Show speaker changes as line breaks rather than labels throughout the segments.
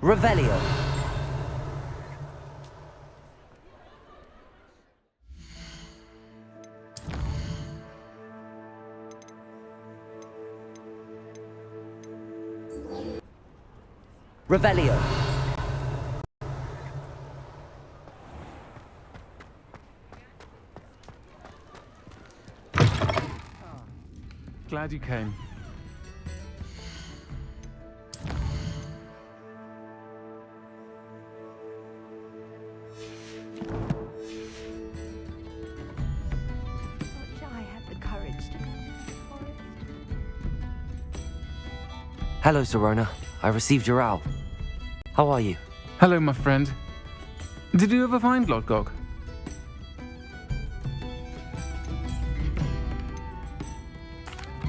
Revelio. Revelio.
Glad you came.
Hello, Sirona. I received your owl. How are you?
Hello, my friend. Did you ever find Lodgok?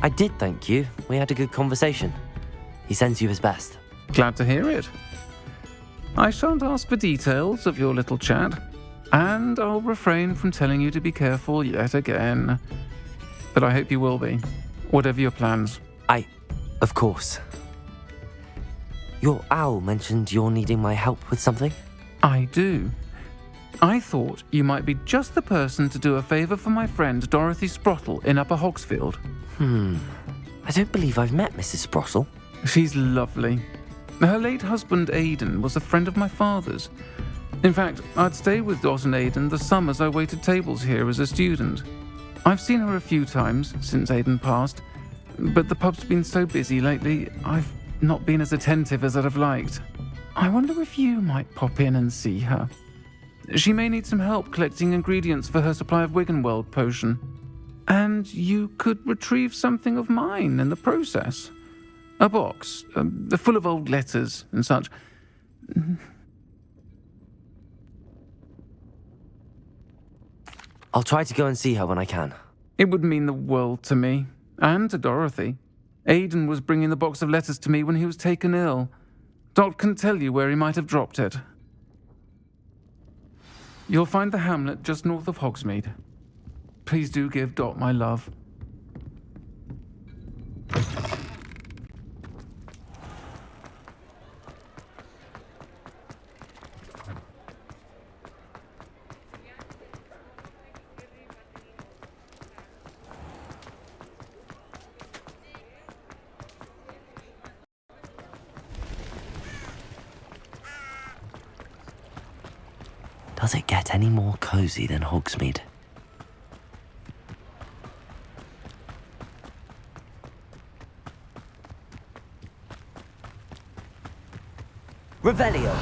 I did, thank you. We had a good conversation. He sends you his best.
Glad to hear it. I shan't ask for details of your little chat, and I'll refrain from telling you to be careful yet again. But I hope you will be, whatever your plans.
Of course. Your owl mentioned you're needing my help with something?
I do. I thought you might be just the person to do a favour for my friend Dorothy Sprottle in Upper Hogsfield.
I don't believe I've met Mrs. Sprottle.
She's lovely. Her late husband Aidan was a friend of my father's. In fact, I'd stay with Dot and Aidan the summers I waited tables here as a student. I've seen her a few times since Aidan passed, but the pub's been so busy lately, I've not been as attentive as I'd have liked. I wonder if you might pop in and see her. She may need some help collecting ingredients for her supply of Wiggenweld potion. And you could retrieve something of mine in the process. A box, full of old letters and such.
I'll try to go and see her when I can.
It would mean the world to me, and to Dorothy. Aidan was bringing the box of letters to me when he was taken ill. Dot can tell you where he might have dropped it. You'll find the hamlet just north of Hogsmeade. Please do give Dot my love.
Does it get any more cozy than Hogsmeade? Revelio.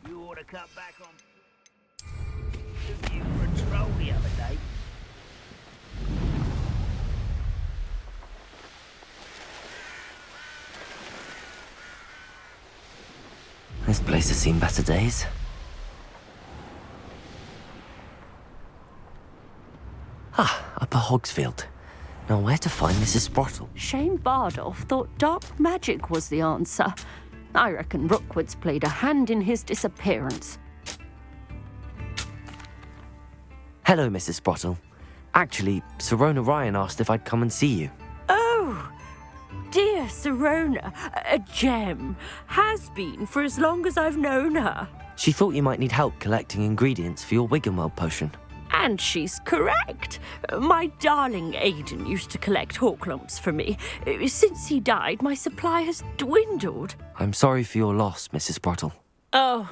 You ought to cut back on. You were a troll the other day.
This place has seen better days. Upper Hogsfield. Now where to find Mrs. Sprottle?
Shane Bardolph thought dark magic was the answer. I reckon Rookwood's played a hand in his disappearance.
Hello, Mrs. Sprottle. Actually, Sirona Ryan asked if I'd come and see you.
Oh, dear Sirona, a gem. Has been for as long as I've known her.
She thought you might need help collecting ingredients for your Wiggenweld potion.
And she's correct. My darling Aidan used to collect Horklumps for me. Since he died, my supply has dwindled.
I'm sorry for your loss, Mrs. Sprottle.
Oh,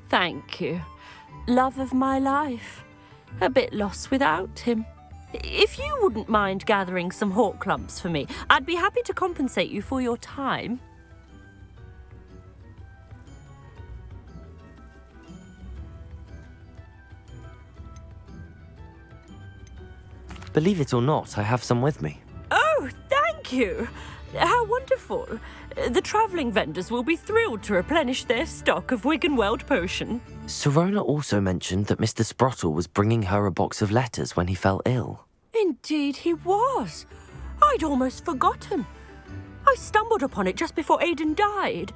thank you. Love of my life. A bit lost without him. If you wouldn't mind gathering some Horklumps for me, I'd be happy to compensate you for your time.
Believe it or not, I have some with me.
Oh, thank you. How wonderful. The travelling vendors will be thrilled to replenish their stock of Wiggenweld potion.
Sirona also mentioned that Mr. Sprottle was bringing her a box of letters when he fell ill.
Indeed he was. I'd almost forgotten. I stumbled upon it just before Aidan died.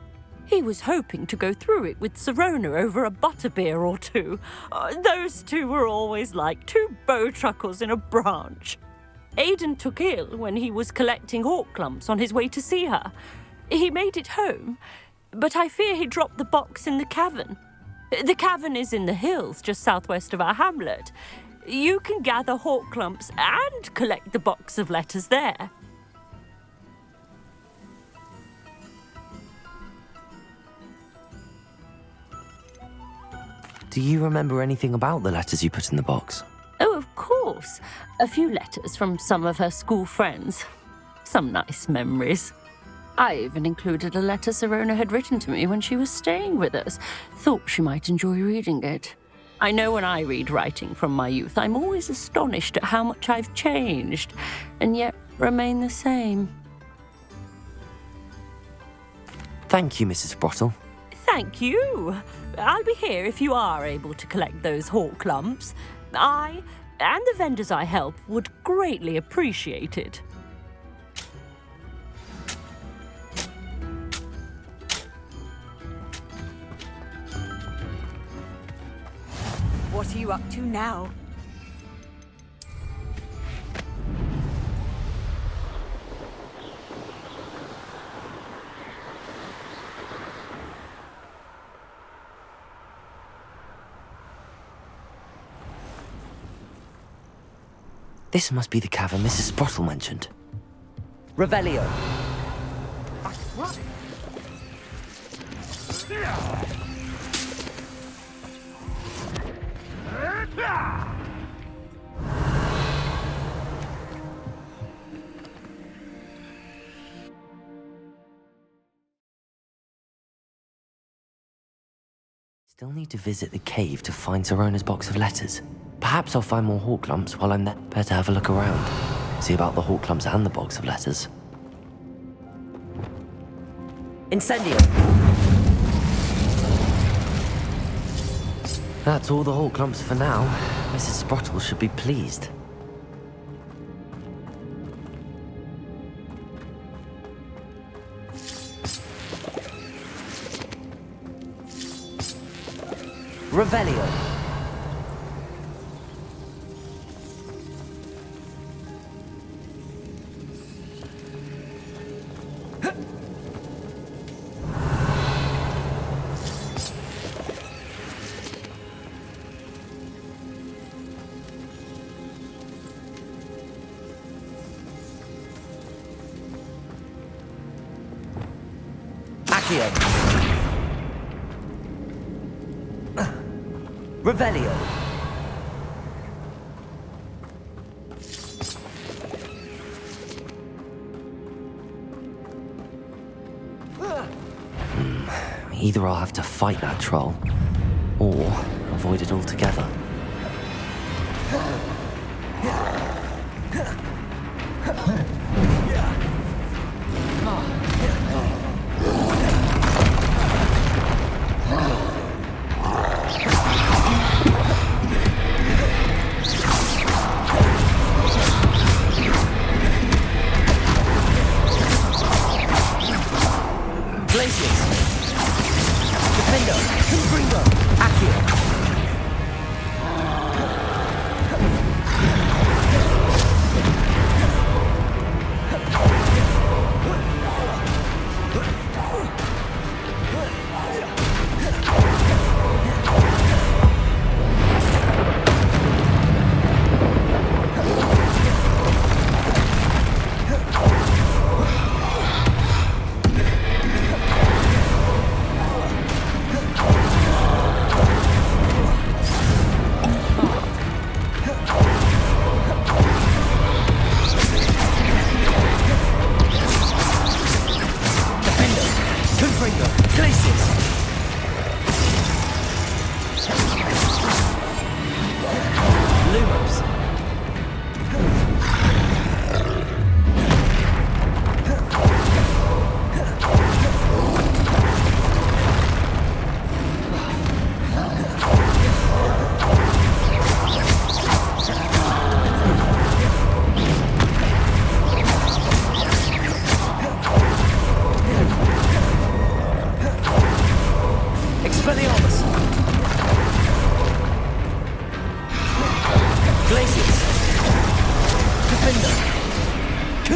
He was hoping to go through it with Sirona over a butterbeer or two. Those two were always like two bowtruckles in a branch. Aidan took ill when he was collecting hawk clumps on his way to see her. He made it home, but I fear he dropped the box in the cavern. The cavern is in the hills just southwest of our hamlet. You can gather hawk clumps and collect the box of letters there.
Do you remember anything about the letters you put in the box?
Oh, of course. A few letters from some of her school friends. Some nice memories. I even included a letter Sirona had written to me when she was staying with us. Thought she might enjoy reading it. I know when I read writing from my youth, I'm always astonished at how much I've changed, and yet remain the same.
Thank you, Mrs. Sprottle.
Thank you. I'll be here if you are able to collect those hawk clumps. I, and the vendors I help, would greatly appreciate it.
What are you up to now?
This must be the cavern Mrs. Sprottle mentioned.
Revelio.
Still need to visit the cave to find Sirona's box of letters. Perhaps I'll find more hawk lumps while I'm there. Better have a look around. See about the hawk lumps and the box of letters.
Incendio.
That's all the hawk lumps for now. Mrs. Sprottle should be pleased.
Revelio. Accio. Revelio.
Either I'll have to fight that troll, or avoid it altogether.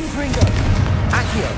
Confringo! Accio!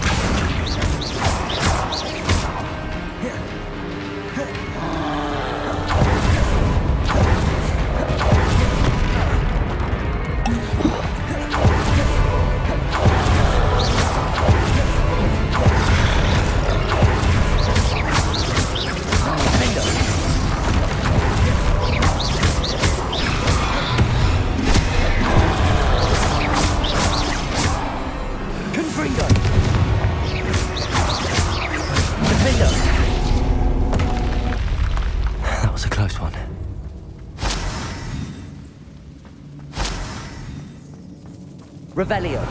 That was a close one.
Revelio.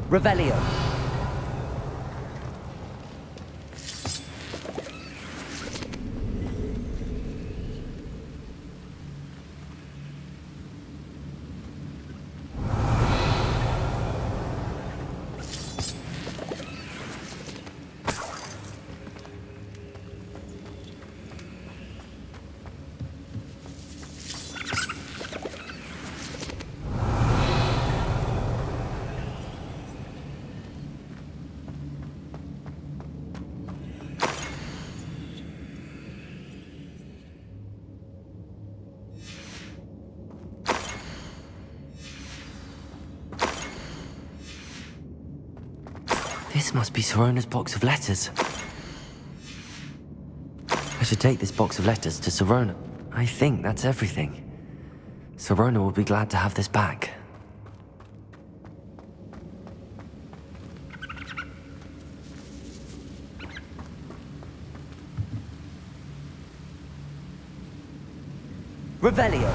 Revelio.
This must be Sirona's box of letters. I should take this box of letters to Sirona. I think that's everything. Sirona will be glad to have this back.
Revelio.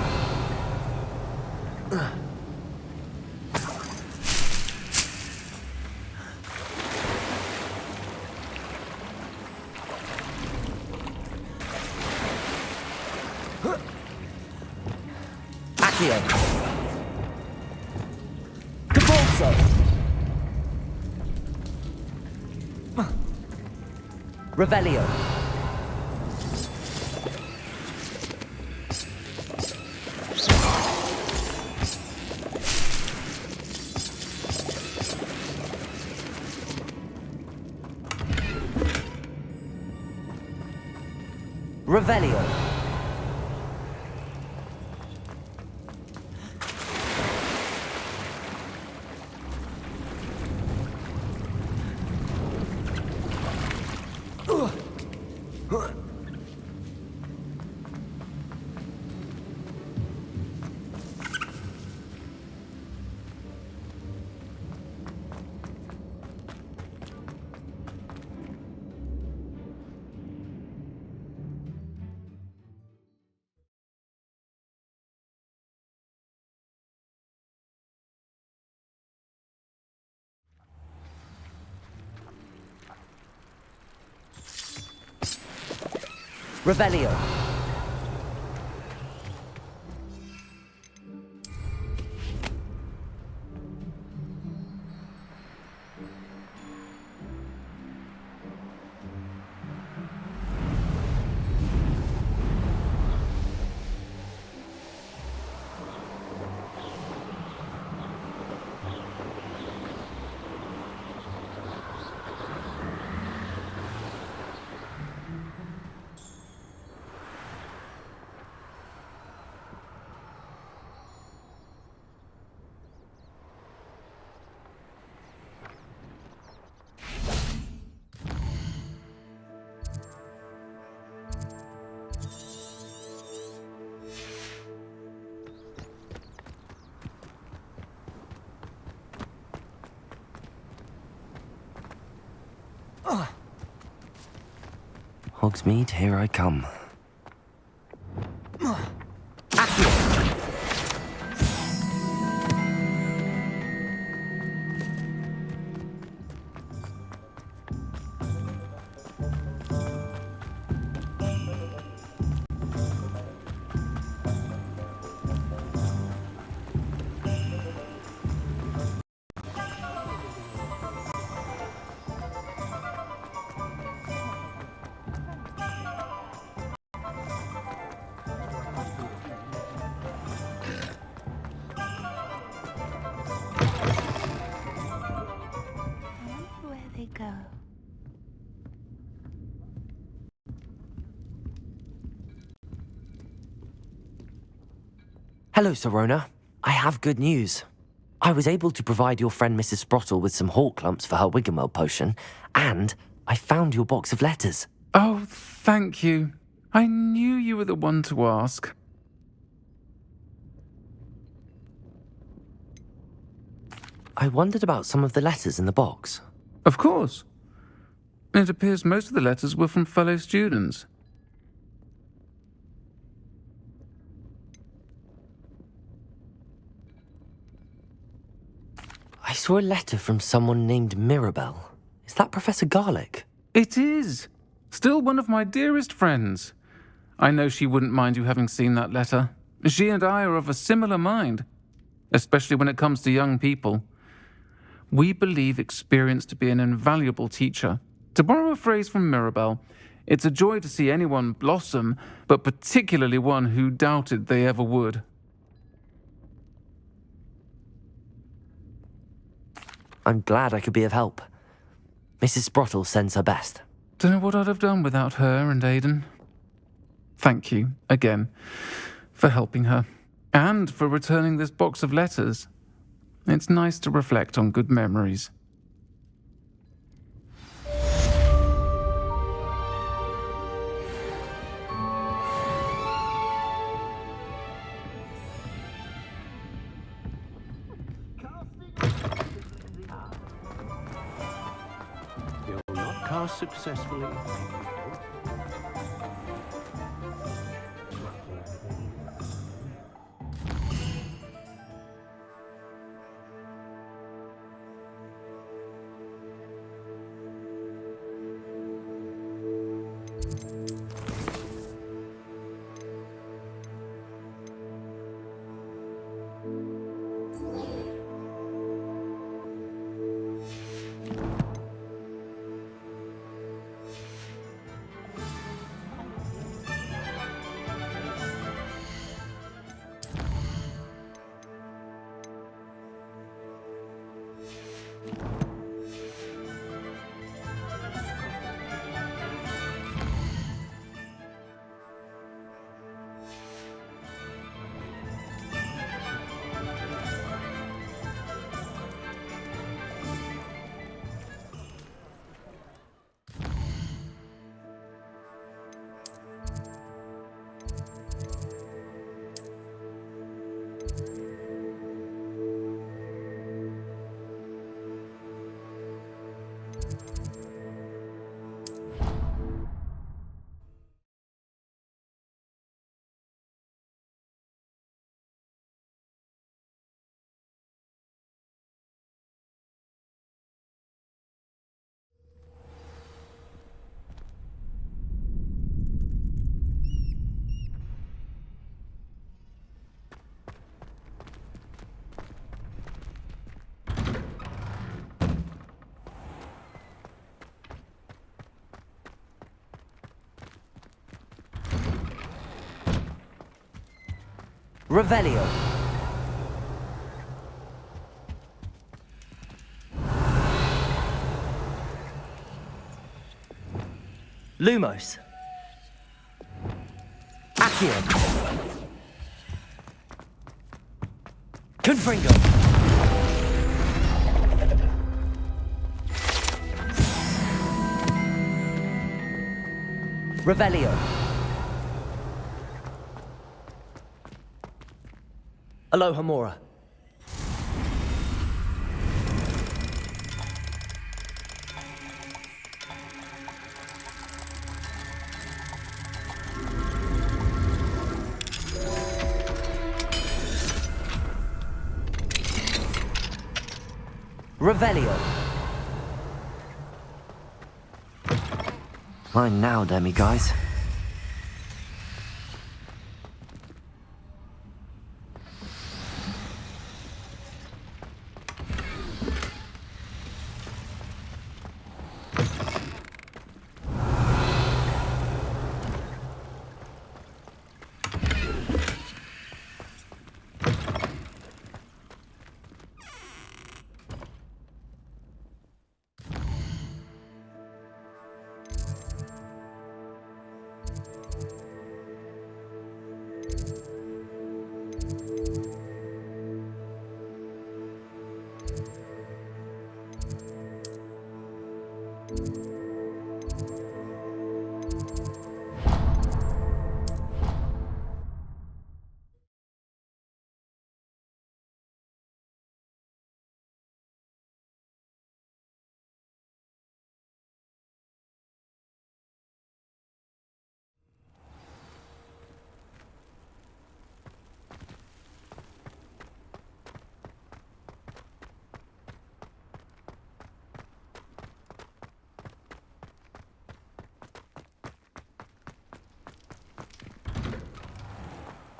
Accio. Cabolso. Revelio. Revelio. Revelio.
Hogsmeade, here I come.
Where they go.
Hello, Sirona. I have good news. I was able to provide your friend Mrs. Sprottle with some hawk lumps for her Wiggenweld potion, and I found your box of letters.
Oh, thank you. I knew you were the one to ask.
I wondered about some of the letters in the box.
Of course. It appears most of the letters were from fellow students.
I saw a letter from someone named Mirabelle. Is that Professor Garlick?
It is. Still one of my dearest friends. I know she wouldn't mind you having seen that letter. She and I are of a similar mind, especially when it comes to young people. We believe experience to be an invaluable teacher. To borrow a phrase from Mirabelle, it's a joy to see anyone blossom, but particularly one who doubted they ever would.
I'm glad I could be of help. Mrs. Sprottle sends her best.
Don't know what I'd have done without her and Aidan. Thank you, again, for helping her, and for returning this box of letters. It's nice to reflect on good memories.
You'll not cast successfully.
Revelio. Lumos. Accio. Confringo. Revelio. Alohomora. Revelio.
Mine now, demi guys.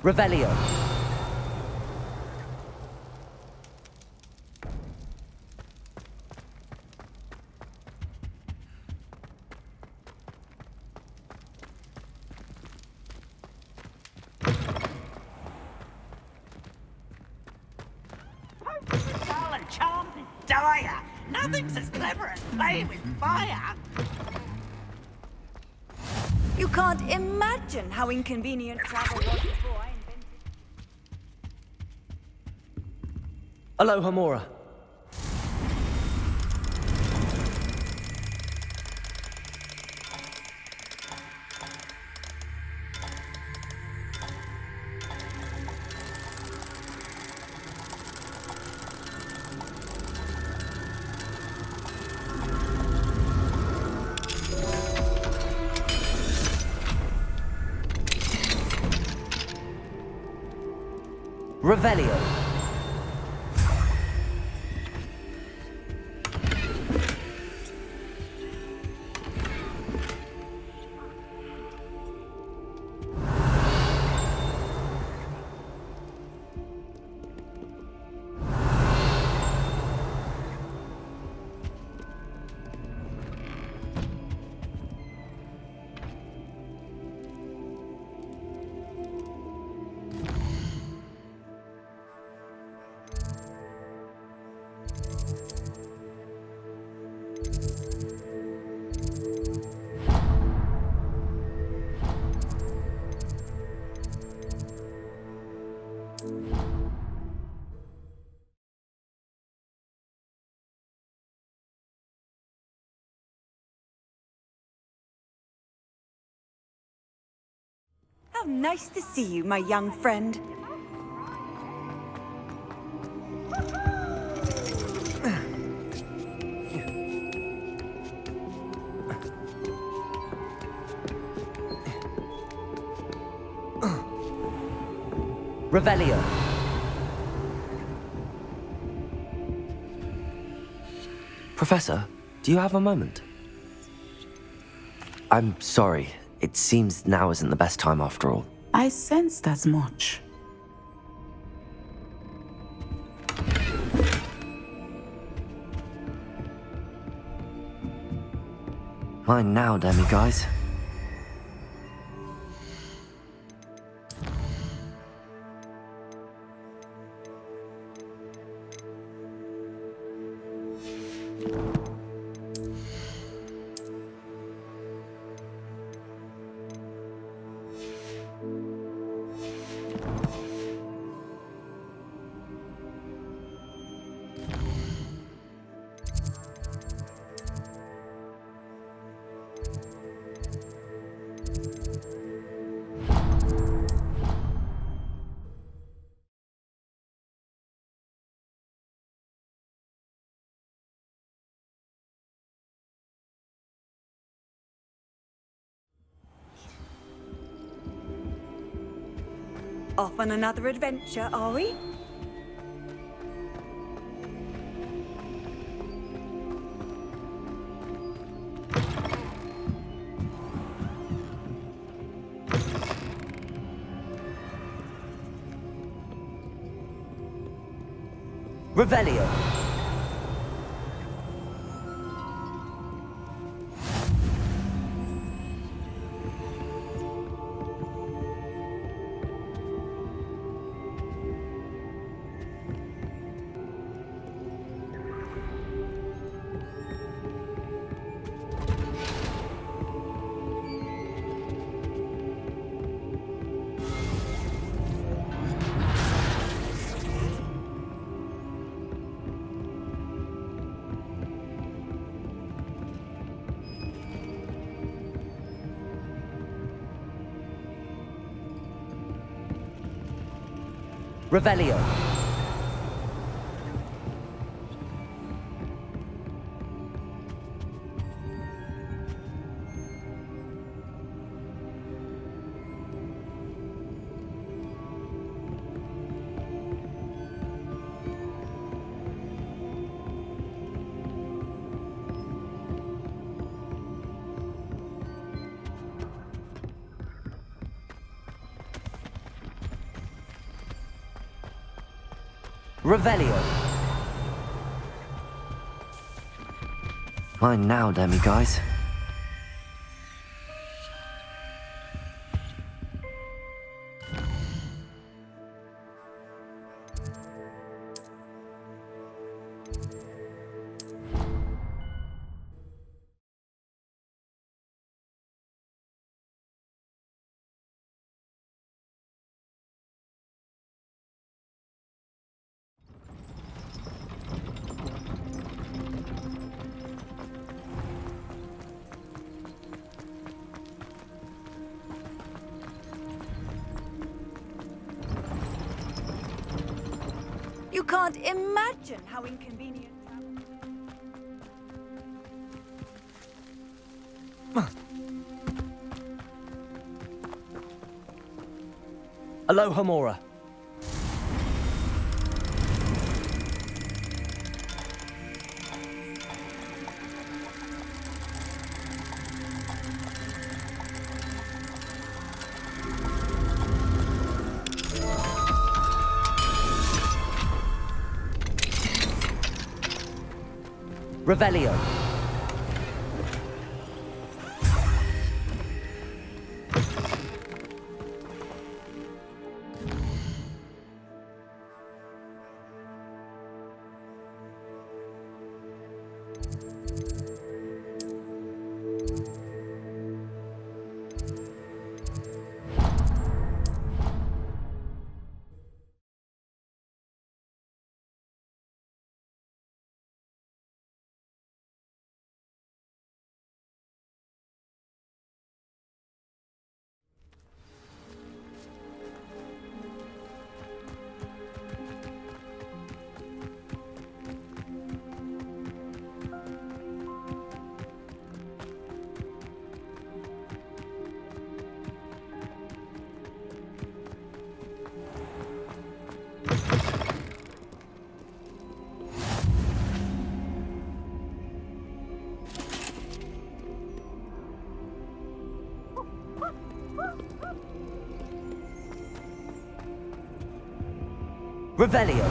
Revelio.
Dull and charmed and dire. Nothing's as clever as playing with fire.
You can't imagine how inconvenient travel was before I invented.
Aloha Mora. Revelio.
How nice to see you, my young friend.
Revelio.
Professor, do you have a moment? I'm sorry. It seems now isn't the best time after all.
I sensed as much.
Mine now, demi guys.
Off on another adventure, are we?
Revelio. Revelio. Revelio.
Mine now, Demi guys.
You can't imagine how inconvenient travel.
Aloha Mora. Revelio. Revelio.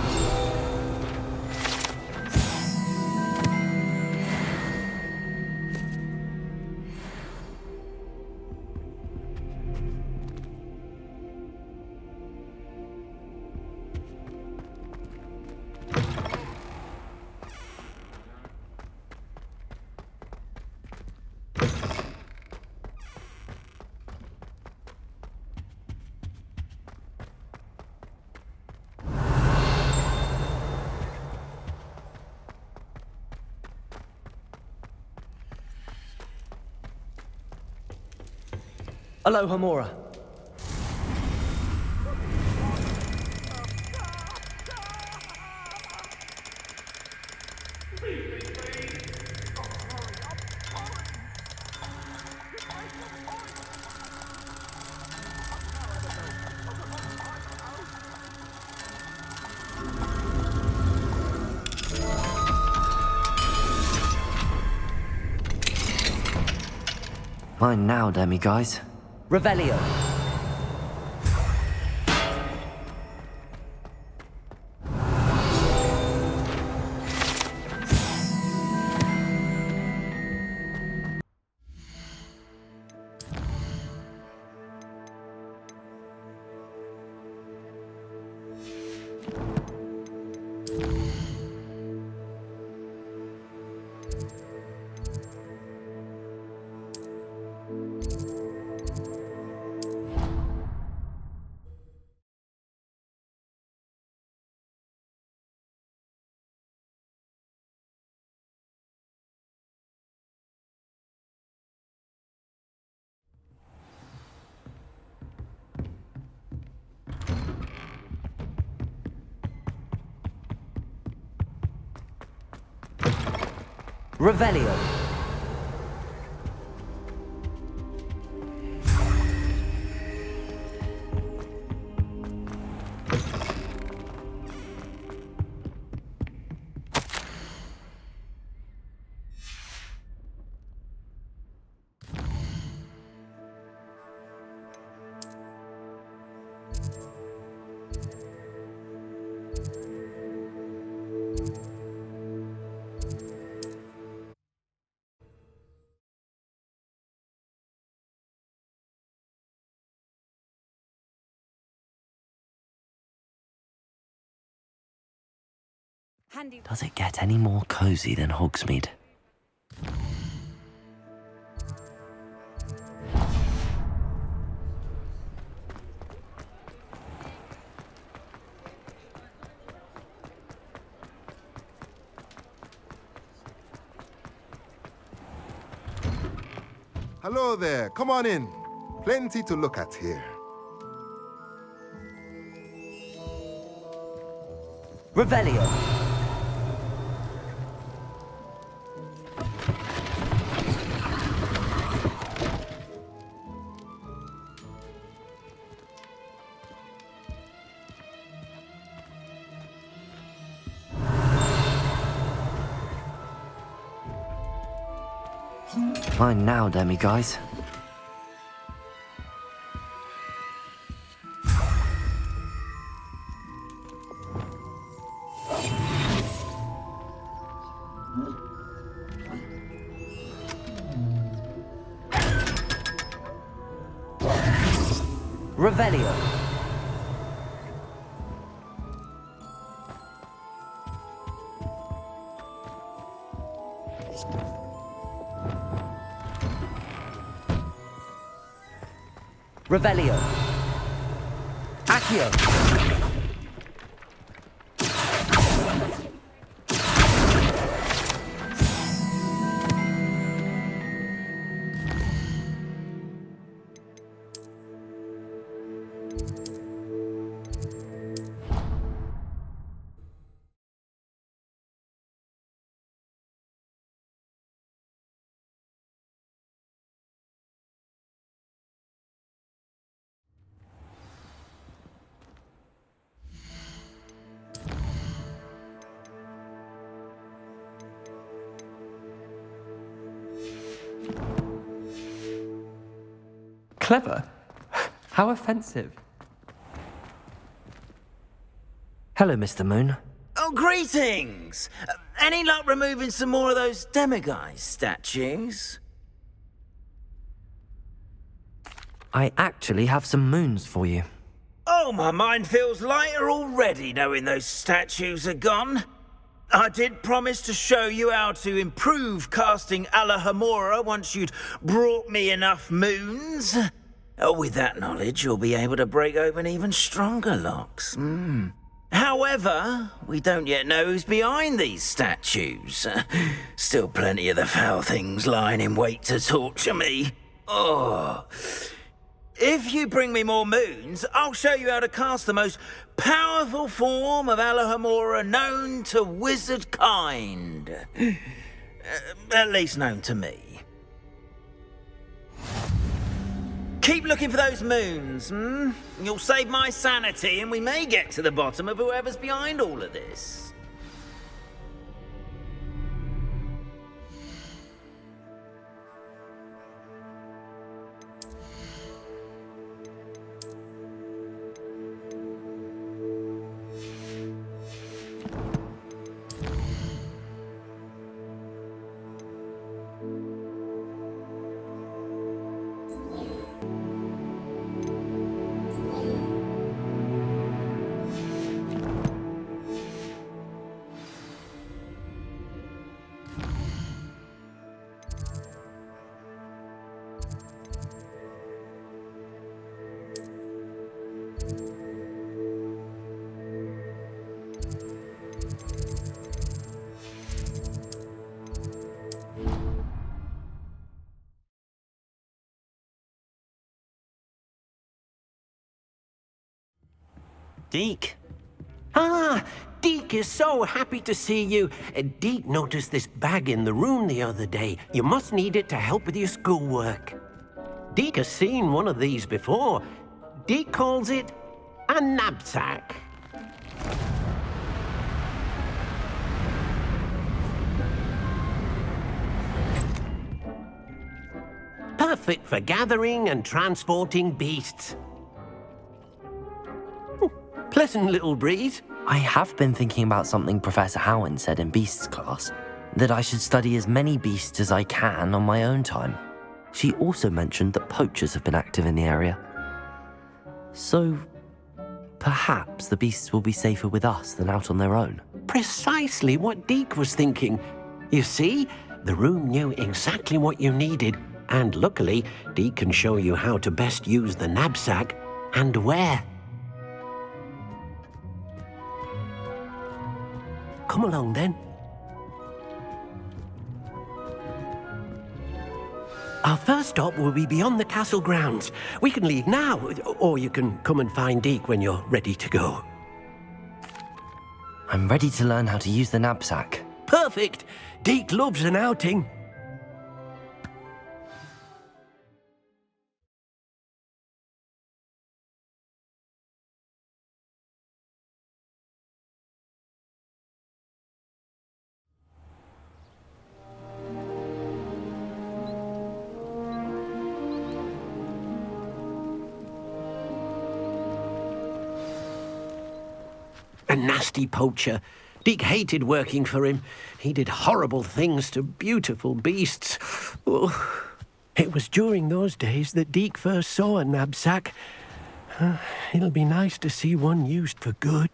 Aloha Mora.
Mine now, Demi guys.
Revelio. Revelio.
Handy.
Does it get any more cozy than Hogsmeade?
Hello there, come on in. Plenty to look at here.
Revelio.
Mine now, demi-guys.
Revelio. Revelio. Accio.
Clever? How offensive.
Hello, Mr. Moon.
Oh, greetings! Any luck removing some more of those demiguise statues?
I actually have some moons for you.
Oh, my mind feels lighter already knowing those statues are gone. I did promise to show you how to improve casting Alahamora once you'd brought me enough moons. With that knowledge, you'll be able to break open even stronger locks. However, we don't yet know who's behind these statues. Still plenty of the foul things lying in wait to torture me. Oh. If you bring me more moons, I'll show you how to cast the most powerful form of Alahamora known to wizard kind. At least known to me. Keep looking for those moons, You'll save my sanity and we may get to the bottom of whoever's behind all of this.
Deke.
Ah,
Deke is so happy to see you. Deke noticed this bag in the room the other day. You must need it to help with your schoolwork. Deke has seen one of these before. Deke calls it a knapsack. Perfect for gathering and transporting beasts. Pleasant little breeze.
I have been thinking about something Professor Howen said in Beasts class, that I should study as many beasts as I can on my own time. She also mentioned that poachers have been active in the area. So, perhaps the beasts will be safer with us than out on their own.
Precisely what Deke was thinking. You see, the room knew exactly what you needed, and luckily, Deke can show you how to best use the knapsack and where. Come along then. Our first stop will be beyond the castle grounds. We can leave now, or you can come and find Deke when you're ready to go.
I'm ready to learn how to use the knapsack.
Perfect! Deke loves an outing. A nasty poacher. Deke hated working for him. He did horrible things to beautiful beasts. Oh. It was during those days that Deke first saw a knapsack. It'll be nice to see one used for good.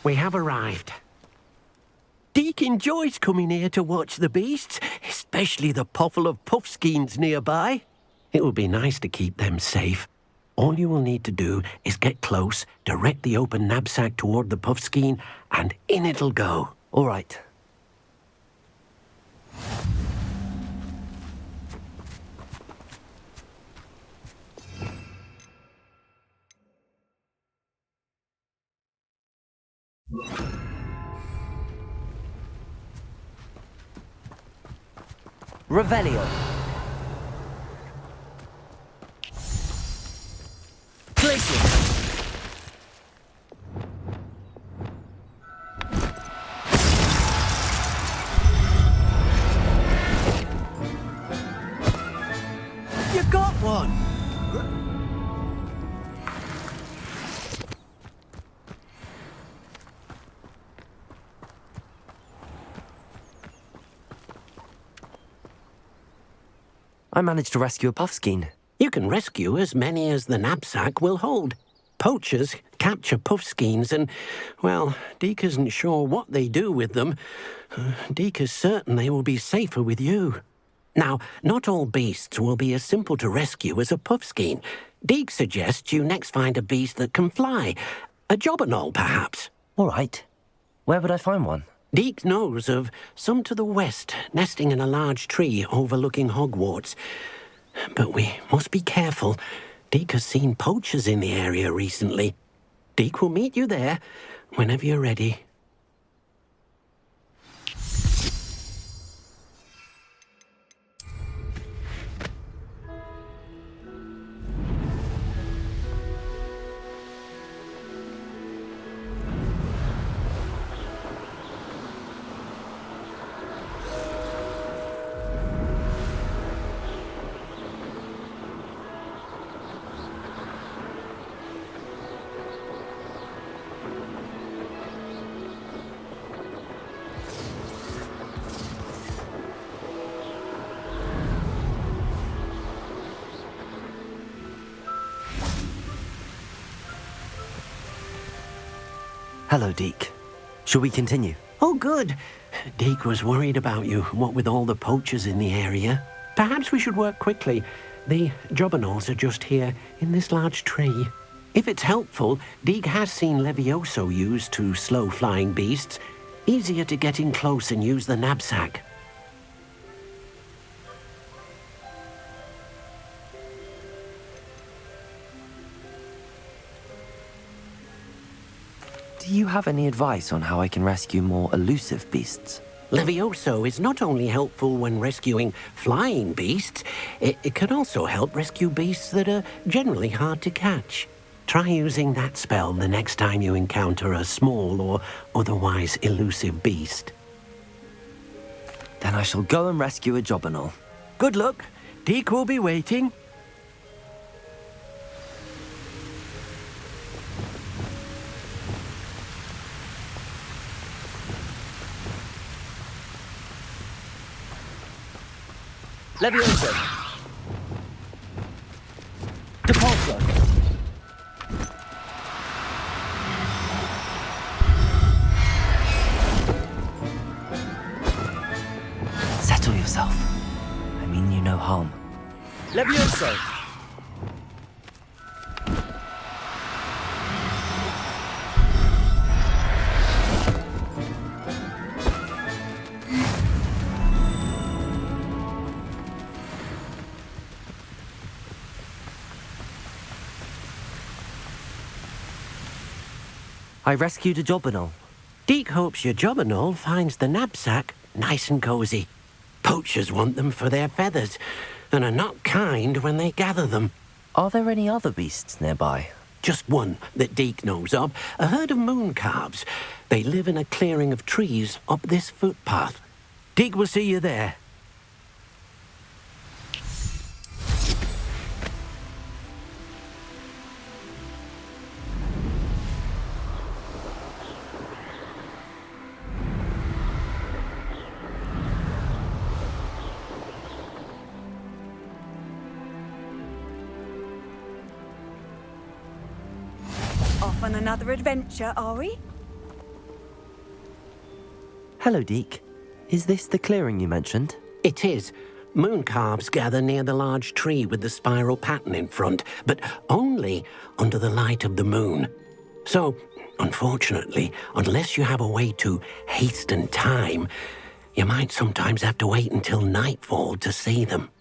We have arrived. Deke enjoys coming here to watch the beasts, especially the potful of puffskeins nearby. It will be nice to keep them safe. All you will need to do is get close, direct the open knapsack toward the puffskein, and in it'll go.
All right.
Revelio.
You got one!
I managed to rescue a puffskein.
You can rescue as many as the knapsack will hold. Poachers capture puffskeins and, well, Deke isn't sure what they do with them. Deke is certain they will be safer with you. Now, not all beasts will be as simple to rescue as a puffskein. Deke suggests you next find a beast that can fly. A jobberknoll, perhaps.
All right. Where would I find one?
Deke knows of some to the west, nesting in a large tree overlooking Hogwarts. But we must be careful. Deke has seen poachers in the area recently. Deke will meet you there whenever you're ready.
Hello, Deke. Shall we continue?
Oh, good. Deke was worried about you, what with all the poachers in the area. Perhaps we should work quickly. The jobberknolls are just here, in this large tree. If it's helpful, Deke has seen Levioso used to slow flying beasts. Easier to get in close and use the knapsack.
Do you have any advice on how I can rescue more elusive beasts?
Levioso is not only helpful when rescuing flying beasts, it can also help rescue beasts that are generally hard to catch. Try using that spell the next time you encounter a small or otherwise elusive beast.
Then I shall go and rescue a Jobberknoll.
Good luck. Deke will be waiting.
Levioso. Depulso.
Settle yourself. I mean you no harm.
Levioso.
I rescued a Jobberknoll.
Deke hopes your Jobberknoll finds the knapsack nice and cozy. Poachers want them for their feathers, and are not kind when they gather them.
Are there any other beasts nearby?
Just one that Deke knows of, a herd of moon calves. They live in a clearing of trees up this footpath. Deke will see you there.
Off on another adventure, are we?
Hello, Deke. Is this the clearing you mentioned?
It is. Moon calves gather near the large tree with the spiral pattern in front, but only under the light of the moon. So, unfortunately, unless you have a way to hasten time, you might sometimes have to wait until nightfall to see them.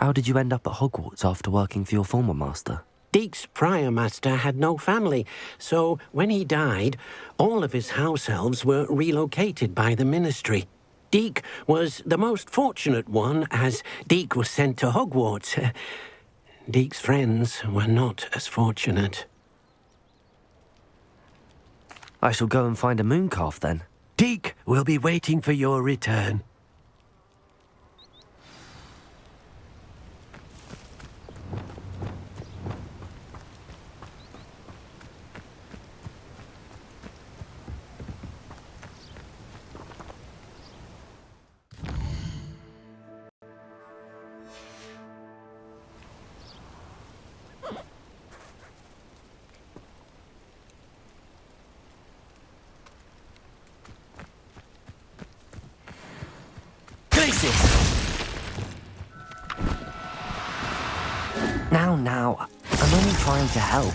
How did you end up at Hogwarts after working for your former master?
Deke's prior master had no family, so when he died, all of his house elves were relocated by the ministry. Deke was the most fortunate one, as Deke was sent to Hogwarts. Deke's friends were not as fortunate.
I shall go and find a mooncalf then.
Deke will be waiting for your return.
Now, I'm only trying to help.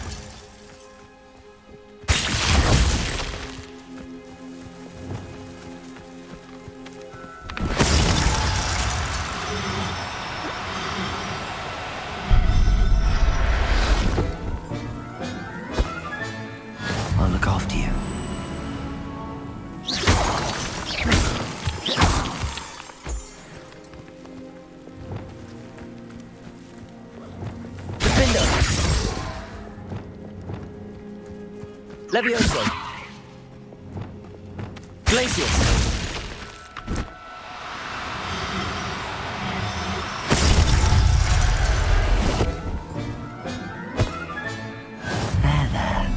I'll look after you.
Levioso. Glacius.
There.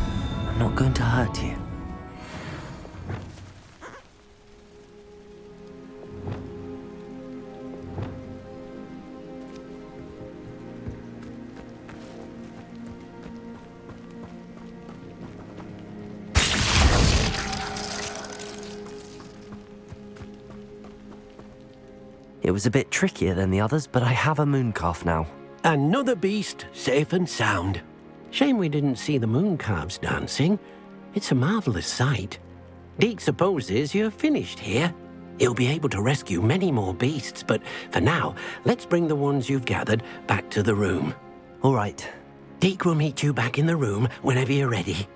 I'm not going to hurt you. It was a bit trickier than the others, but I have a mooncalf now.
Another beast, safe and sound. Shame we didn't see the moon calves dancing. It's a marvellous sight. Deke supposes you're finished here. You'll be able to rescue many more beasts, but for now, let's bring the ones you've gathered back to the room.
All right.
Deke will meet you back in the room whenever you're ready.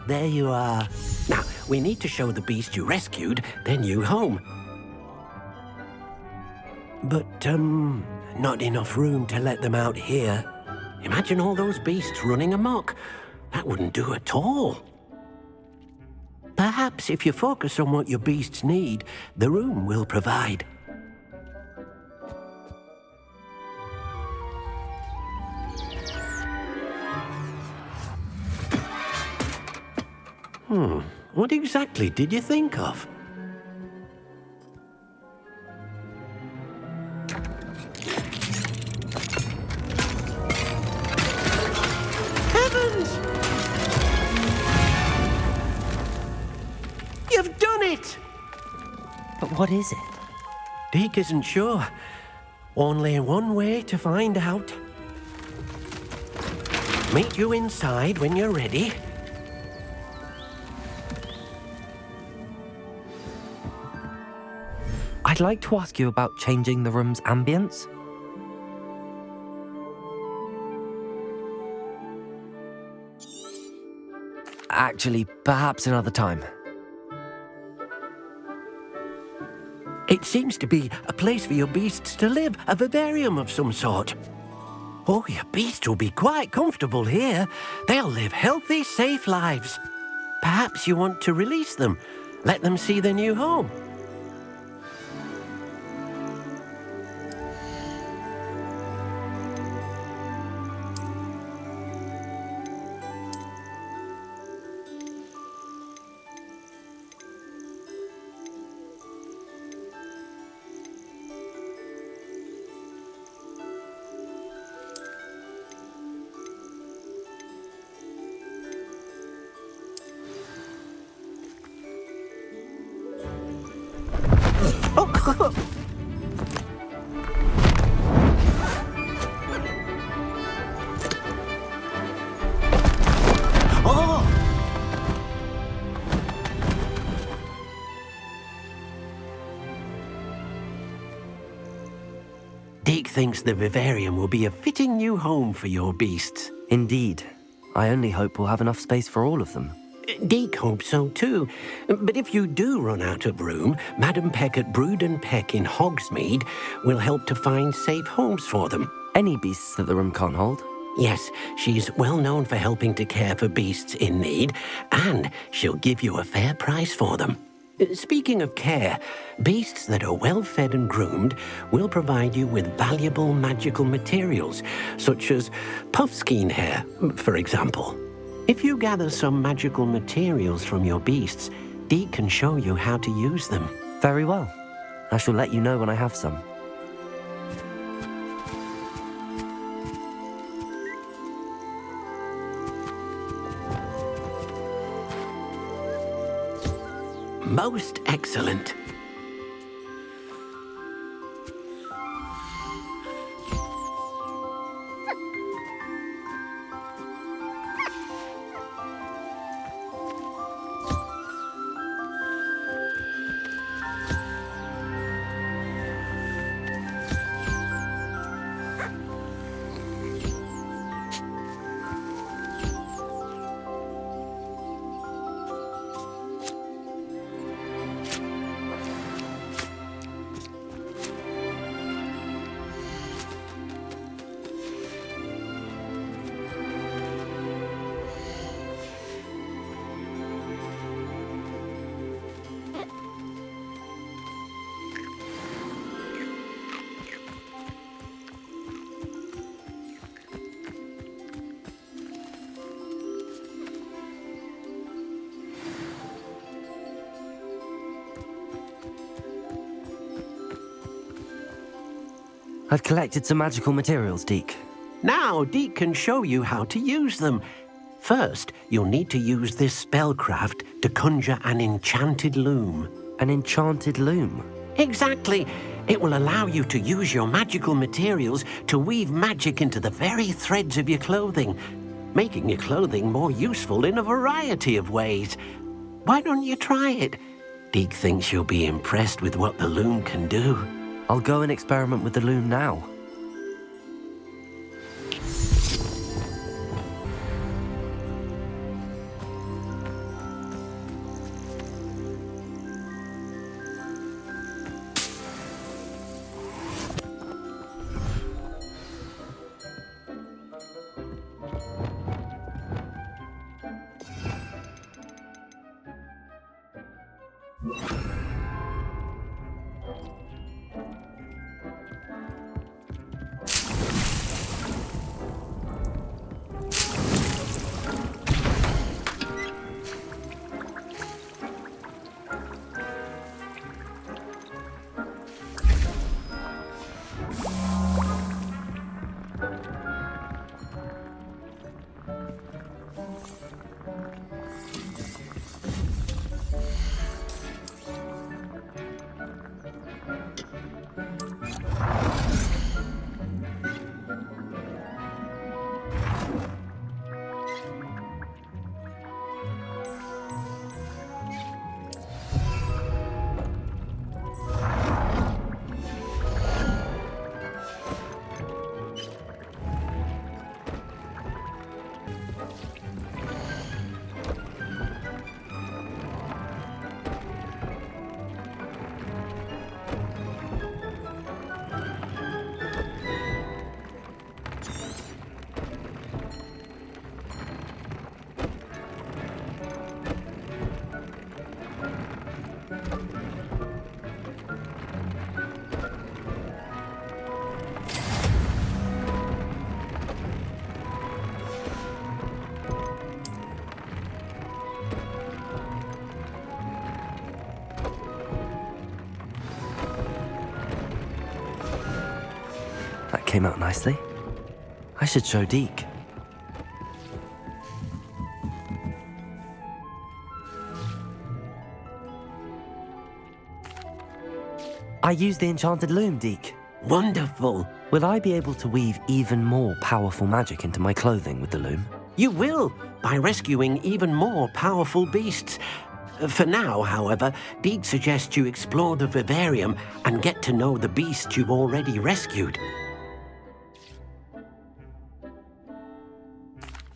There you are. Now, we need to show the beast you rescued their new home. But, not enough room to let them out here. Imagine all those beasts running amok. That wouldn't do at all. Perhaps if you focus on what your beasts need, the room will provide. What exactly did you think of? Heavens! You've done it!
But what is it?
Deke isn't sure. Only one way to find out. Meet you inside when you're ready.
I'd like to ask you about changing the room's ambience. Actually, perhaps another time.
It seems to be a place for your beasts to live, a vivarium of some sort. Oh, your beasts will be quite comfortable here. They'll live healthy, safe lives. Perhaps you want to release them, let them see their new home. Deke thinks the vivarium will be a fitting new home for your beasts.
Indeed. I only hope we'll have enough space for all of them.
Deke hopes so too. But if you do run out of room, Madam Peck at Brood and Peck in Hogsmeade will help to find safe homes for them.
Any beasts that the room can't hold?
Yes, she's well known for helping to care for beasts in need, and she'll give you a fair price for them. Speaking of care, beasts that are well fed and groomed will provide you with valuable magical materials, such as puffskein hair, for example. If you gather some magical materials from your beasts, Deke can show you how to use them.
Very well. I shall let you know when I have some.
Most excellent.
I've collected some magical materials, Deke.
Now, Deke can show you how to use them. First, you'll need to use this spellcraft to conjure an enchanted loom.
An enchanted loom?
Exactly. It will allow you to use your magical materials to weave magic into the very threads of your clothing, making your clothing more useful in a variety of ways. Why don't you try it? Deke thinks you'll be impressed with what the loom can do.
I'll go and experiment with the loom now. That came out nicely. I should show Deke. I used the enchanted loom, Deke.
Wonderful.
Will I be able to weave even more powerful magic into my clothing with the loom?
You will, by rescuing even more powerful beasts. For now, however, Deke suggests you explore the vivarium and get to know the beasts you've already rescued.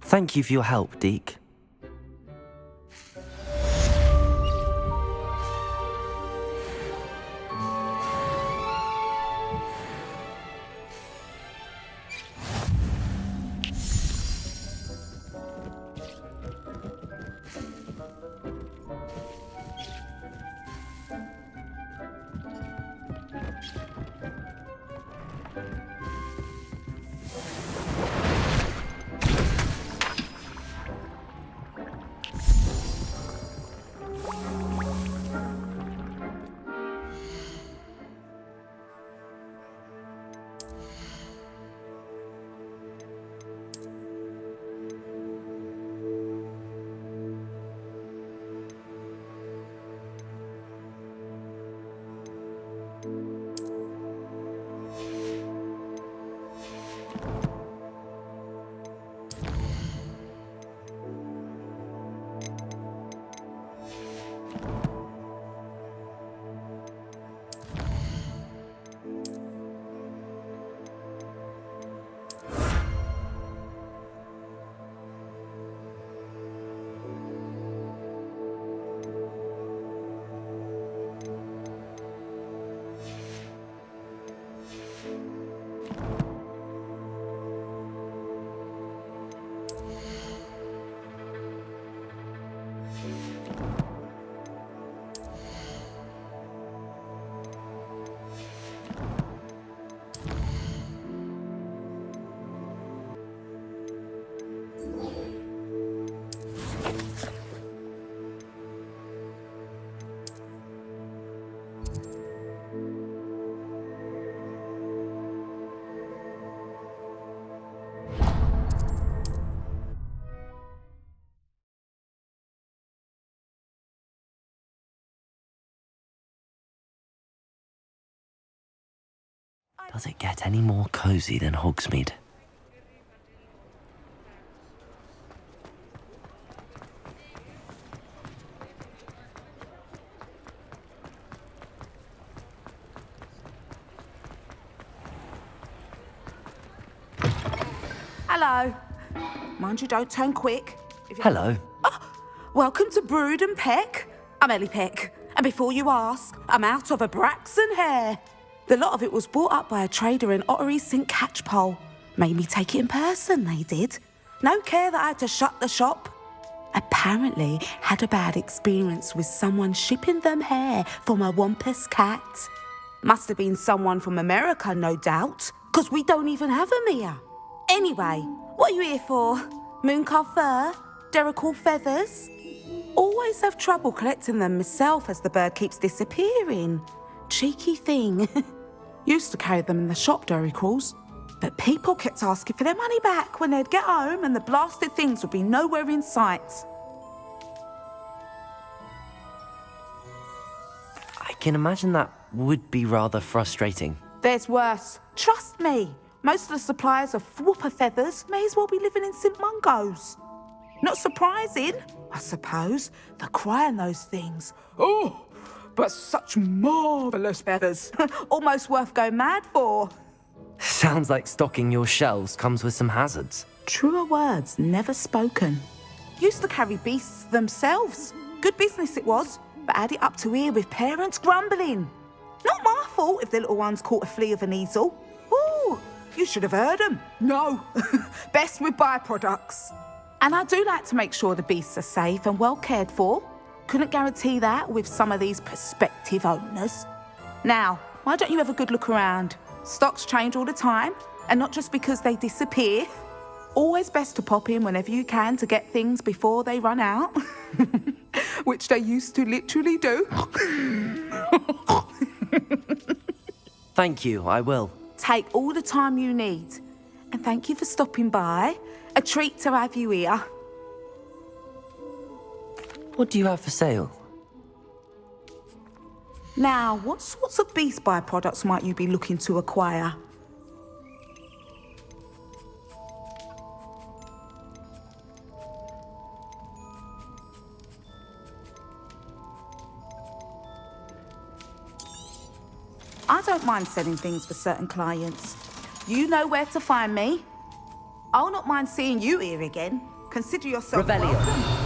Thank you for your help, Deke. Does it get any more cozy than Hogsmeade?
Hello. Mind you don't turn quick.
Hello.
Welcome to Brood and Peck. I'm Ellie Peck. And before you ask, I'm out of a Braxton hair. The lot of it was bought up by a trader in Ottery St. Catchpole. Made me take it in person, they did. No care that I had to shut the shop. Apparently had a bad experience with someone shipping them hair from a Wampus cat. Must have been someone from America, no doubt, because we don't even have them here. Anyway, what are you here for? Mooncar fur? Derrickle feathers? Always have trouble collecting them myself as the bird keeps disappearing. Cheeky thing. Used to carry them in the shop, Derricles. But people kept asking for their money back when they'd get home and the blasted things would be nowhere in sight.
I can imagine that would be rather frustrating.
There's worse. Trust me. Most of the suppliers of whooper feathers may as well be living in St. Mungo's. Not surprising, I suppose, the cry on those things. Oh, but such marvellous feathers. Almost worth going mad for.
Sounds like stocking your shelves comes with some hazards.
Truer words never spoken. Used to carry beasts themselves. Good business it was, but had it up to here with parents grumbling. Not my fault if the little ones caught a flea of an easel. Ooh, you should have heard them. No, best with byproducts. And I do like to make sure the beasts are safe and well cared for. Couldn't guarantee that with some of these prospective owners. Now, why don't you have a good look around? Stocks change all the time, and not just because they disappear. Always best to pop in whenever you can to get things before they run out. Which they used to literally do.
Thank you, I will.
Take all the time you need. And thank you for stopping by. A treat to have you here.
What do you have for sale?
Now, what sorts of beast byproducts might you be looking to acquire? I don't mind selling things for certain clients. You know where to find me. I'll not mind seeing you here again. Consider yourself
Revelio.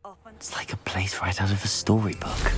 welcome.
It's like a place right out of a storybook.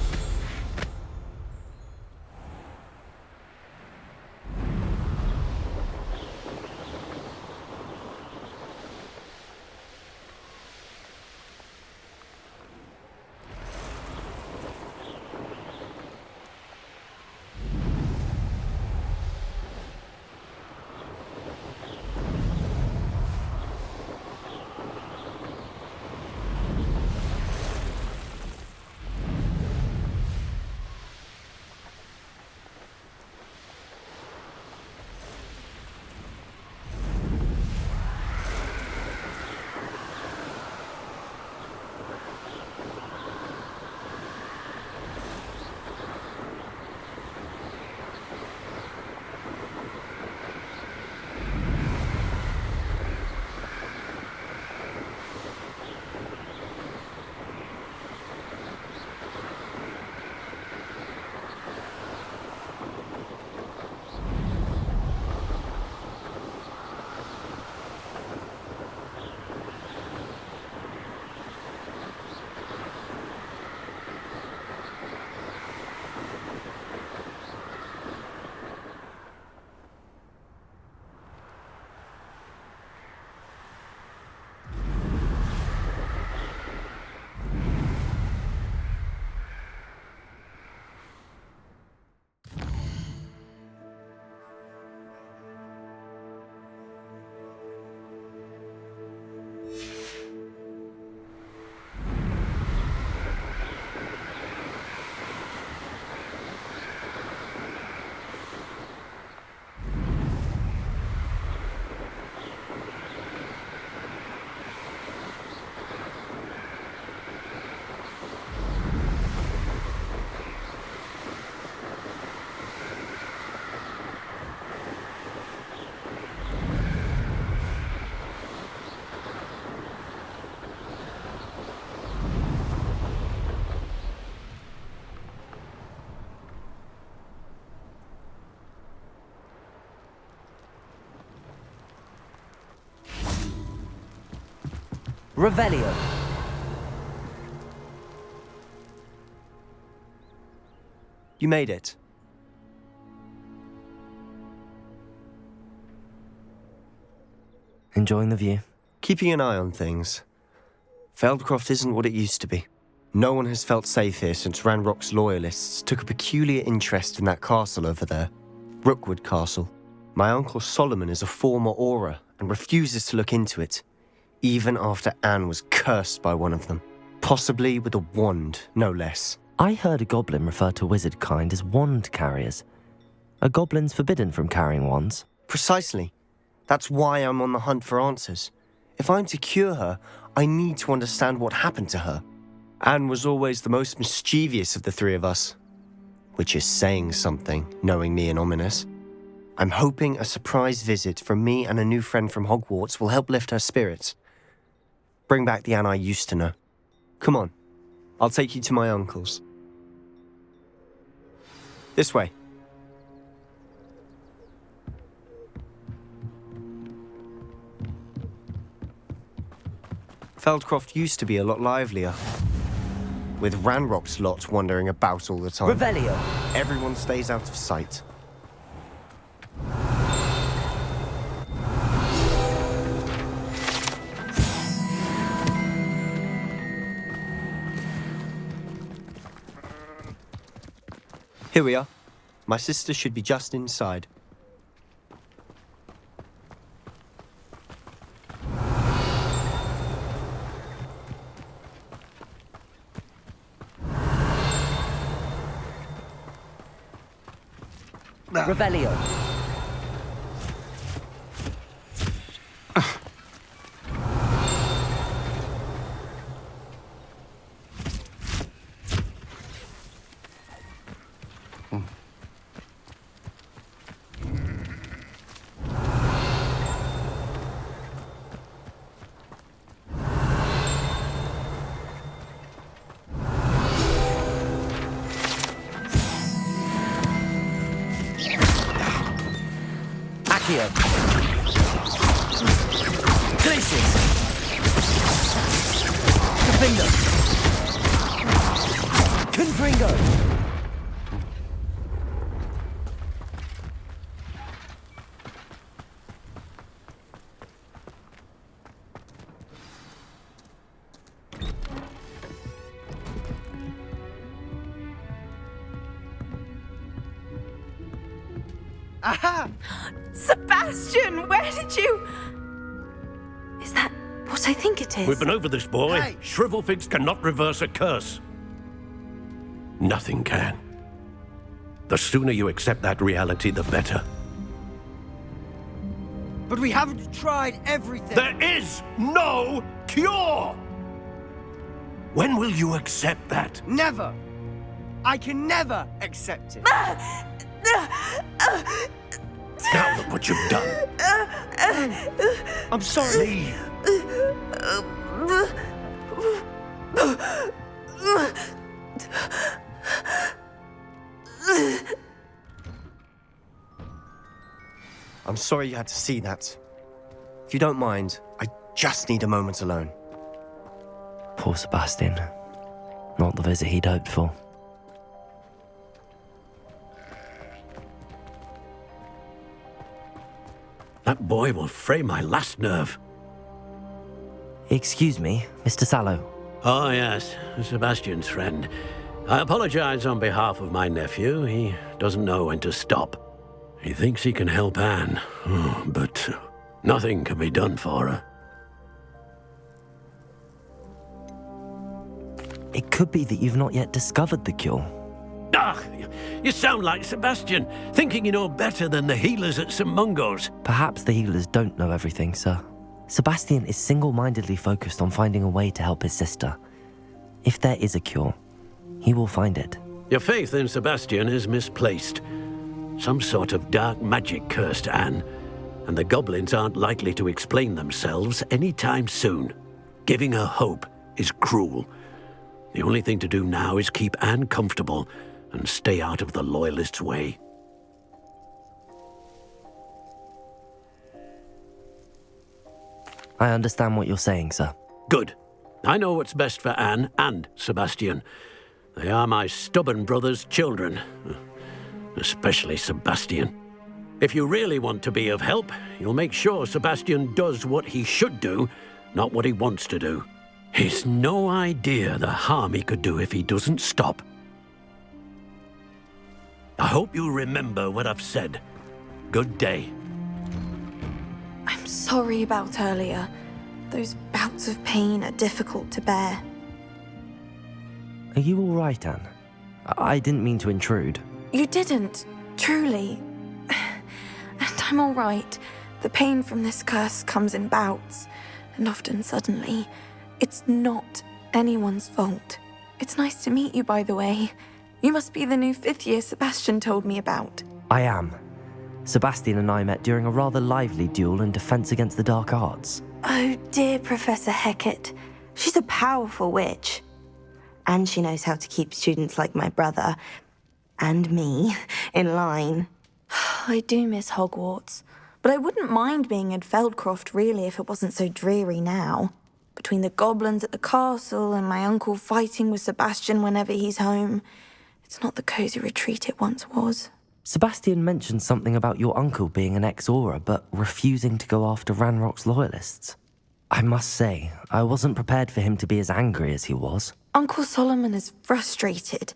Revelio.
You made it.
Enjoying the view?
Keeping an eye on things. Feldcroft isn't what it used to be. No one has felt safe here since Ranrock's loyalists took a peculiar interest in that castle over there. Rookwood Castle. My uncle Solomon is a former Auror and refuses to look into it, even after Anne was cursed by one of them. Possibly with a wand, no less.
I heard a goblin refer to wizard kind as wand carriers. Are goblins forbidden from carrying wands?
Precisely. That's why I'm on the hunt for answers. If I'm to cure her, I need to understand what happened to her. Anne was always the most mischievous of the three of us. Which is saying something, knowing me and Ominous. I'm hoping a surprise visit from me and a new friend from Hogwarts will help lift her spirits. Bring back the Anne I used to know. Come on, I'll take you to my uncle's. This way. Feldcroft used to be a lot livelier. With Ranrock's lot wandering about all the time.
Revelio.
Everyone stays out of sight. Here we are. My sister should be just inside.
Revelio. Glacius. Defender. Confringo.
Aha! Sebastian, where did you... Is that what I think it is?
We've been over this, boy.
Hey.
Shrivelfigs cannot reverse a curse. Nothing can. The sooner you accept that reality, the better.
But we haven't tried everything.
There is no cure! When will you accept that?
Never. I can never accept it.
Now look what you've done.
I'm sorry.
Leave.
I'm sorry you had to see that. If you don't mind, I just need a moment alone.
Poor Sebastian. Not the visit he'd hoped for.
That boy will fray my last nerve.
Excuse me, Mr. Sallow.
Oh, yes, Sebastian's friend. I apologize on behalf of my nephew. He doesn't know when to stop. He thinks he can help Anne, but nothing can be done for her.
It could be that you've not yet discovered the cure.
Ah, you sound like Sebastian, thinking you know better than the healers at St. Mungo's.
Perhaps the healers don't know everything, sir. Sebastian is single-mindedly focused on finding a way to help his sister. If there is a cure, he will find it.
Your faith in Sebastian is misplaced. Some sort of dark magic cursed Anne, and the goblins aren't likely to explain themselves anytime soon. Giving her hope is cruel. The only thing to do now is keep Anne comfortable and stay out of the Loyalists' way.
I understand what you're saying, sir.
Good. I know what's best for Anne and Sebastian. They are my stubborn brother's children. Especially Sebastian. If you really want to be of help, you'll make sure Sebastian does what he should do, not what he wants to do. He's no idea the harm he could do if he doesn't stop. I hope you remember what I've said. Good day.
I'm sorry about earlier. Those bouts of pain are difficult to bear.
Are you all right, Anne? I didn't mean to intrude.
You didn't, truly. And I'm all right. The pain from this curse comes in bouts, and often suddenly. It's not anyone's fault. It's nice to meet you, by the way. You must be the new 5th year Sebastian told me about.
I am. Sebastian and I met during a rather lively duel in Defense Against the Dark Arts.
Oh dear, Professor Hecat. She's a powerful witch. And she knows how to keep students like my brother, and me, in line.
I do miss Hogwarts, but I wouldn't mind being in Feldcroft really if it wasn't so dreary now. Between the goblins at the castle and my uncle fighting with Sebastian whenever he's home, it's not the cosy retreat it once was.
Sebastian mentioned something about your uncle being an ex-Auror, but refusing to go after Ranrock's loyalists. I must say, I wasn't prepared for him to be as angry as he was.
Uncle Solomon is frustrated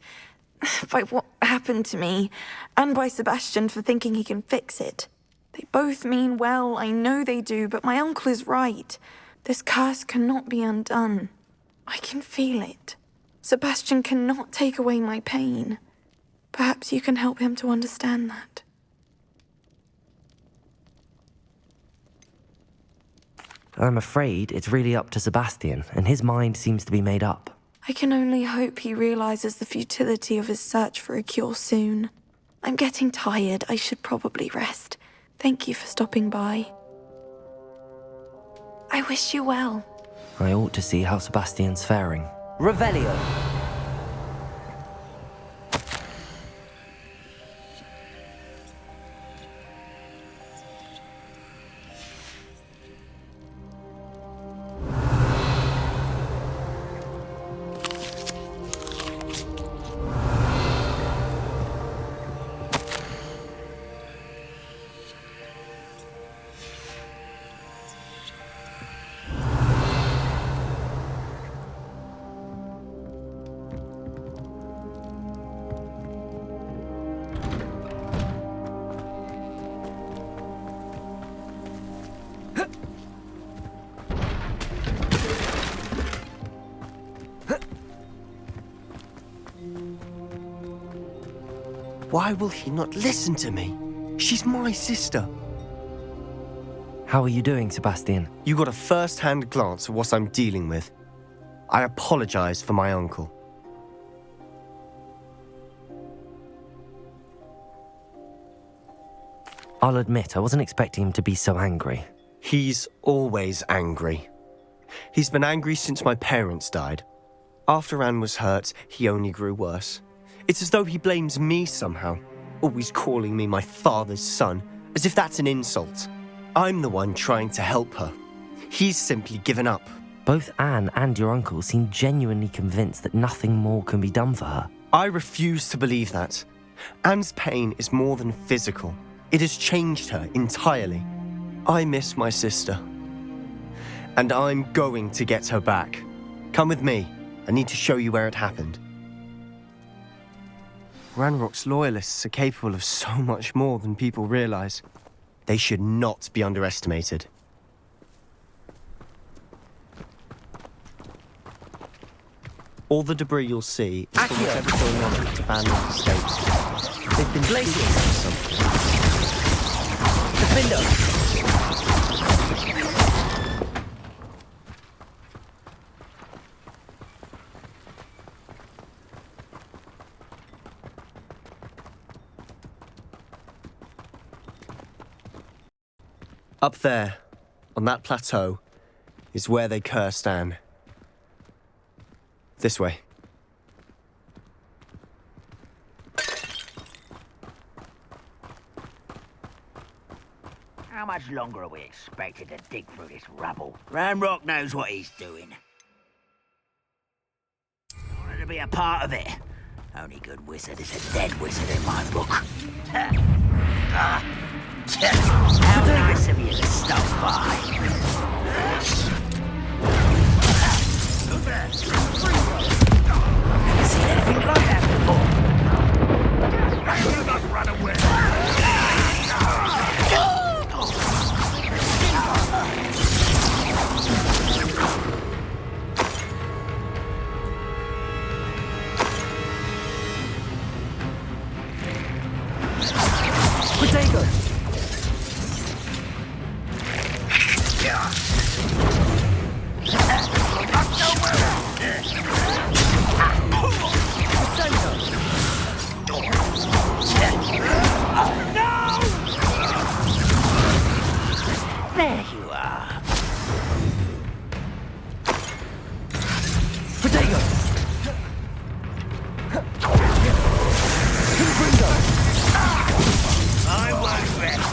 by what happened to me, and by Sebastian for thinking he can fix it. They both mean well, I know they do, but my uncle is right. This curse cannot be undone. I can feel it. Sebastian cannot take away my pain. Perhaps you can help him to understand that.
I'm afraid it's really up to Sebastian, and his mind seems to be made up.
I can only hope he realizes the futility of his search for a cure soon. I'm getting tired. I should probably rest. Thank you for stopping by. I wish you well.
I ought to see how Sebastian's faring.
Revelio.
Why will he not listen to me? She's my sister.
How are you doing, Sebastian?
You got a first-hand glance at what I'm dealing with. I apologize for my uncle.
I'll admit, I wasn't expecting him to be so angry.
He's always angry. He's been angry since my parents died. After Anne was hurt, he only grew worse. It's as though he blames me somehow, always calling me my father's son, as if that's an insult. I'm the one trying to help her. He's simply given up.
Both Anne and your uncle seem genuinely convinced that nothing more can be done for her.
I refuse to believe that. Anne's pain is more than physical. It has changed her entirely. I miss my sister. And I'm going to get her back. Come with me. I need to show you where it happened. Ranrock's loyalists are capable of so much more than people realize. They should not be underestimated. All the debris you'll see is from whatever's going on at abandoned estates. They've been blazing something.
Defender!
Up there, on that plateau, is where they cursed Anne. This way.
How much longer are we expected to dig through this rubble? Ramrock knows what he's doing. I wanted to be a part of it. Only good wizard is a dead wizard in my book. How nice of you to stop by. I've never seen anything like that before. I will not run away.
Potato!
There you are.
Potato!
I won't rest.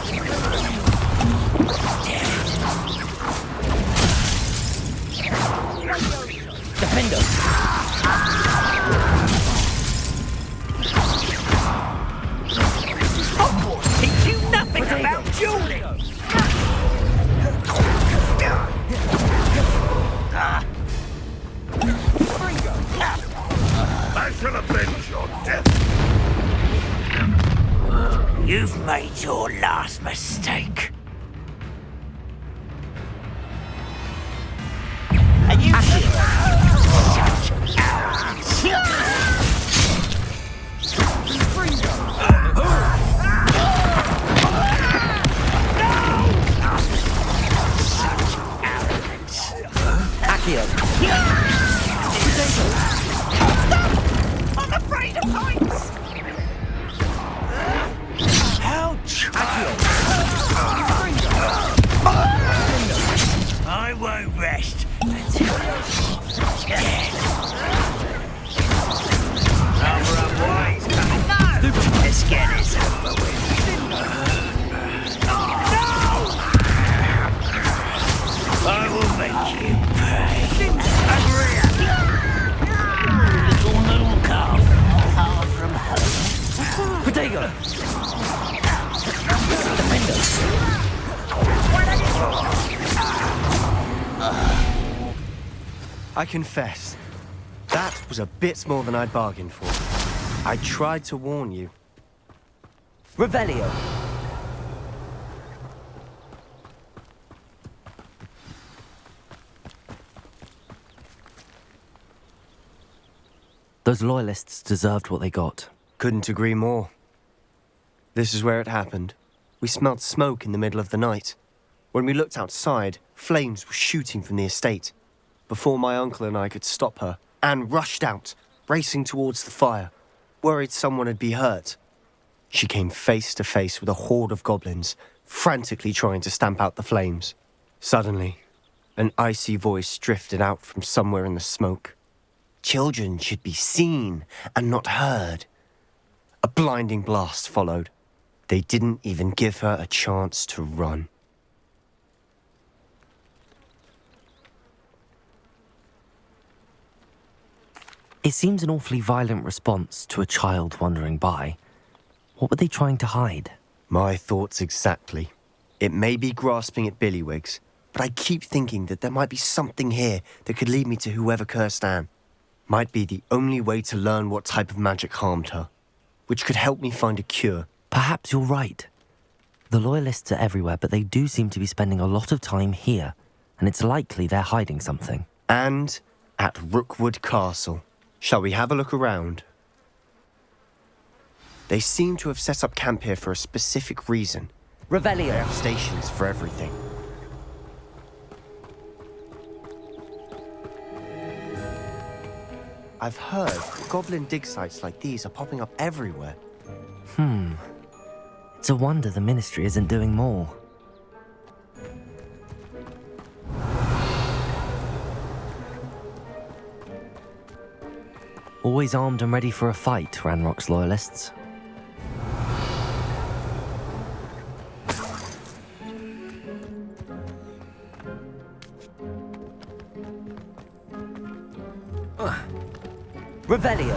Defender!
Hogwarts teach you nothing about dueling.
I shall avenge your death.
You've made your last mistake. And you I'm afraid of heights! How I won't rest until you're dead. Rather unwise coming. Let's get this over with. No! I will make you pay. Little noodle calf, far from home.
Potato!
I confess, that was a bit more than I'd bargained for. I tried to warn you.
Revelio!
Those loyalists deserved what they got.
Couldn't agree more. This is where it happened. We smelled smoke in the middle of the night. When we looked outside, flames were shooting from the estate. Before my uncle and I could stop her, Anne rushed out, racing towards the fire, worried someone had been hurt. She came face to face with a horde of goblins, frantically trying to stamp out the flames. Suddenly, an icy voice drifted out from somewhere in the smoke. Children should be seen and not heard. A blinding blast followed. They didn't even give her a chance to run.
It seems an awfully violent response to a child wandering by. What were they trying to hide?
My thoughts exactly. It may be grasping at Billywigs, but I keep thinking that there might be something here that could lead me to whoever cursed Anne. Might be the only way to learn what type of magic harmed her, which could help me find a cure.
Perhaps you're right. The loyalists are everywhere, but they do seem to be spending a lot of time here, and it's likely they're hiding something.
And at Rookwood Castle. Shall we have a look around? They seem to have set up camp here for a specific reason.
Revelio.
They have stations for everything. I've heard goblin dig sites like these are popping up everywhere.
It's a wonder the Ministry isn't doing more. Always armed and ready for a fight, Ranrock's loyalists.
Revelio.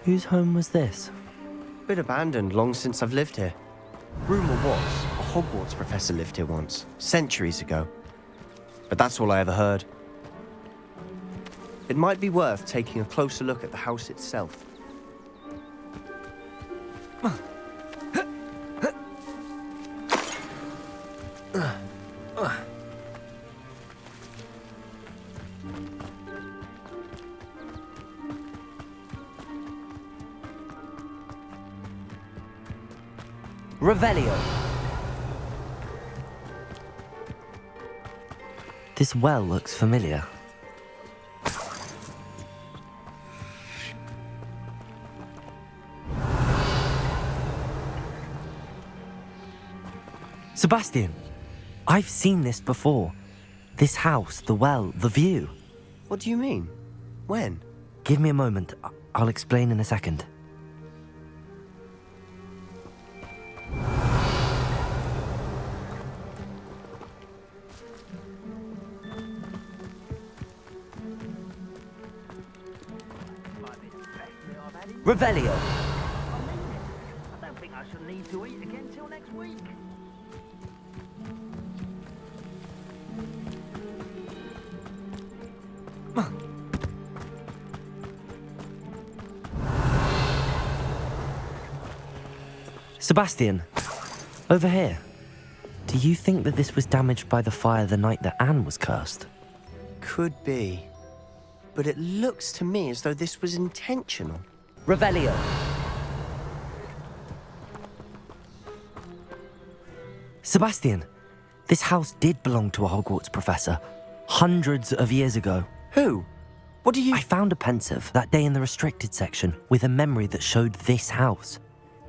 Whose home was this?
Been abandoned long since I've lived here. Rumour was, a Hogwarts professor lived here once, centuries ago. But that's all I ever heard. It might be worth taking a closer look at the house itself.
Revelio.
This well looks familiar. Sebastian, I've seen this before. This house, the well, the view.
What do you mean? When?
Give me a moment. I'll explain in a second.
Revelio.
I don't think I shall need to eat again till next week.
Sebastian, over here. Do you think that this was damaged by the fire the night that Anne was cursed?
Could be. But it looks to me as though this was intentional.
Revelio.
Sebastian, this house did belong to a Hogwarts professor, hundreds of years ago.
Who? What do you...
I found a pensive that day in the restricted section with a memory that showed this house.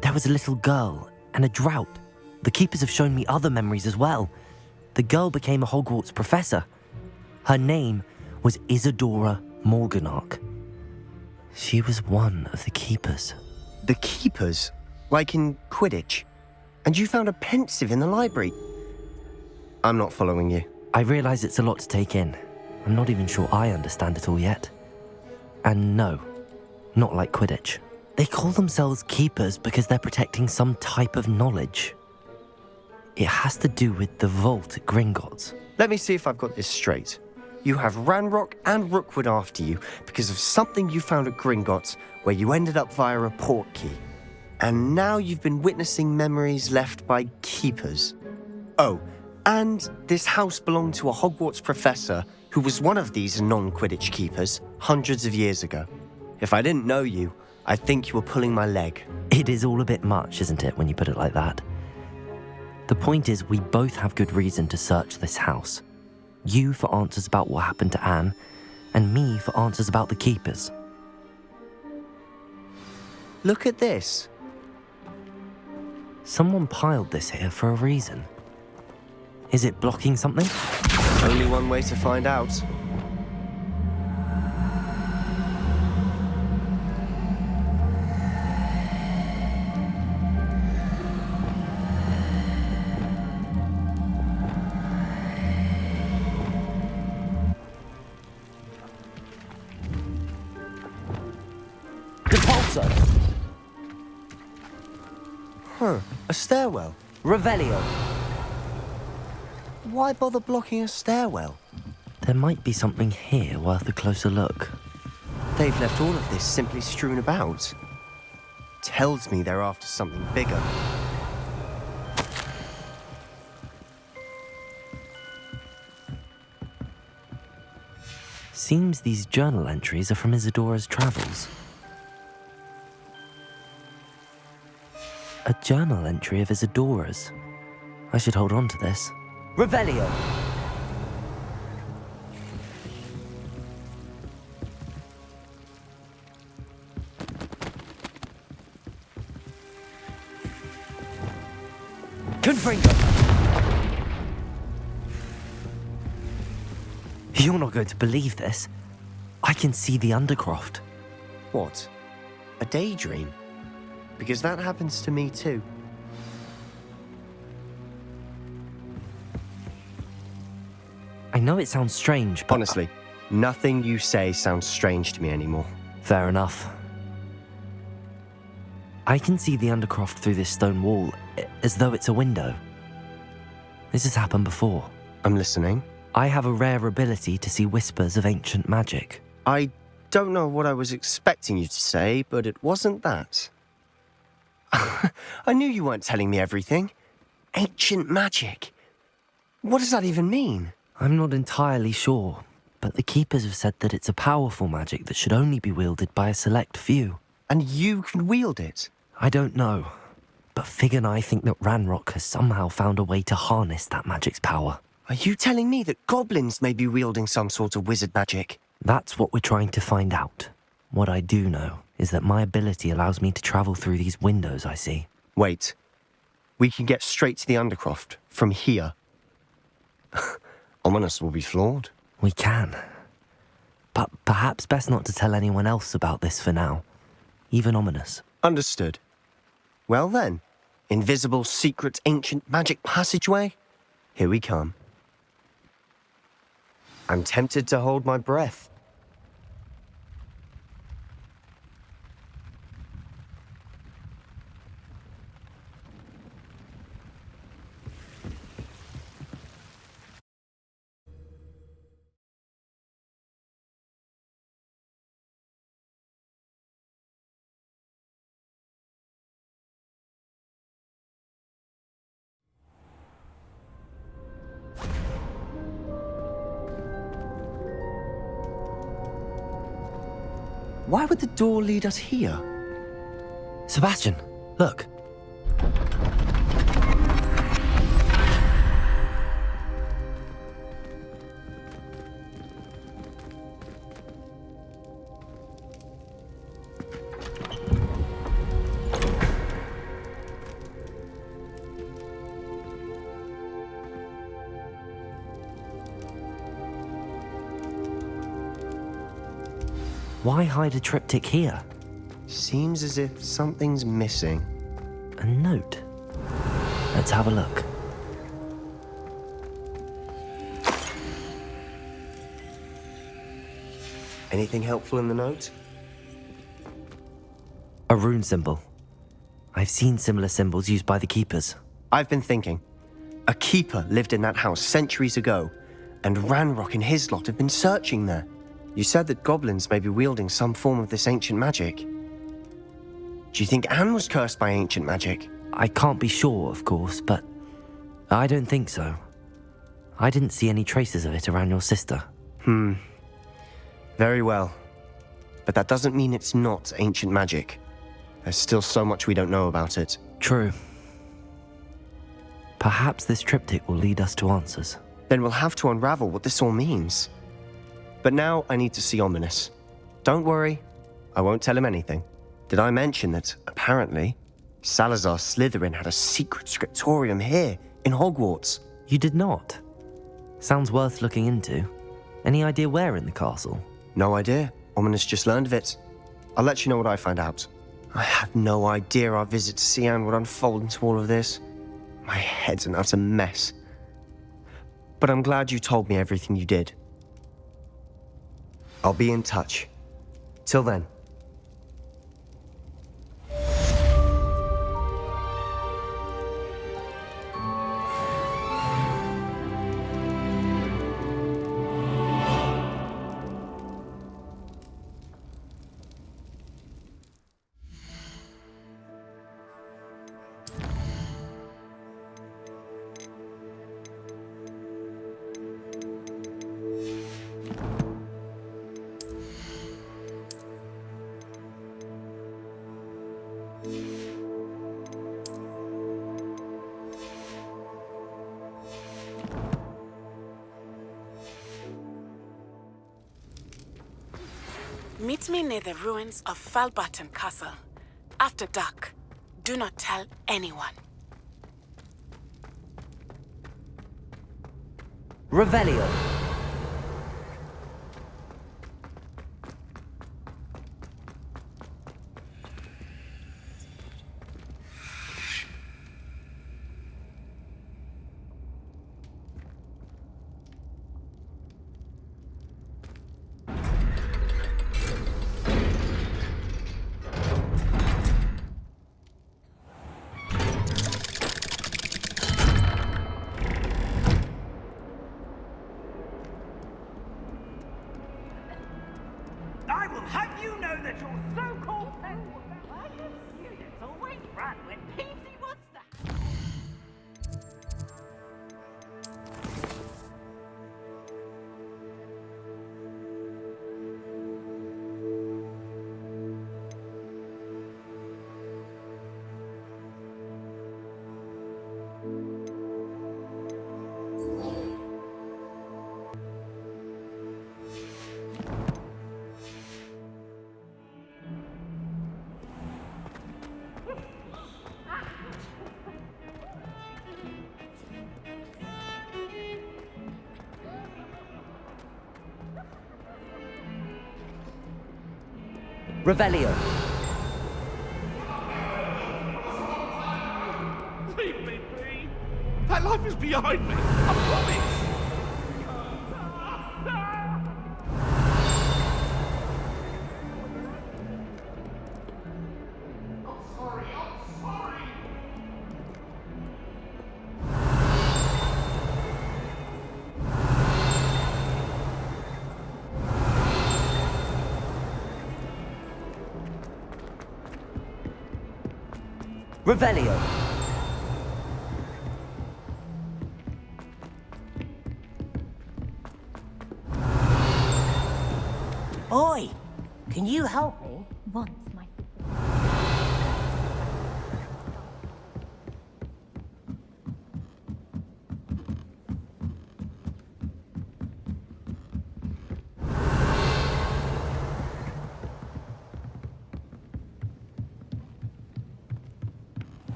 There was a little girl and a drought. The keepers have shown me other memories as well. The girl became a Hogwarts professor. Her name was Isadora Morganach. She was one of the keepers.
The keepers? Like in Quidditch? And you found a pensive in the library? I'm not following you.
I realise it's a lot to take in. I'm not even sure I understand it all yet. And no, not like Quidditch. They call themselves keepers because they're protecting some type of knowledge. It has to do with the vault at Gringotts.
Let me see if I've got this straight. You have Ranrock and Rookwood after you because of something you found at Gringotts where you ended up via a portkey. And now you've been witnessing memories left by keepers. Oh, and this house belonged to a Hogwarts professor who was one of these non-Quidditch keepers hundreds of years ago. If I didn't know you, I'd think you were pulling my leg.
It is all a bit much, isn't it, when you put it like that? The point is, we both have good reason to search this house. You for answers about what happened to Anne, and me for answers about the keepers.
Look at this.
Someone piled this here for a reason. Is it blocking something?
Only one way to find out. Huh, a stairwell.
Revelio.
Why bother blocking a stairwell?
There might be something here worth a closer look.
They've left all of this simply strewn about. Tells me they're after something bigger.
Seems these journal entries are from Isadora's travels. A journal entry of Isadora's. I should hold on to this.
Revelio. Confringo.
You're not going to believe this. I can see the Undercroft.
What? A daydream? Because that happens to me too.
I know it sounds strange, but...
Honestly, nothing you say sounds strange to me anymore.
Fair enough. I can see the Undercroft through this stone wall, as though it's a window. This has happened before.
I'm listening.
I have a rare ability to see whispers of ancient magic.
I don't know what I was expecting you to say, but it wasn't that. I knew you weren't telling me everything. Ancient magic. What does that even mean?
I'm not entirely sure, but the Keepers have said that it's a powerful magic that should only be wielded by a select few.
And you can wield it?
I don't know, but Fig and I think that Ranrock has somehow found a way to harness that magic's power.
Are you telling me that goblins may be wielding some sort of wizard magic?
That's what we're trying to find out. What I do know is that my ability allows me to travel through these windows I see.
Wait. We can get straight to the Undercroft from here. Ominous will be floored.
We can. But perhaps best not to tell anyone else about this for now. Even Ominous.
Understood. Well then, invisible, secret, ancient magic passageway? Here we come. I'm tempted to hold my breath. Why would the door lead us here?
Sebastian, look. Why hide a triptych here?
Seems as if something's missing.
A note. Let's have a look.
Anything helpful in the note?
A rune symbol. I've seen similar symbols used by the Keepers.
I've been thinking. A keeper lived in that house centuries ago, and Ranrock and his lot have been searching there. You said that goblins may be wielding some form of this ancient magic. Do you think Anne was cursed by ancient magic?
I can't be sure, of course, but I don't think so. I didn't see any traces of it around your sister.
Very well. But that doesn't mean it's not ancient magic. There's still so much we don't know about it.
True. Perhaps this triptych will lead us to answers.
Then we'll have to unravel what this all means. But now I need to see Ominous. Don't worry, I won't tell him anything. Did I mention that, apparently, Salazar Slytherin had a secret scriptorium here in Hogwarts?
You did not? Sounds worth looking into. Any idea where in the castle?
No idea. Ominous just learned of it. I'll let you know what I find out. I had no idea our visit to Sian would unfold into all of this. My head's an utter mess. But I'm glad you told me everything you did. I'll be in touch. Till then.
Meet me near the ruins of Falbarton Castle. After dark. Do not tell anyone.
Revelio.
know that your so-called friend will I can see it's always run when Peasy wants to.
Revelio.
Leave me be. That life is behind me. I promise.
Revelio.
Oi! Can you help me?
Once my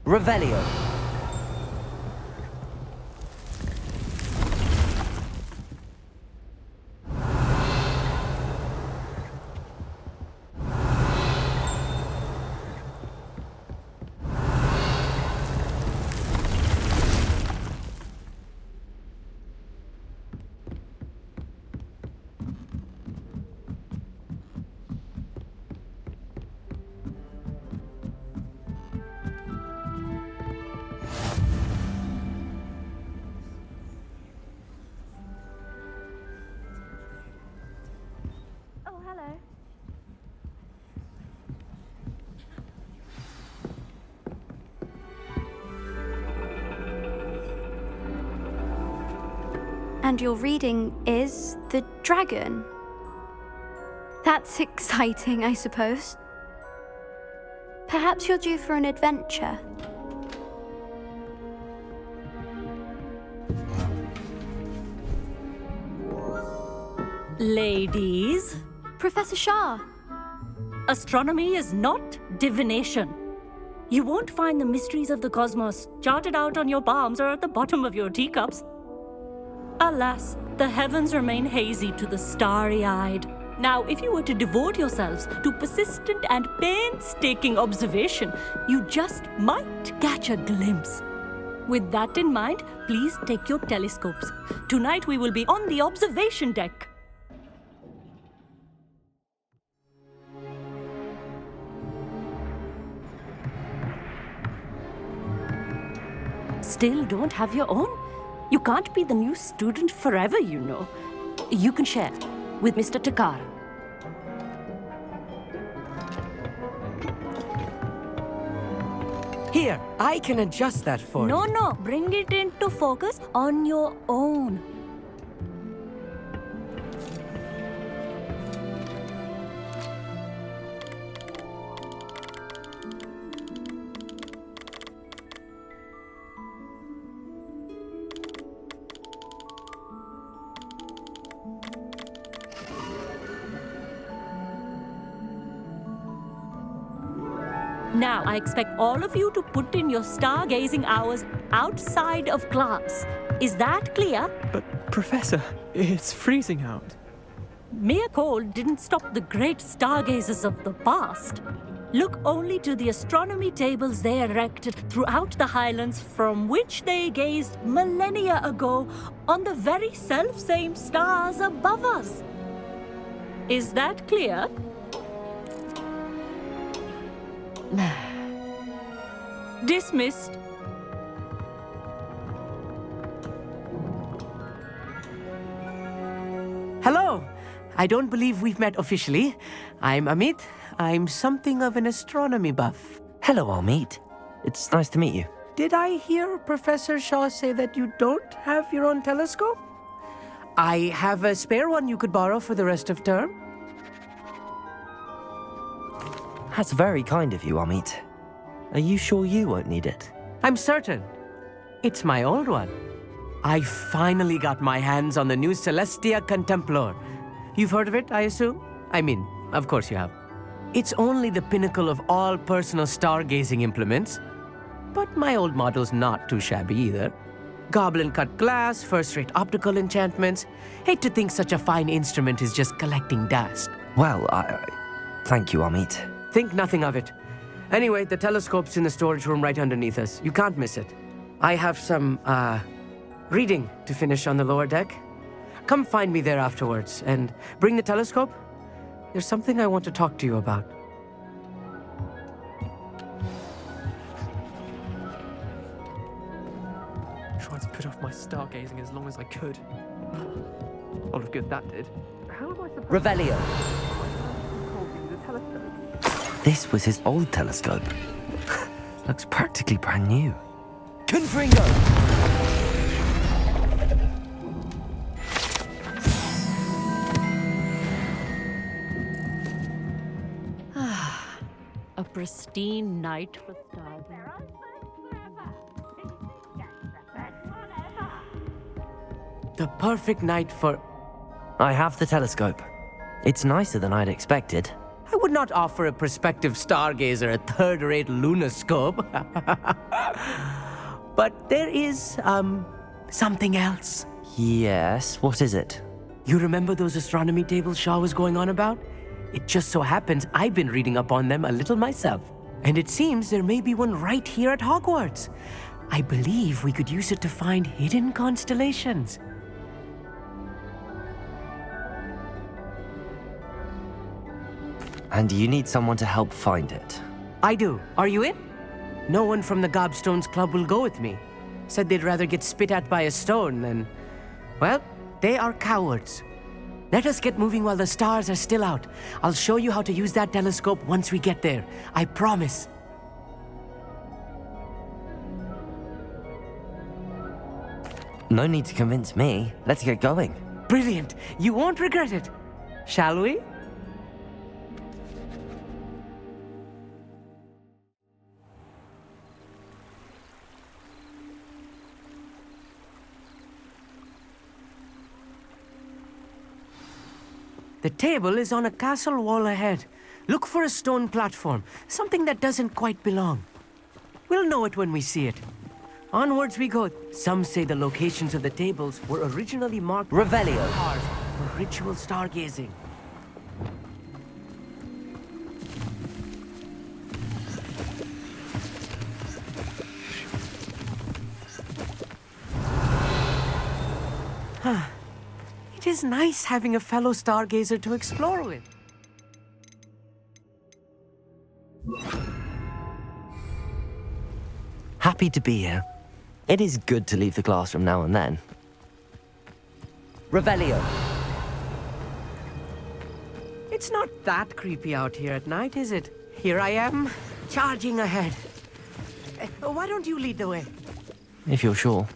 Revelio.
Oh, hello.
And your reading is The Dragon. That's exciting, I suppose. Perhaps you're due for an adventure.
Ladies,
Professor Shah.
astronomy is not divination. You won't find the mysteries of the cosmos charted out on your palms or at the bottom of your teacups. Alas, the heavens remain hazy to the starry-eyed. Now, if you were to devote yourselves to persistent and painstaking observation, you just might catch a glimpse. With that in mind, please take your telescopes. Tonight we will be on the observation deck. Still don't have your own? You can't be the new student forever, you know. You can share with Mr. Takar.
Here, I can adjust that for you.
No, bring it into focus on your own. Now, I expect all of you to put in your stargazing hours outside of class. Is that clear?
But, Professor, it's freezing out.
Mere cold didn't stop the great stargazers of the past. Look only to the astronomy tables they erected throughout the highlands from which they gazed millennia ago on the very self-same stars above us. Is that clear? Dismissed.
Hello. I don't believe we've met officially. I'm Amit. I'm something of an astronomy buff.
Hello, Amit. It's nice to meet you.
Did I hear Professor Shaw say that you don't have your own telescope? I have a spare one you could borrow for the rest of term.
That's very kind of you, Amit. Are you sure you won't need it?
I'm certain. It's my old one. I finally got my hands on the new Celestia Contemplar. You've heard of it, I assume? I mean, of course you have. It's only the pinnacle of all personal stargazing implements. But my old model's not too shabby either. Goblin-cut glass, first-rate optical enchantments. Hate to think such a fine instrument is just collecting dust.
Well, thank you, Amit.
Think nothing of it. Anyway, the telescope's in the storage room right underneath us. You can't miss it. I have some, reading to finish on the lower deck. Come find me there afterwards, and bring the telescope. There's something I want to talk to you about.
Tried to put off my stargazing as long as I could. A lot of good that did. How am I supposed
Revelio.
This was his old telescope. Looks practically brand new.
Confringo!
A pristine night for stargazing.
The perfect night for...
I have the telescope. It's nicer than I'd expected.
I would not offer a prospective stargazer a third-rate lunoscope. But there is, something else.
Yes, what is it?
You remember those astronomy tables Shaw was going on about? It just so happens I've been reading up on them a little myself. And it seems there may be one right here at Hogwarts. I believe we could use it to find hidden constellations.
And you need someone to help find it.
I do. Are you in? No one from the Gobstones Club will go with me. Said they'd rather get spit at by a stone than... Well, they are cowards. Let us get moving while the stars are still out. I'll show you how to use that telescope once we get there. I promise.
No need to convince me. Let's get going.
Brilliant. You won't regret it. Shall we? The table is on a castle wall ahead. Look for a stone platform, something that doesn't quite belong. We'll know it when we see it. Onwards we go. Some say the locations of the tables were originally marked
Revelio
stars for ritual stargazing. It is nice having a fellow stargazer to explore with.
Happy to be here. It is good to leave the classroom now and then.
Revelio.
It's not that creepy out here at night, is it? Here I am, charging ahead. Why don't you lead the way?
If you're sure.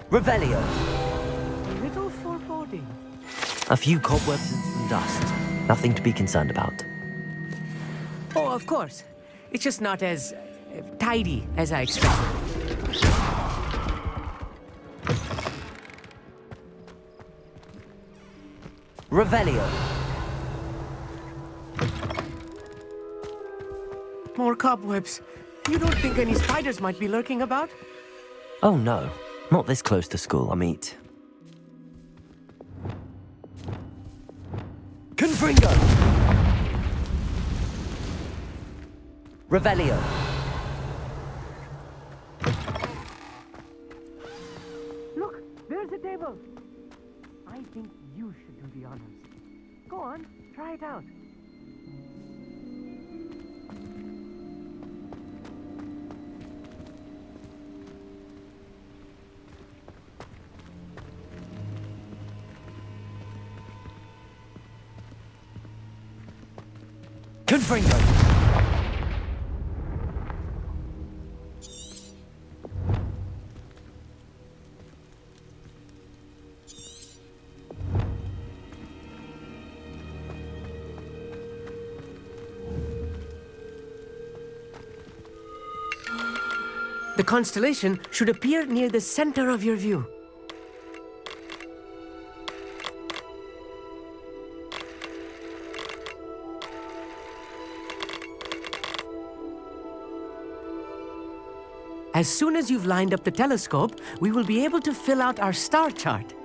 Revelio.
A little foreboding.
A few cobwebs and some dust. Nothing to be concerned about.
Oh, of course. It's just not as tidy as I expected.
Revelio.
More cobwebs. You don't think any spiders might be lurking about?
Oh no, not this close to school, Amit.
Confringo. Revelio.
There's a table. I think you should do the honors. Go on, try it out.
Confringo.
The constellation should appear near the center of your view. As soon as you've lined up the telescope, we will be able to fill out our star chart.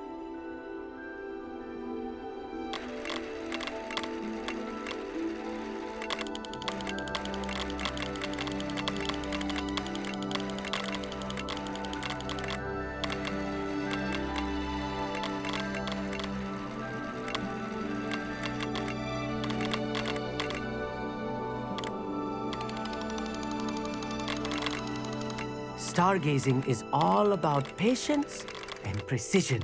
Stargazing is all about patience and precision.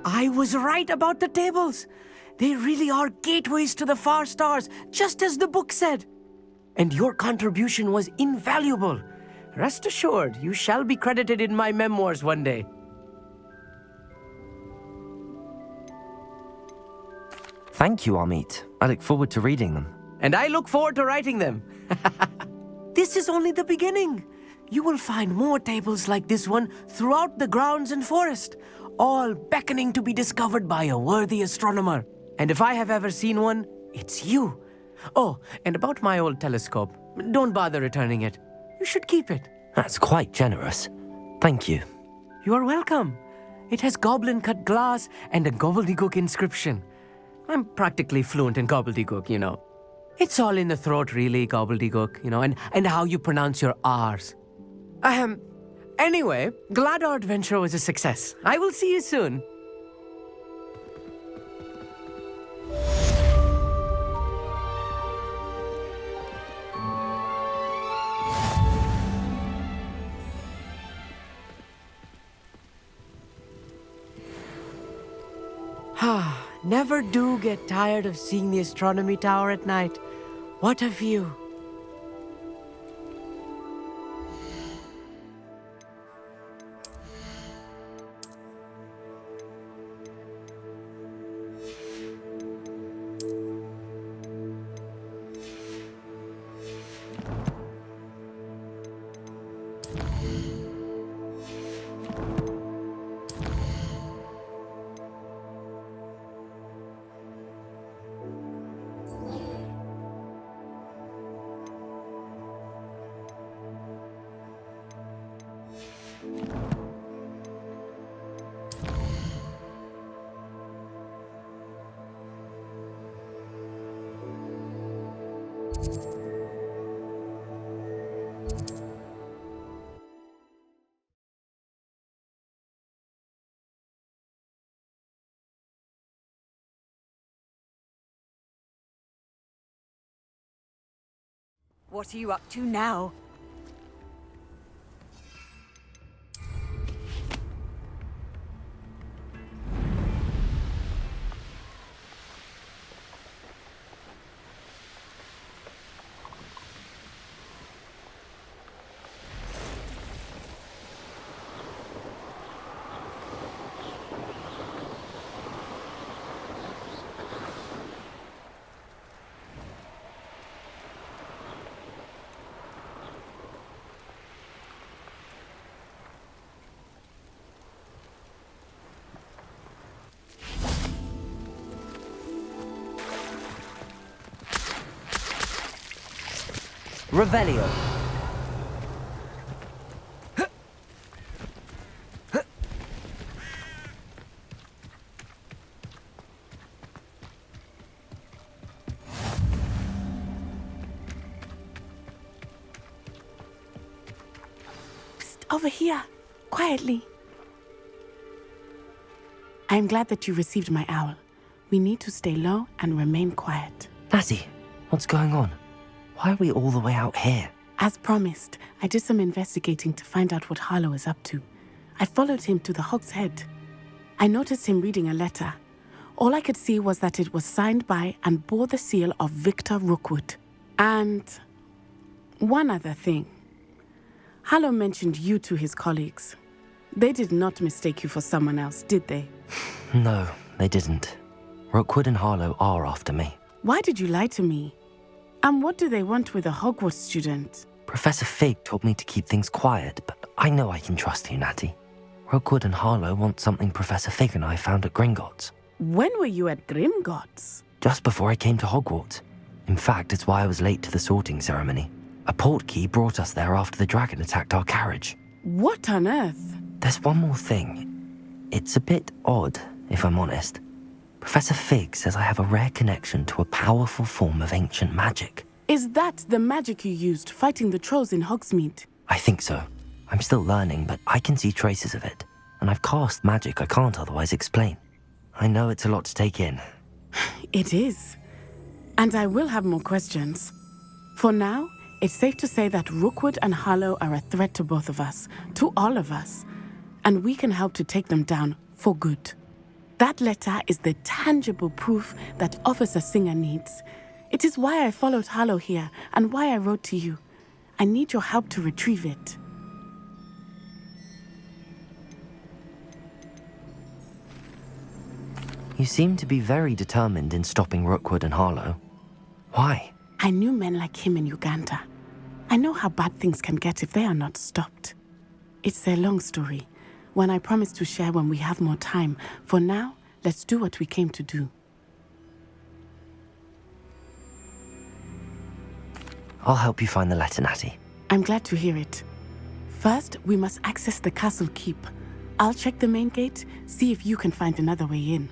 I was right about the tables. They really are gateways to the far stars, just as the book said. And your contribution was invaluable. Rest assured, you shall be credited in my memoirs one day.
Thank you, Amit. I look forward to reading them.
And I look forward to writing them. This is only the beginning. You will find more tables like this one throughout the grounds and forest, all beckoning to be discovered by a worthy astronomer. And if I have ever seen one, it's you. Oh, and about my old telescope, don't bother returning it. You should keep it.
That's quite generous. Thank you.
You are welcome. It has goblin-cut glass and a gobbledygook inscription. I'm practically fluent in gobbledygook, you know. It's all in the throat, really, gobbledygook, you know, and how you pronounce your R's. Anyway, glad our adventure was a success. I will see you soon. Never do get tired of seeing the astronomy tower at night. What a view.
What are you up to now?
Revelio.
over here, quietly. I am glad that you received my owl. We need to stay low and remain quiet.
Natty, what's going on? Why are we all the way out here?
As promised, I did some investigating to find out what Harlow is up to. I followed him to the Hog's Head. I noticed him reading a letter. All I could see was that it was signed by and bore the seal of Victor Rookwood. And one other thing. Harlow mentioned you to his colleagues. They did not mistake you for someone else, did they?
No, they didn't. Rookwood and Harlow are after me.
Why did you lie to me? And what do they want with a Hogwarts student?
Professor Fig told me to keep things quiet, but I know I can trust you, Natty. Rookwood and Harlow want something Professor Fig and I found at Gringotts.
When were you at Gringotts?
Just before I came to Hogwarts. In fact, it's why I was late to the sorting ceremony. A portkey brought us there after the dragon attacked our carriage.
What on earth?
There's one more thing. It's a bit odd, if I'm honest. Professor Fig says I have a rare connection to a powerful form of ancient magic.
Is that the magic you used fighting the trolls in Hogsmeade?
I think so. I'm still learning, but I can see traces of it. And I've cast magic I can't otherwise explain. I know it's a lot to take in.
It is. And I will have more questions. For now, it's safe to say that Rookwood and Harlow are a threat to both of us, to all of us. And we can help to take them down for good. That letter is the tangible proof that Officer Singer needs. It is why I followed Harlow here and why I wrote to you. I need your help to retrieve it.
You seem to be very determined in stopping Rookwood and Harlow. Why?
I knew men like him in Uganda. I know how bad things can get if they are not stopped. It's a long story, one I promise to share when we have more time. For now, let's do what we came to do.
I'll help you find the letter, Natty.
I'm glad to hear it. First, we must access the castle keep. I'll check the main gate, see if you can find another way in.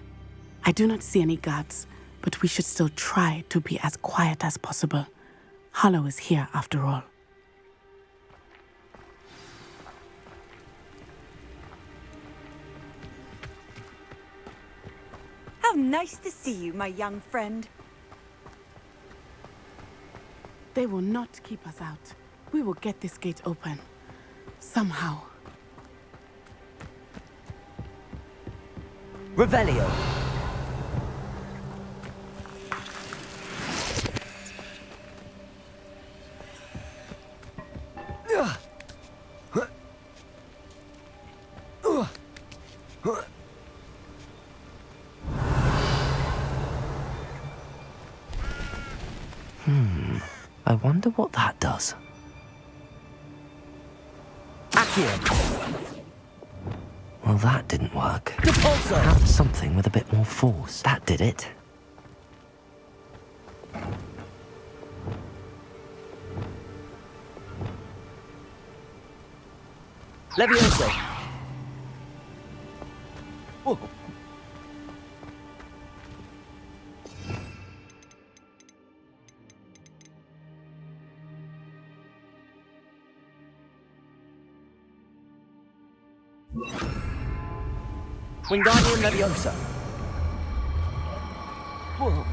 I do not see any guards, but we should still try to be as quiet as possible. Harlow is here after all.
How nice to see you, my young friend.
They will not keep us out. We will get this gate open. Somehow.
Revelio.
I wonder what that does.
Accio.
Well, that didn't work.
Depulso.
Perhaps something with a bit more force. That did it.
Levioso. Oh. Wingardium Leviosa. Whoa.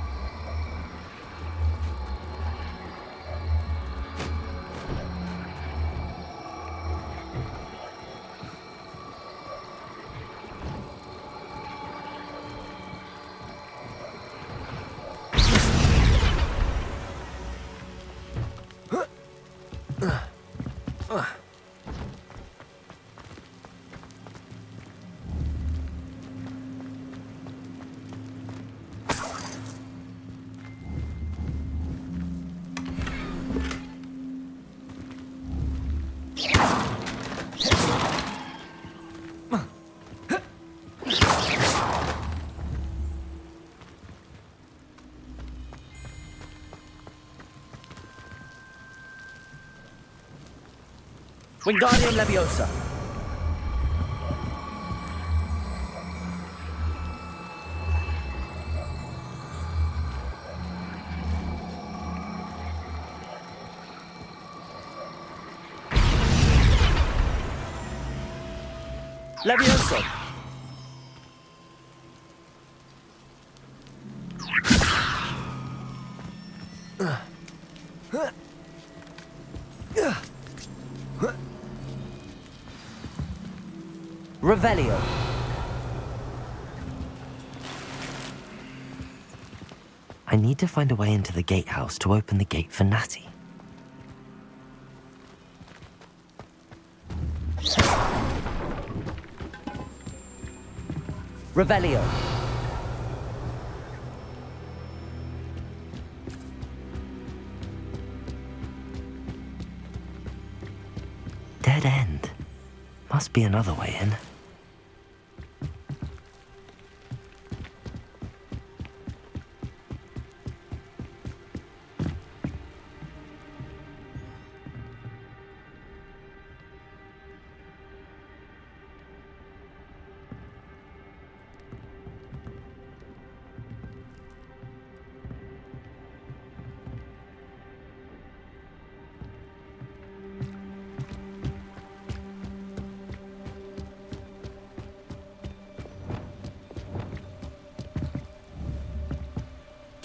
Wingardium Leviosa. Levioso! Revelio!
I need to find a way into the gatehouse to open the gate for Natty.
Revelio!
Dead end. Must be another way in.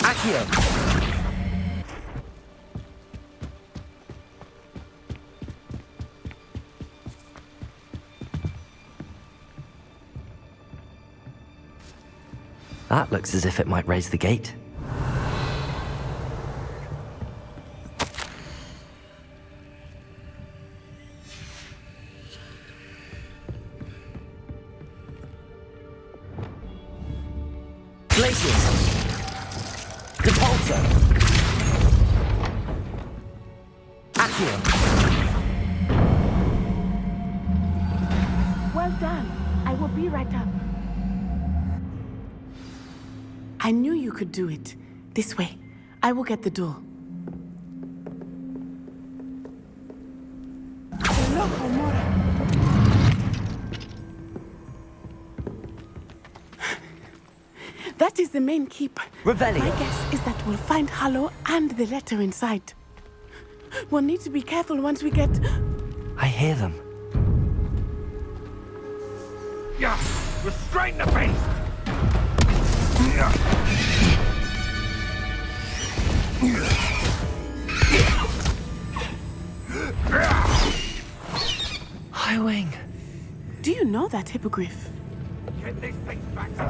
Accio!
That looks as if it might raise the gate.
Glaciers! Repulsor! Accio!
Well done. I will be right up. I knew you could do it. This way. I will get the door. Hello, Homura. That is the main keep.
Revelio.
My guess is that we'll find Hollow and the letter inside. We'll need to be careful once we get...
I hear them.
Yeah, restrain the beast!
Highwing.
Do you know that hippogriff?
Get this thing back to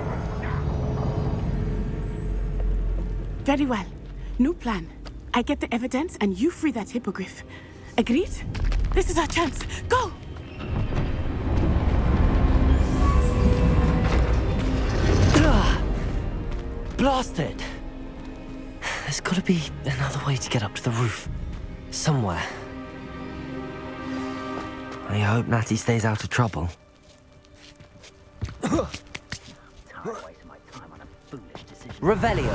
Very well. New plan. I get the evidence and you free that hippogriff. Agreed? This is our chance. Go!
Blasted! There's gotta be another way to get up to the roof. Somewhere. I hope Natty stays out of trouble.
Revelio!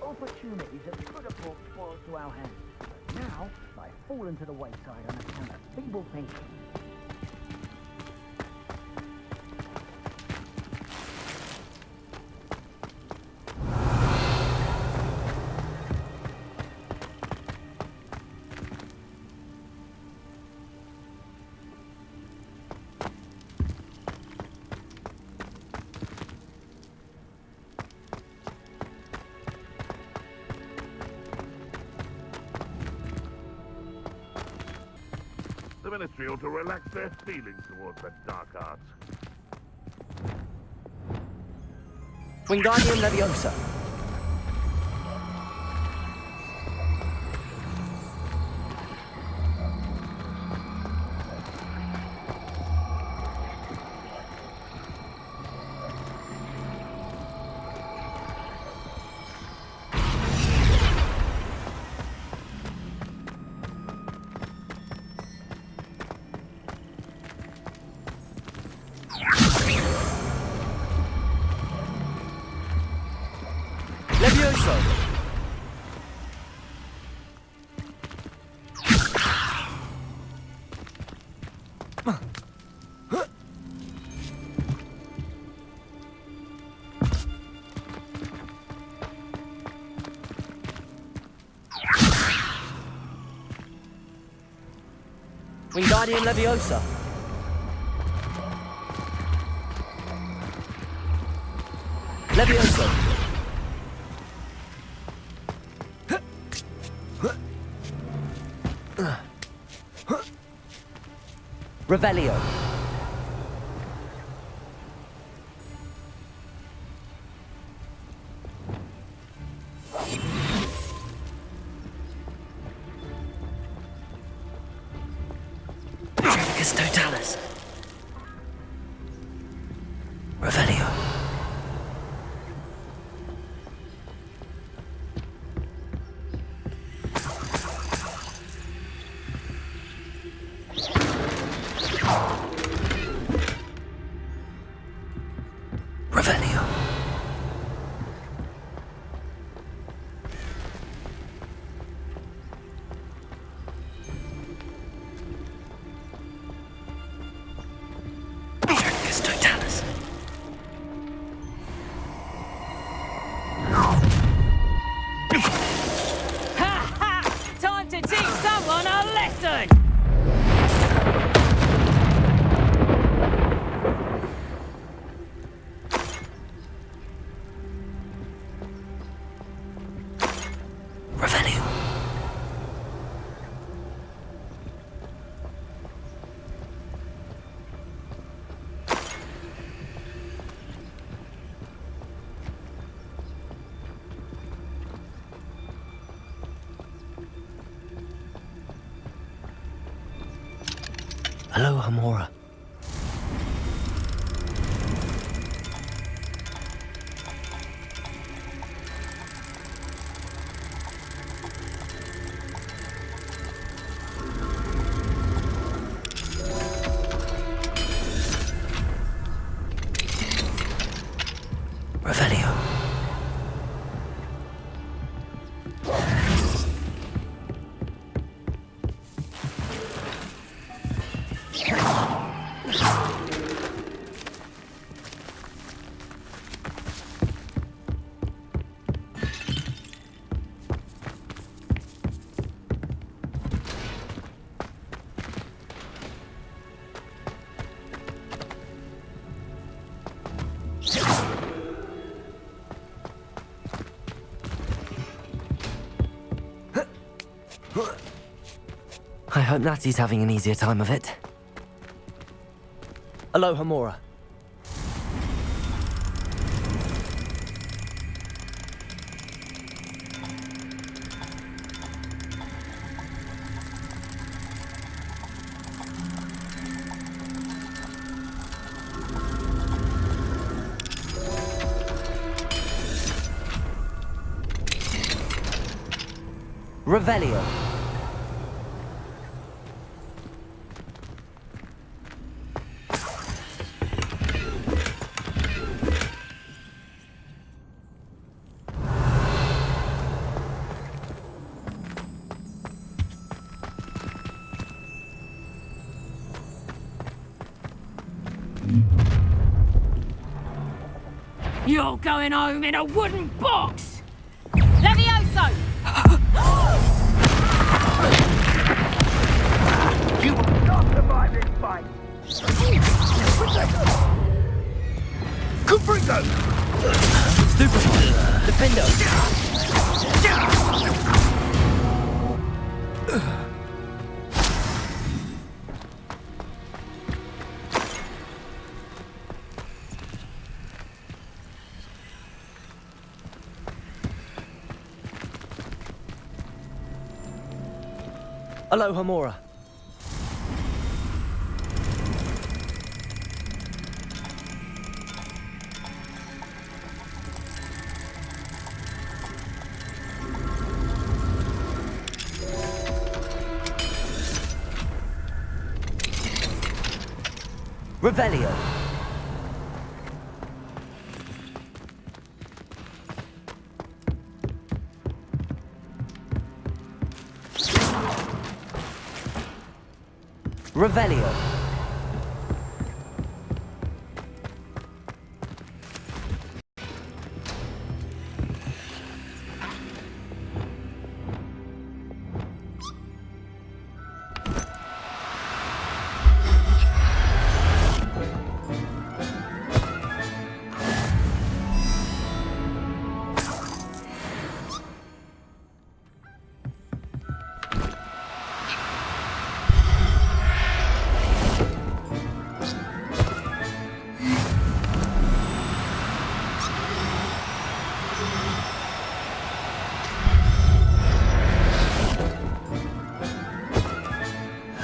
Opportunities that could have brought spoils to our hands. But now, I fall into the wayside on account of feeble thinking.
The Ministry ought to relax their feelings towards the dark arts.
Wingardium Leviosa! Levioso! Wingardium Leviosa! Levioso. Revelio.
Totalis. Revelio. Revelio. Totalis.
Ha ha! Time to teach someone a lesson!
Revelio. Hello, Hamora. Revelio. I hope Natty's having an easier time of it.
Hello, Hamora. Revelio.
You're going home in a wooden box! Levioso!
You will not survive this fight! Cuprico!
Stupefy. Defendo. Hello, Hamora. Revelio. Revelio.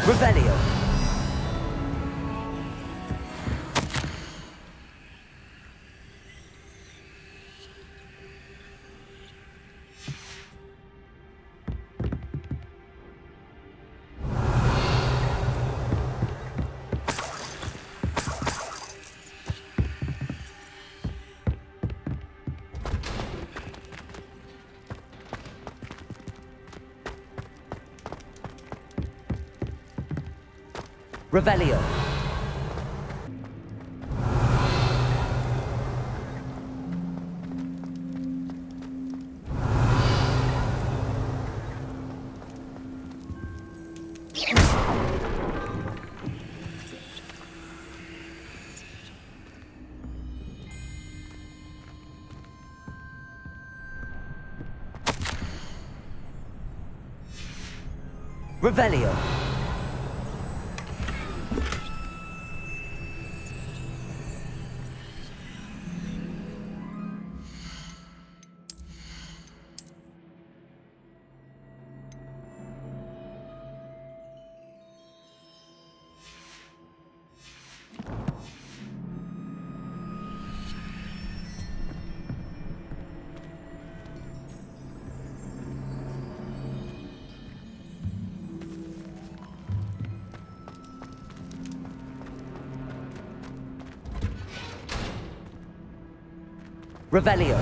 Revelio. Revelio. Revelio. Revelio.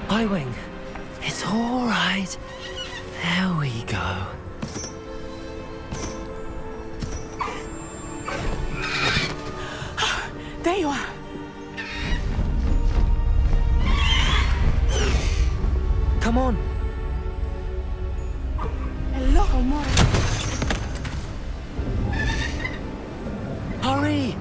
Highwing, it's all right. There we go.
There you are.
Come on.
Hello, Hamora.
Hurry!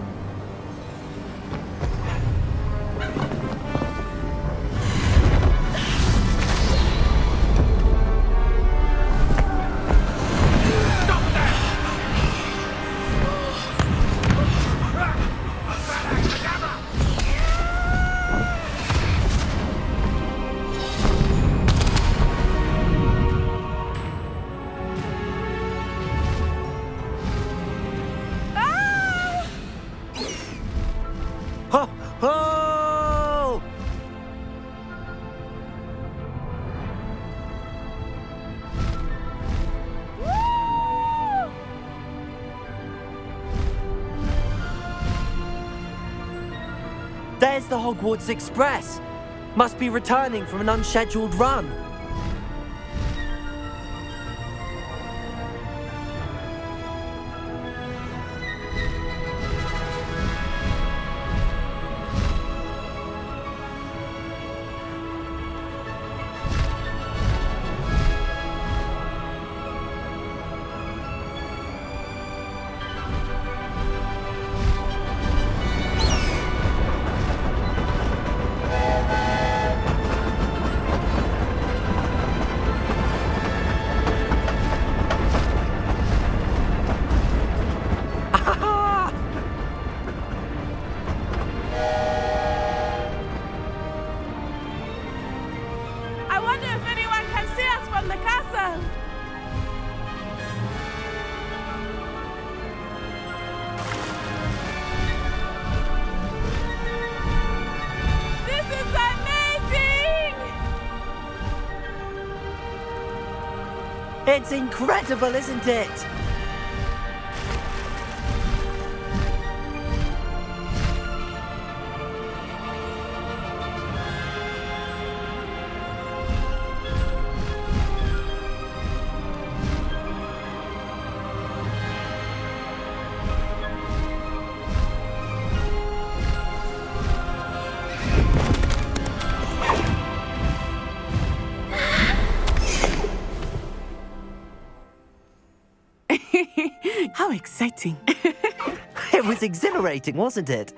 There's the Hogwarts Express. Must be returning from an unscheduled run. It's incredible, isn't it?
How exciting.
It was exhilarating, wasn't it?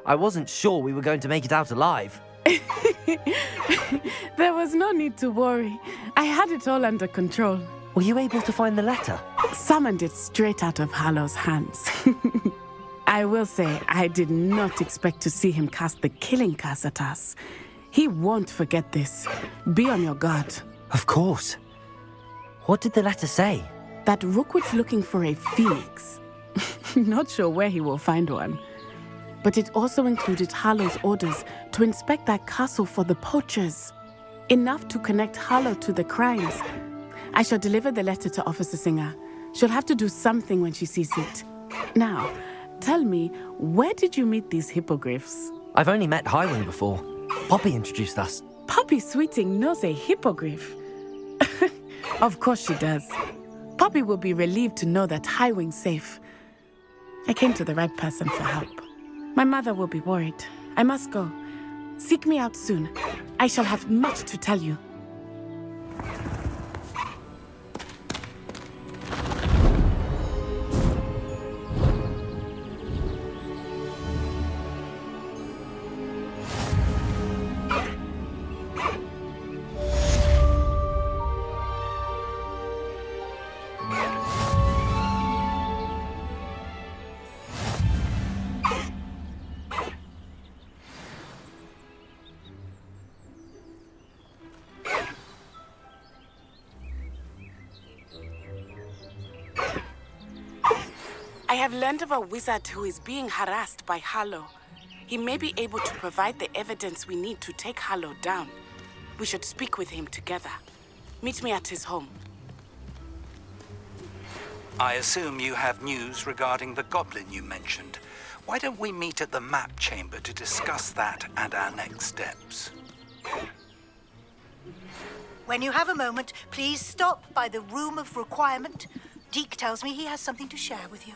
I wasn't sure we were going to make it out alive.
There was no need to worry. I had it all under control.
Were you able to find the letter?
Summoned it straight out of Hallow's hands. I will say, I did not expect to see him cast the killing curse at us. He won't forget this. Be on your guard.
Of course. What did the letter say?
That Rookwood's looking for a phoenix. Not sure where he will find one. But it also included Hallow's orders to inspect that castle for the poachers. Enough to connect Hallow to the crimes. I shall deliver the letter to Officer Singer. She'll have to do something when she sees it. Now, tell me, where did you meet these hippogriffs?
I've only met Highwing before. Poppy introduced us.
Poppy Sweeting knows a hippogriff. Of course she does. Poppy will be relieved to know that Highwing's safe. I came to the right person for help. My mother will be worried. I must go. Seek me out soon. I shall have much to tell you. I have learned of a wizard who is being harassed by Hallow. He may be able to provide the evidence we need to take Hallow down. We should speak with him together. Meet me at his home.
I assume you have news regarding the goblin you mentioned. Why don't we meet at the map chamber to discuss that and our next steps?
When you have a moment, please stop by the Room of Requirement. Deke tells me he has something to share with you.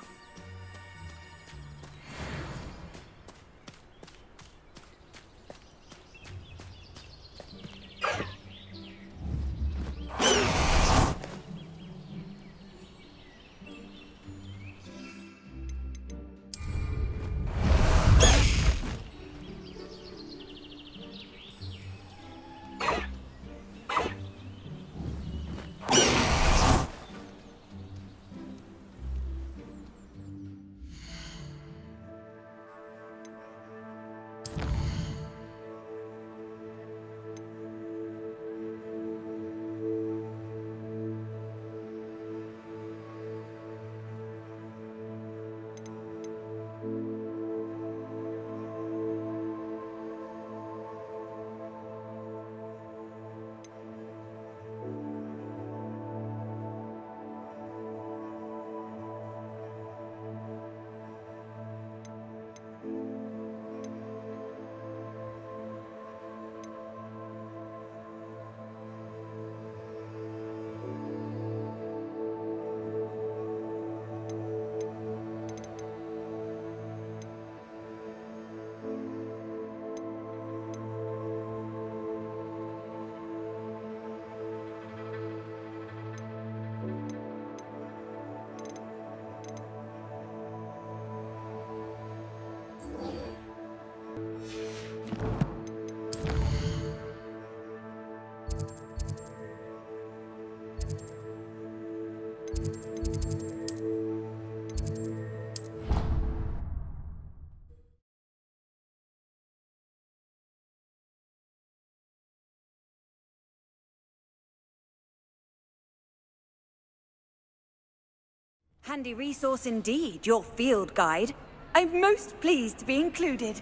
Handy resource indeed, your field guide. I'm most pleased to be included.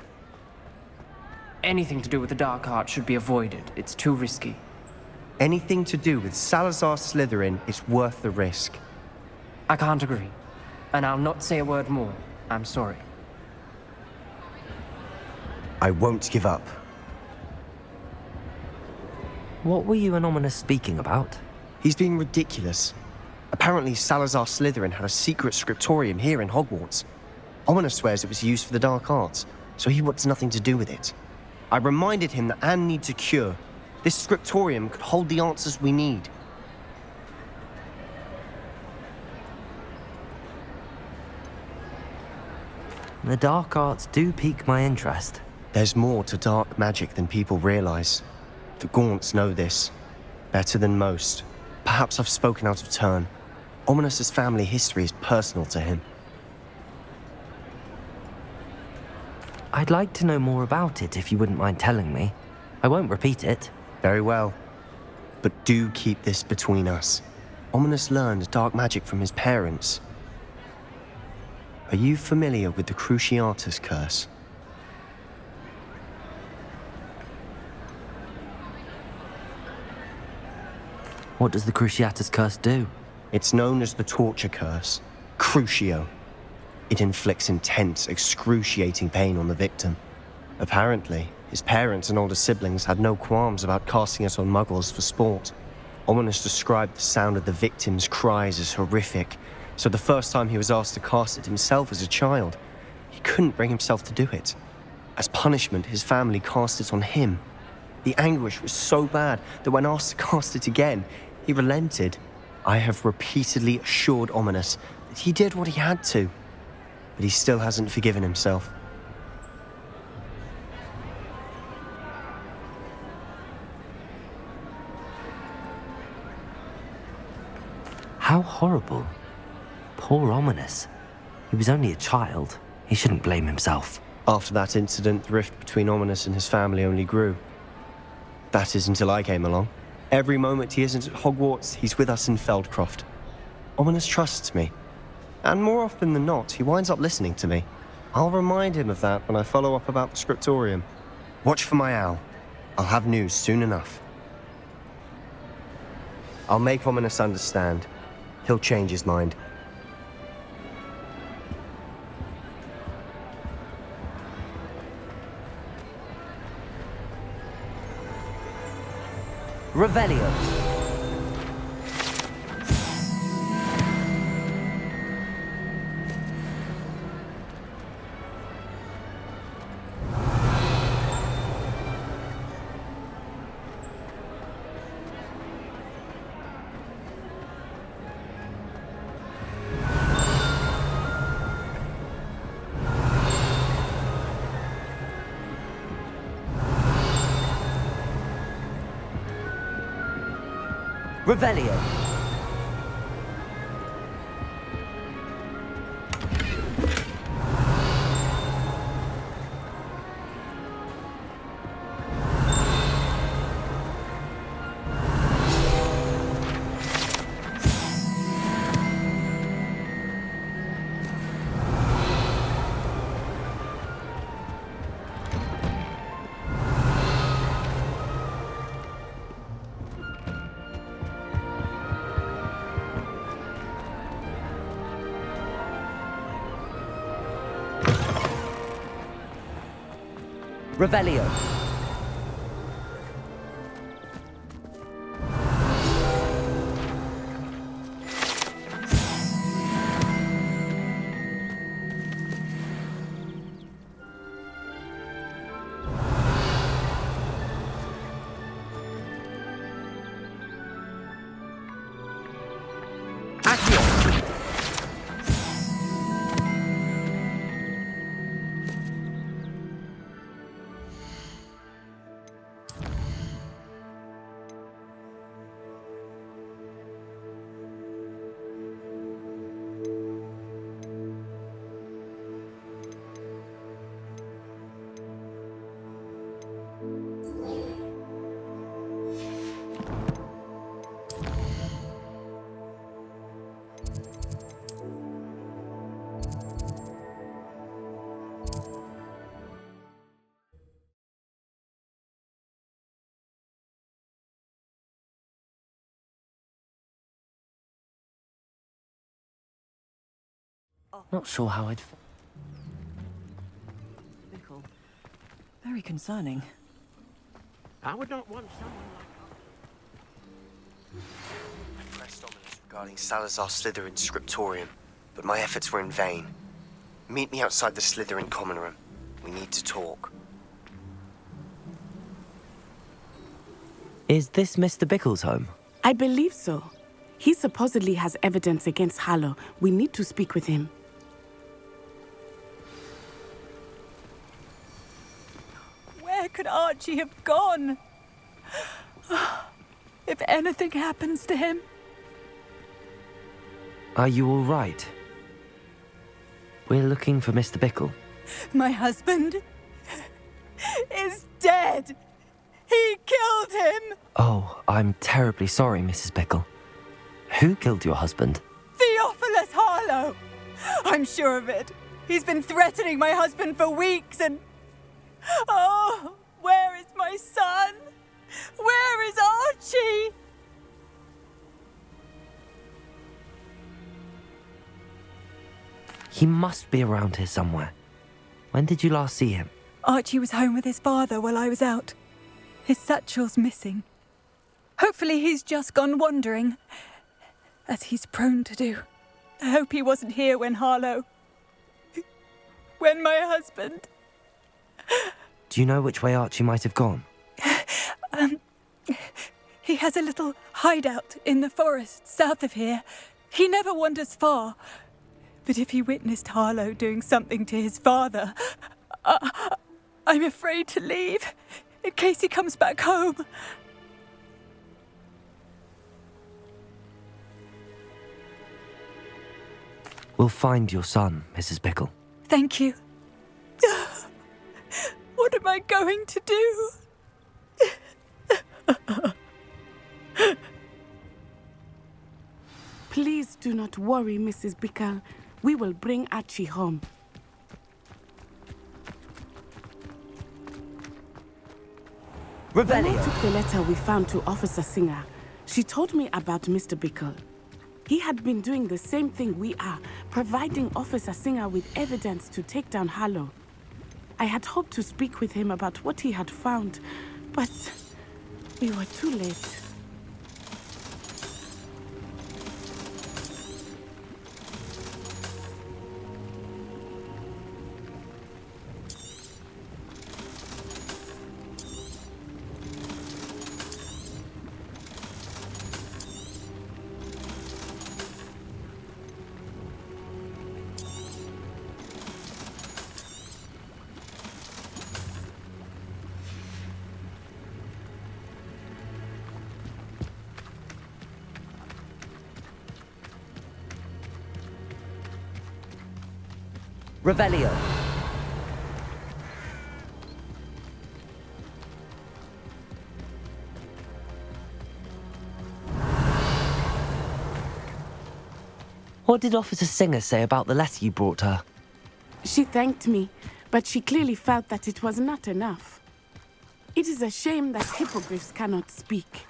Anything to do with the dark art should be avoided. It's too risky.
Anything to do with Salazar Slytherin is worth the risk.
I can't agree. And I'll not say a word more. I'm sorry.
I won't give up.
What were you and Ominous speaking about?
He's being ridiculous. Apparently, Salazar Slytherin had a secret scriptorium here in Hogwarts. Ominous swears it was used for the dark arts, so he wants nothing to do with it. I reminded him that Anne needs a cure. This scriptorium could hold the answers we need.
The dark arts do pique my interest.
There's more to dark magic than people realize. The Gaunts know this, better than most. Perhaps I've spoken out of turn. Ominous's family history is personal to him.
I'd like to know more about it if you wouldn't mind telling me. I won't repeat it.
Very well. But do keep this between us. Ominous learned dark magic from his parents. Are you familiar with the Cruciatus curse?
What does the Cruciatus curse do?
It's known as the torture curse, Crucio. It inflicts intense, excruciating pain on the victim. Apparently, his parents and older siblings had no qualms about casting it on muggles for sport. Ominous described the sound of the victim's cries as horrific, so the first time he was asked to cast it himself as a child, he couldn't bring himself to do it. As punishment, his family cast it on him. The anguish was so bad that when asked to cast it again, he relented. I have repeatedly assured Ominous that he did what he had to, but he still hasn't forgiven himself.
How horrible. Poor Ominous. He was only a child. He shouldn't blame himself.
After that incident, the rift between Ominous and his family only grew. That is until I came along. Every moment he isn't at Hogwarts, he's with us in Feldcroft. Ominous trusts me. And more often than not, he winds up listening to me. I'll remind him of that when I follow up about the scriptorium. Watch for my owl. I'll have news soon enough. I'll make Ominous understand. He'll change his mind.
Revelio. Revelio. Revelio.
Not sure how I'd...
Very concerning.
I would not want someone like...
I pressed Ominous regarding Salazar Slytherin's scriptorium, but my efforts were in vain. Meet me outside the Slytherin common room. We need to talk.
Is this Mr. Bickle's home?
I believe so. He supposedly has evidence against Harlow. We need to speak with him.
Archie have gone? If anything happens to him...
Are you all right? We're looking for Mr. Bickle.
My husband is dead. He killed him.
Oh, I'm terribly sorry, Mrs. Bickle. Who killed your husband?
Theophilus Harlow. I'm sure of it. He's been threatening my husband for weeks and... Oh, where is my son? Where is Archie?
He must be around here somewhere. When did you last see him?
Archie was home with his father while I was out. His satchel's missing. Hopefully he's just gone wandering, as he's prone to do. I hope he wasn't here when when my husband...
Do you know which way Archie might have gone?
He has a little hideout in the forest south of here. He never wanders far. But if he witnessed Harlow doing something to his father, I'm afraid to leave, in case he comes back home.
We'll find your son, Mrs. Bickle.
Thank you. What am I going to do?
Please do not worry, Mrs. Bickle. We will bring Archie home. When I took the letter we found to Officer Singer, she told me about Mr. Bickle. He had been doing the same thing we are, providing Officer Singer with evidence to take down Harlow. I had hoped to speak with him about what he had found, but we were too late.
Revelio.
What did Officer Singer say about the letter you brought her?
She thanked me, but she clearly felt that it was not enough. It is a shame that hippogriffs cannot speak.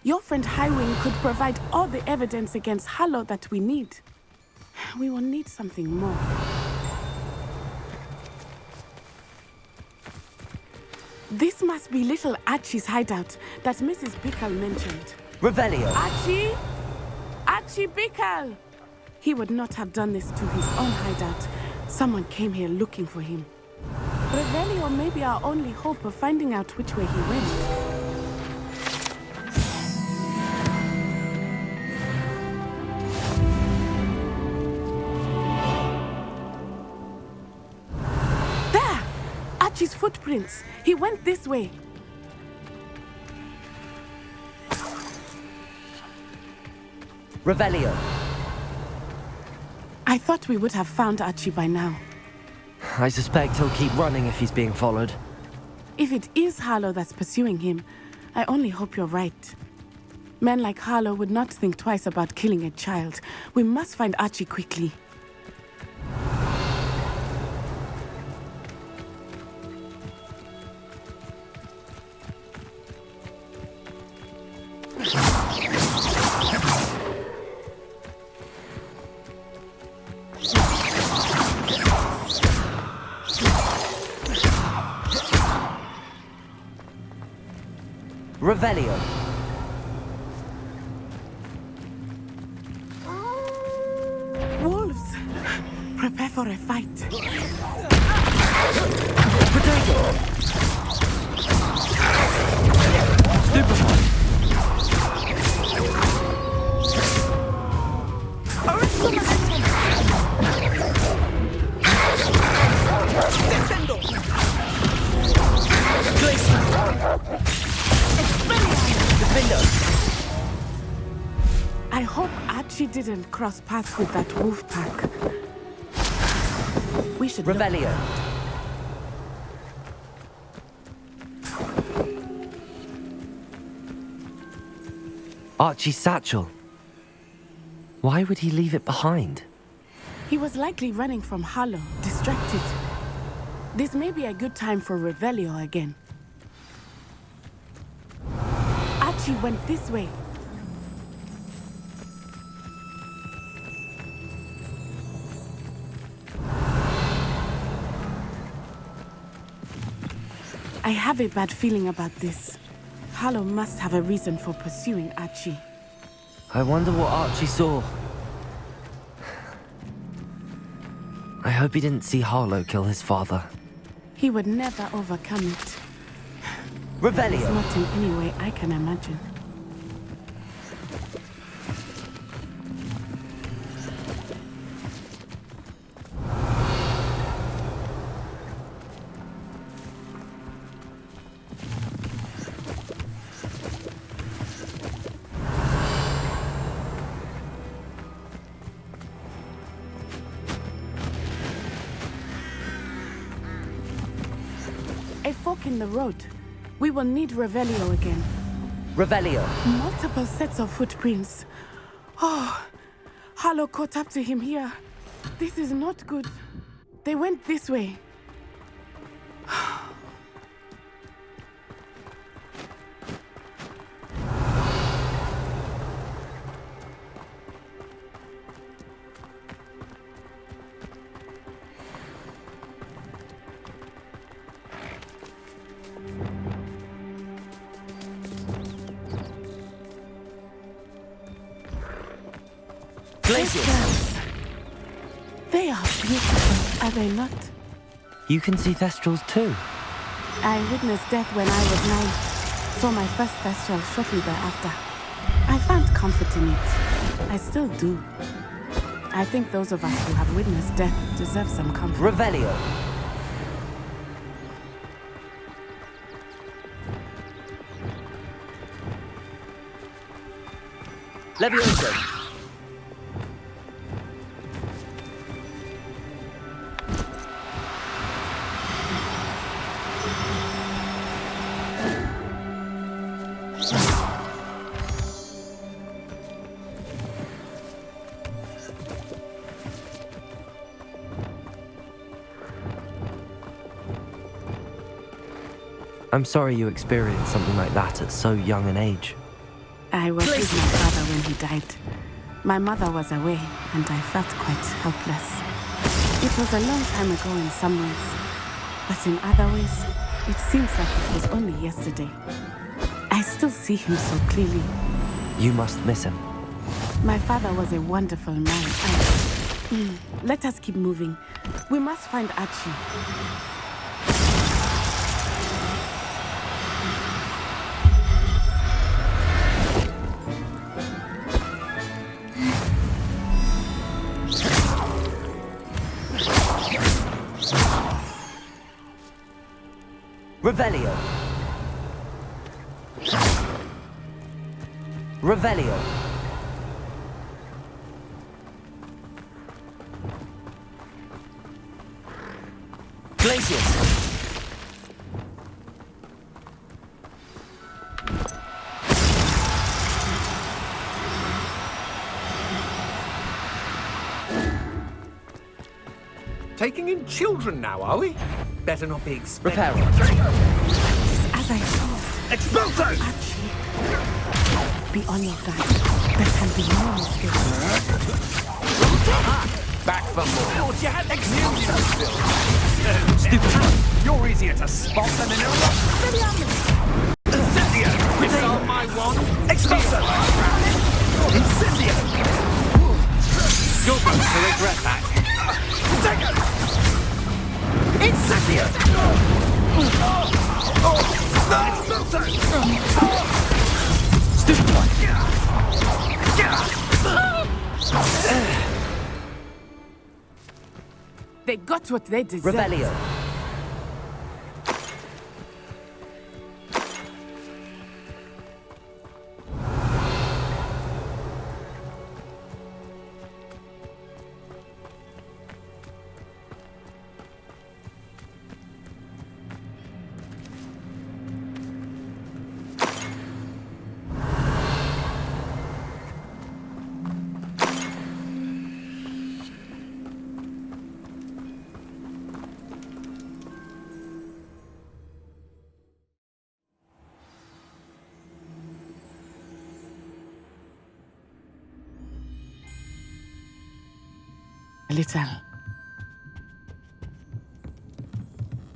Your friend Highwing could provide all the evidence against Harlow that we need. We will need something more. This must be little Archie's hideout that Mrs. Bickle mentioned.
Revelio.
Archie? Archie Bickle! He would not have done this to his own hideout. Someone came here looking for him. Revelio may be our only hope of finding out which way he went. There! Archie's footprints. He went this way.
Revelio.
I thought we would have found Archie by now.
I suspect he'll keep running if he's being followed.
If it is Harlow that's pursuing him, I only hope you're right. Men like Harlow would not think twice about killing a child. We must find Archie quickly.
Revelio.
Wolves! Prepare for a fight.
Potato.
Stupefy.
Glacier.
I hope Archie didn't cross paths with that wolf pack. We should
Revelio.
Archie's satchel. Why would he leave it behind?
He was likely running from Harlow, distracted. This may be a good time for Revelio again. Archie went this way. I have a bad feeling about this. Harlow must have a reason for pursuing Archie.
I wonder what Archie saw. I hope he didn't see Harlow kill his father.
He would never overcome it.
Revelio.
It's not in any way I can imagine. A fork in the road. We will need Revelio again.
Revelio.
Multiple sets of footprints. Oh, Harlow caught up to him here. This is not good. They went this way. They are beautiful, are they not?
You can see Thestrals too.
I witnessed death when I was 9. Saw my first Thestral shortly thereafter. I found comfort in it. I still do. I think those of us who have witnessed death deserve some comfort.
Revelio. Levioso.
I'm sorry you experienced something like that at so young an age.
I was with my father when he died. My mother was away, and I felt quite helpless. It was a long time ago in some ways, but in other ways, it seems like it was only yesterday. I still see him so clearly.
You must miss him.
My father was a wonderful man. Let us keep moving. We must find Archie.
Revelio. Revelio. Glacius.
Taking in children now, are we? Better not be expecting.
Repair.
As I thought.
Expulso!
Archie. Be on your guard. There can be no mistake.
Back for more. Lord, you had stupid. You're easier to spot than an Incendio! It's on my wand. Expulso! Incendio! You're going to regret that. Take it! Incendio!
Stupid one.
They got what they deserved.
Revelio.
A little.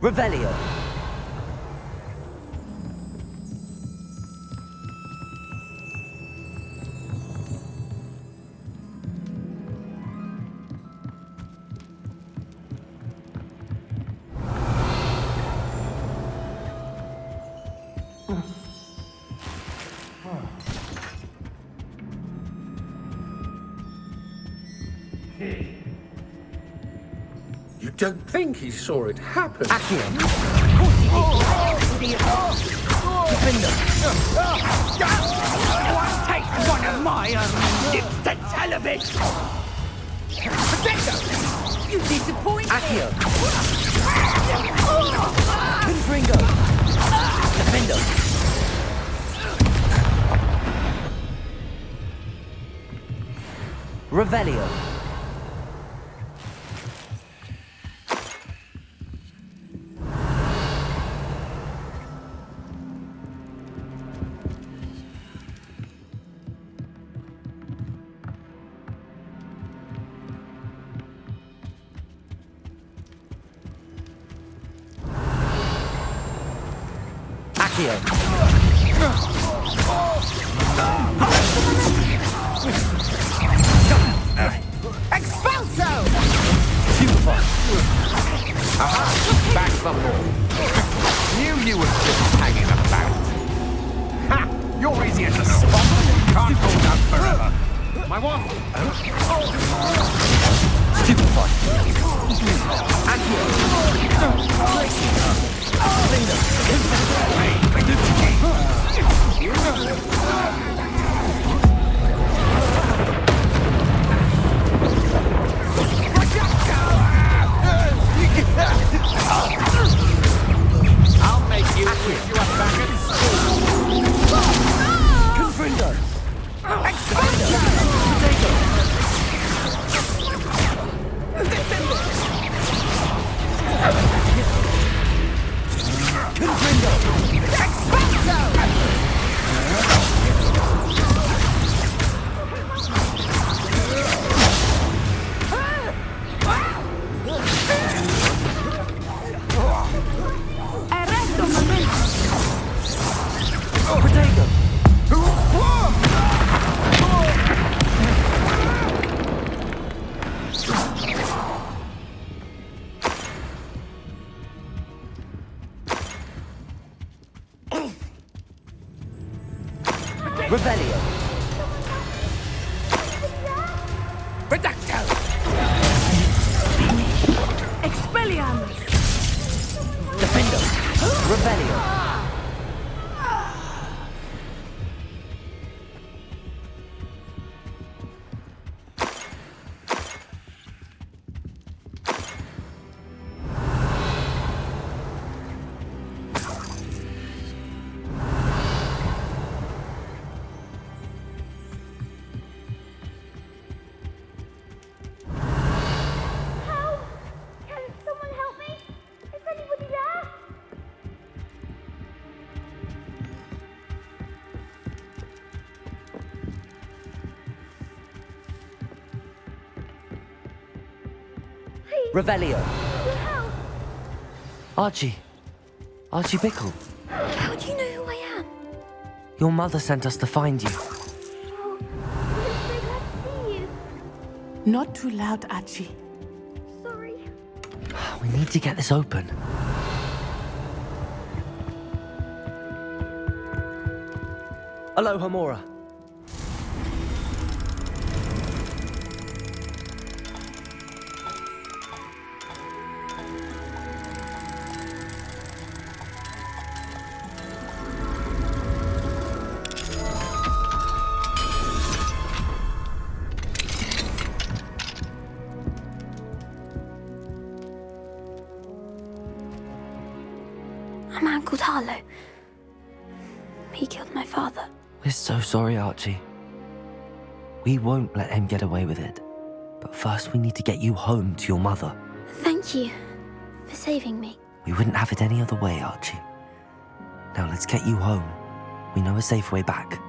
Revelio.
You don't think he saw it happen?
Take one of my own lips to tell of it!
You disappoint
Accio. Confringo. Defendo. Revelio.
Expulso!
Super.
Aha! Back the ball. Knew you were just hanging about. Ha! You're easier to spot. Can't hold out forever. My wand.
Stupefy.
I'll make you wish you were back at school.
Confrindo. Revelio.
Reducto!
Expelliarmus!
Defendo. Revelio. Revelio. Archie. Archie Bickle.
How do you know who I am?
Your mother sent us to find you.
Oh, I'm so glad to see you.
Not too loud, Archie.
Sorry.
We need to get this open.
Alohomora.
A man called Harlow. He killed my father.
We're so sorry, Archie. We won't let him get away with it. But first we need to get you home to your mother.
Thank you for saving me.
We wouldn't have it any other way, Archie. Now let's get you home. We know a safe way back.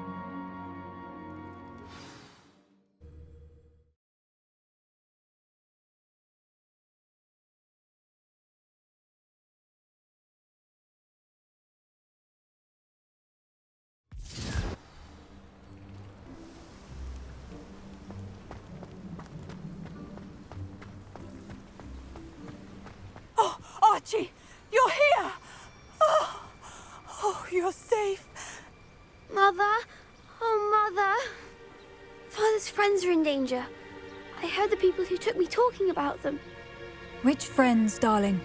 Archie, you're here! Oh, you're safe.
Mother? Oh, Mother. Father's friends are in danger. I heard the people who took me talking about them.
Which friends, darling?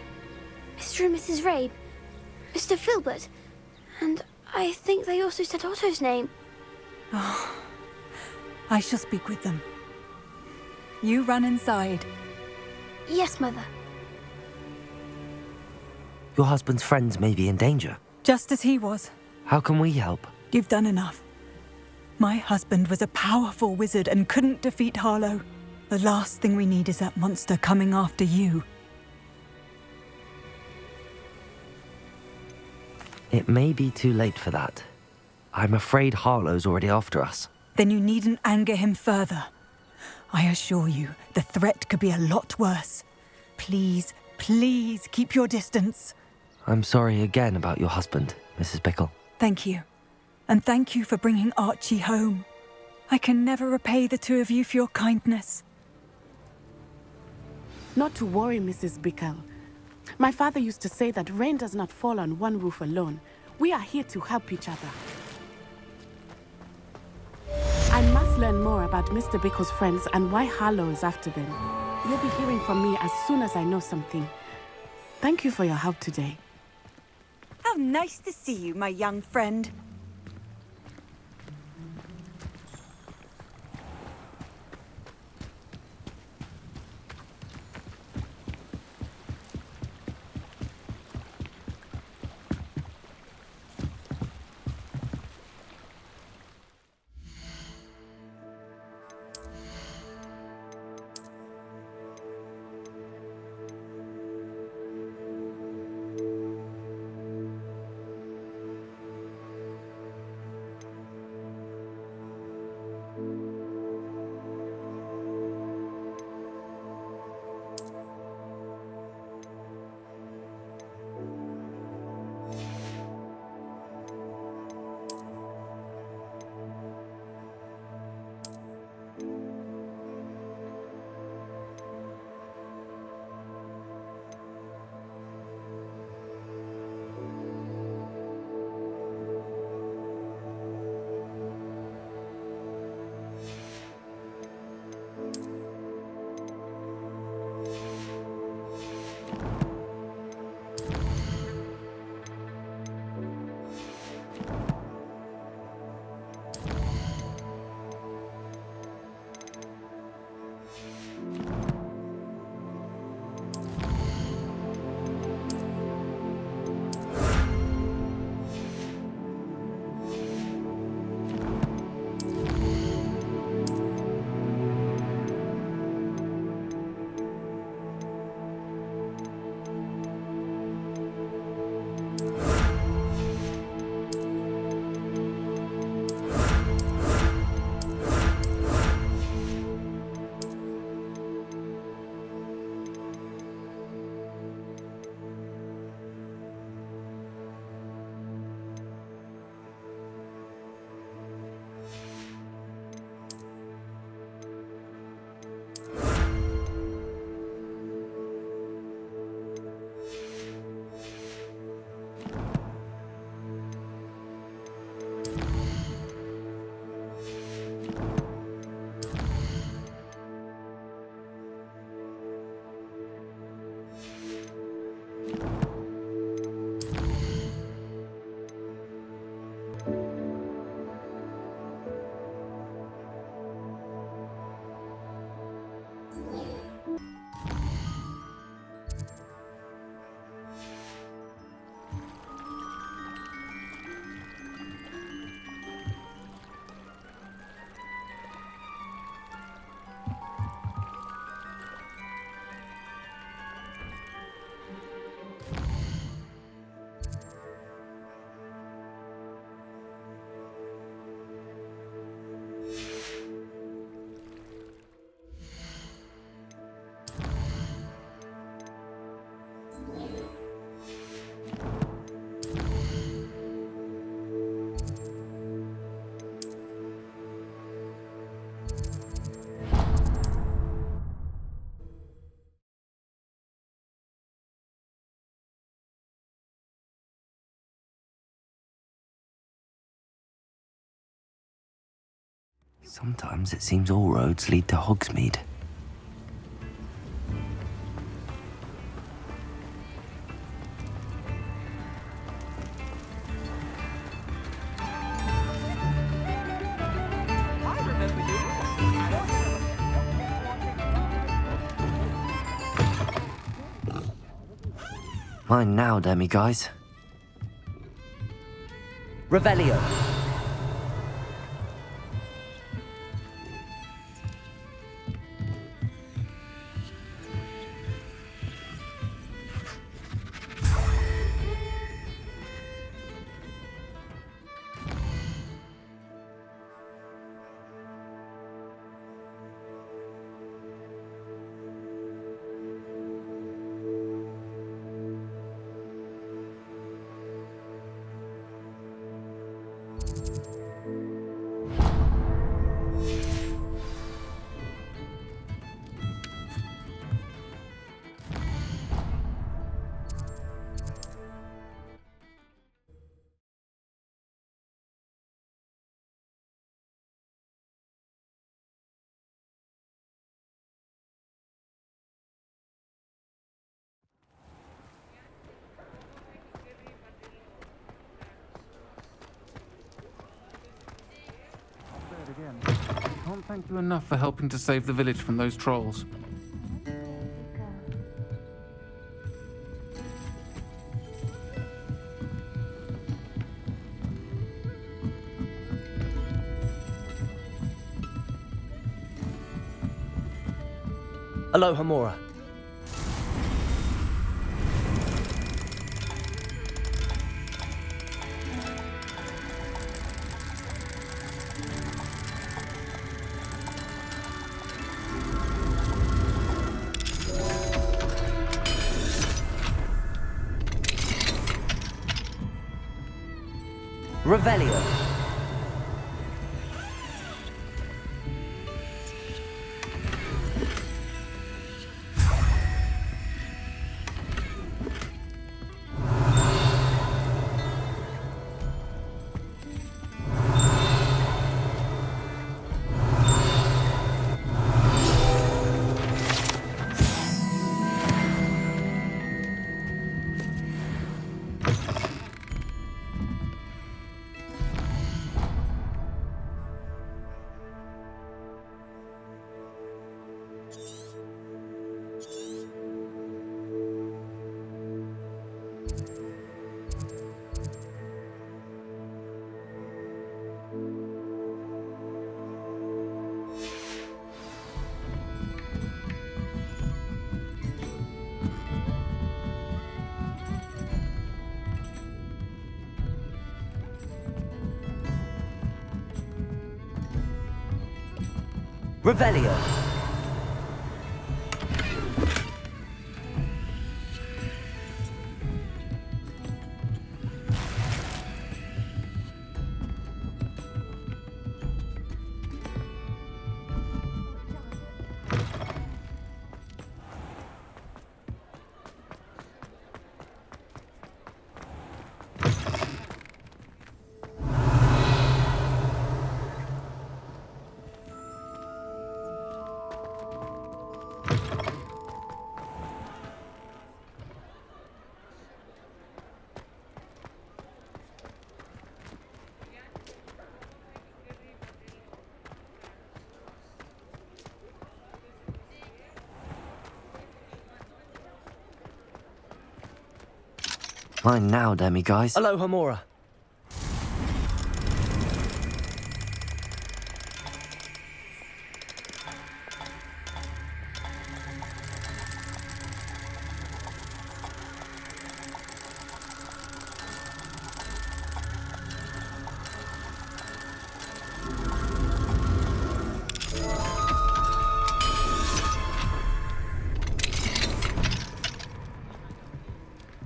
Mr. and Mrs. Rabe, Mr. Filbert, and I think they also said Otto's name.
Oh, I shall speak with them. You run inside.
Yes, Mother.
Your husband's friends may be in danger.
Just as he was.
How can we help?
You've done enough. My husband was a powerful wizard and couldn't defeat Harlow. The last thing we need is that monster coming after you.
It may be too late for that. I'm afraid Harlow's already after us.
Then you needn't anger him further. I assure you, the threat could be a lot worse. Please, please keep your distance.
I'm sorry again about your husband, Mrs. Bickle.
Thank you. And thank you for bringing Archie home. I can never repay the two of you for your kindness.
Not to worry, Mrs. Bickle. My father used to say that rain does not fall on one roof alone. We are here to help each other. I must learn more about Mr. Bickle's friends and why Harlow is after them. You'll be hearing from me as soon as I know something. Thank you for your help today.
How nice to see you, my young friend.
Sometimes it seems all roads lead to Hogsmeade. Mine now, demi-guys.
Revelio.
Can't thank you enough for helping to save the village from those trolls.
Aloha Mora. Revelio. Revelio.
Mine now, demi-guys.
Aloha Mora.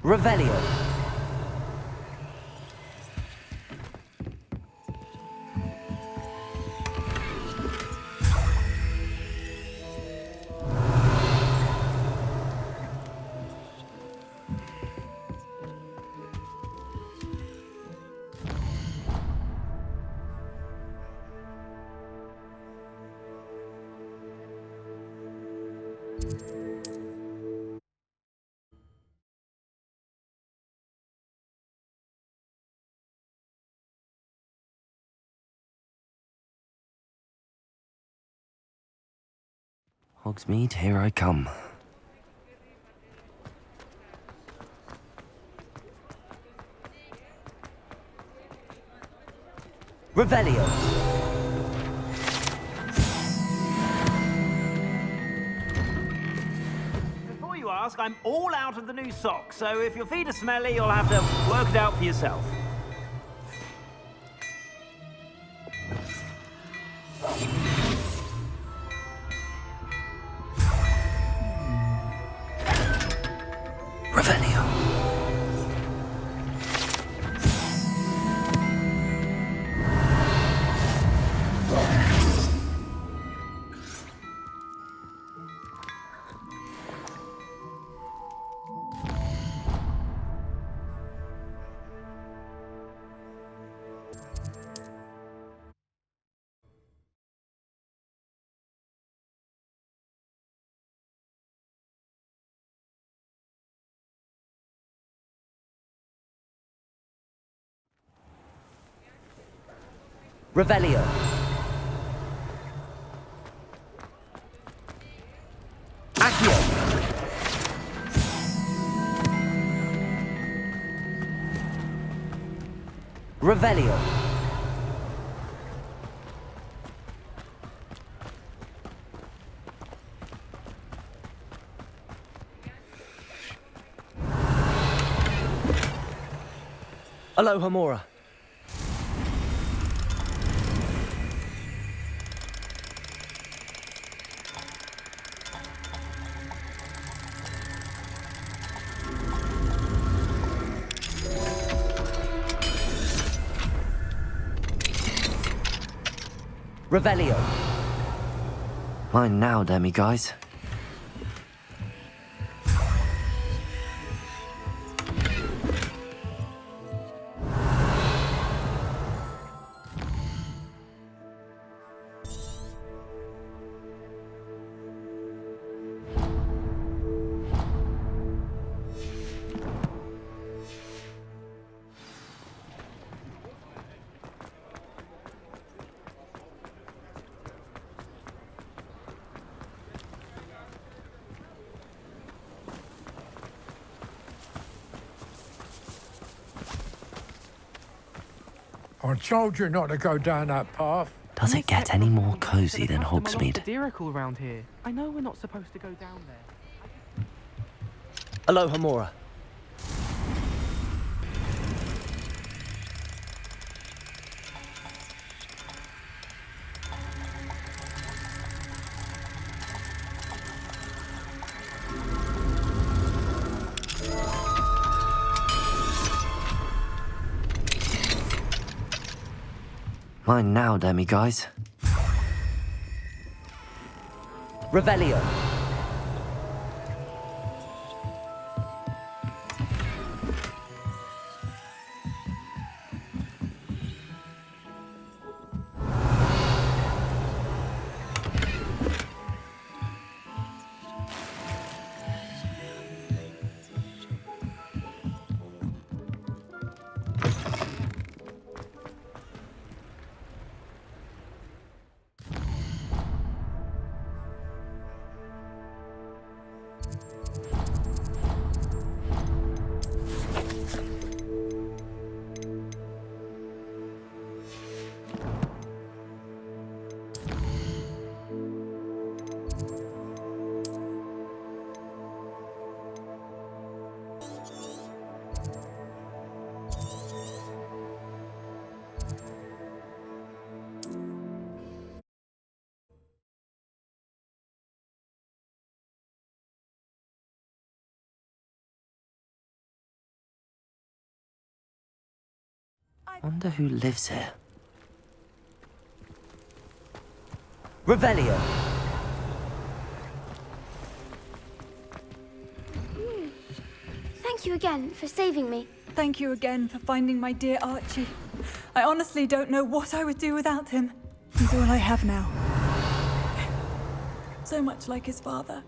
Revelio.
Hogsmeade, here I come. Revelio.
Before you ask, I'm all out of the new socks, so if your feet are smelly, you'll have to work it out for yourself.
Revelio. Revelio. Accio. Revelio. Aloha Mora. Revelio. Mine now, demi-guys.
I told you not to go down that path.
Does it get any more cozy than Hogsmeade?
Satirical round here. I know we're not supposed to go down there.
Aloha Mora.
Mine now, demi-guys.
Revelio.
Wonder who lives here. Revelio.
Thank you again for saving me.
Thank you again for finding my dear Archie. I honestly don't know what I would do without him. He's all I have now. So much like his father.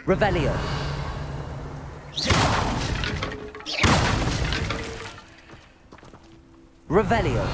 Revelio. Revelio.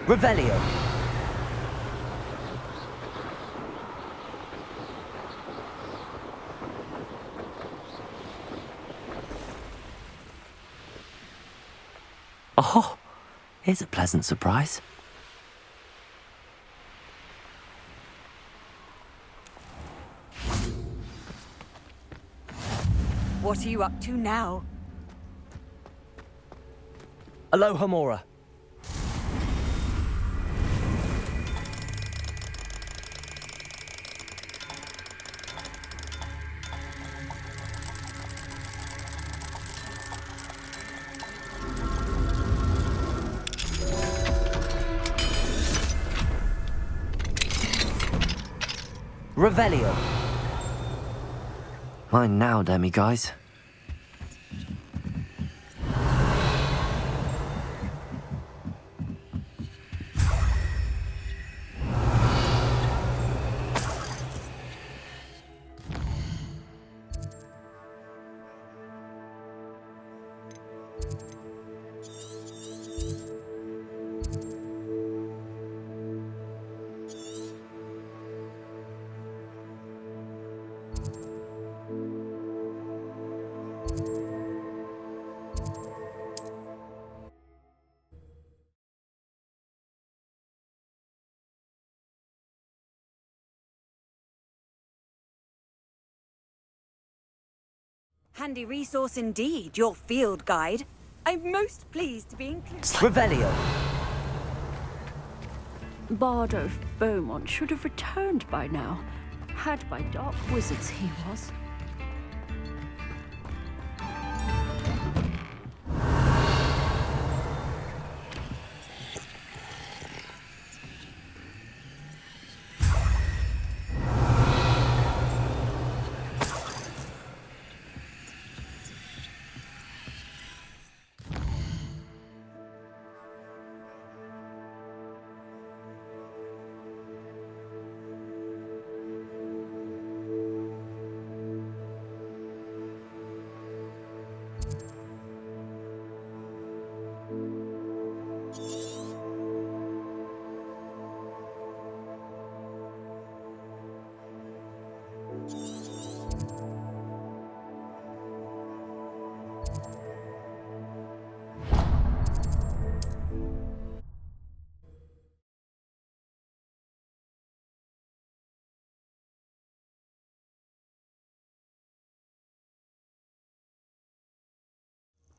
Revelio.
Oh, here's a pleasant surprise.
What are you up to now?
Alohomora. Revelio.
Mine now, demiguise.
Handy resource indeed, your field guide. I'm most pleased to be included.
Revelio.
Bardo Beaumont should have returned by now. Had by dark wizards he was.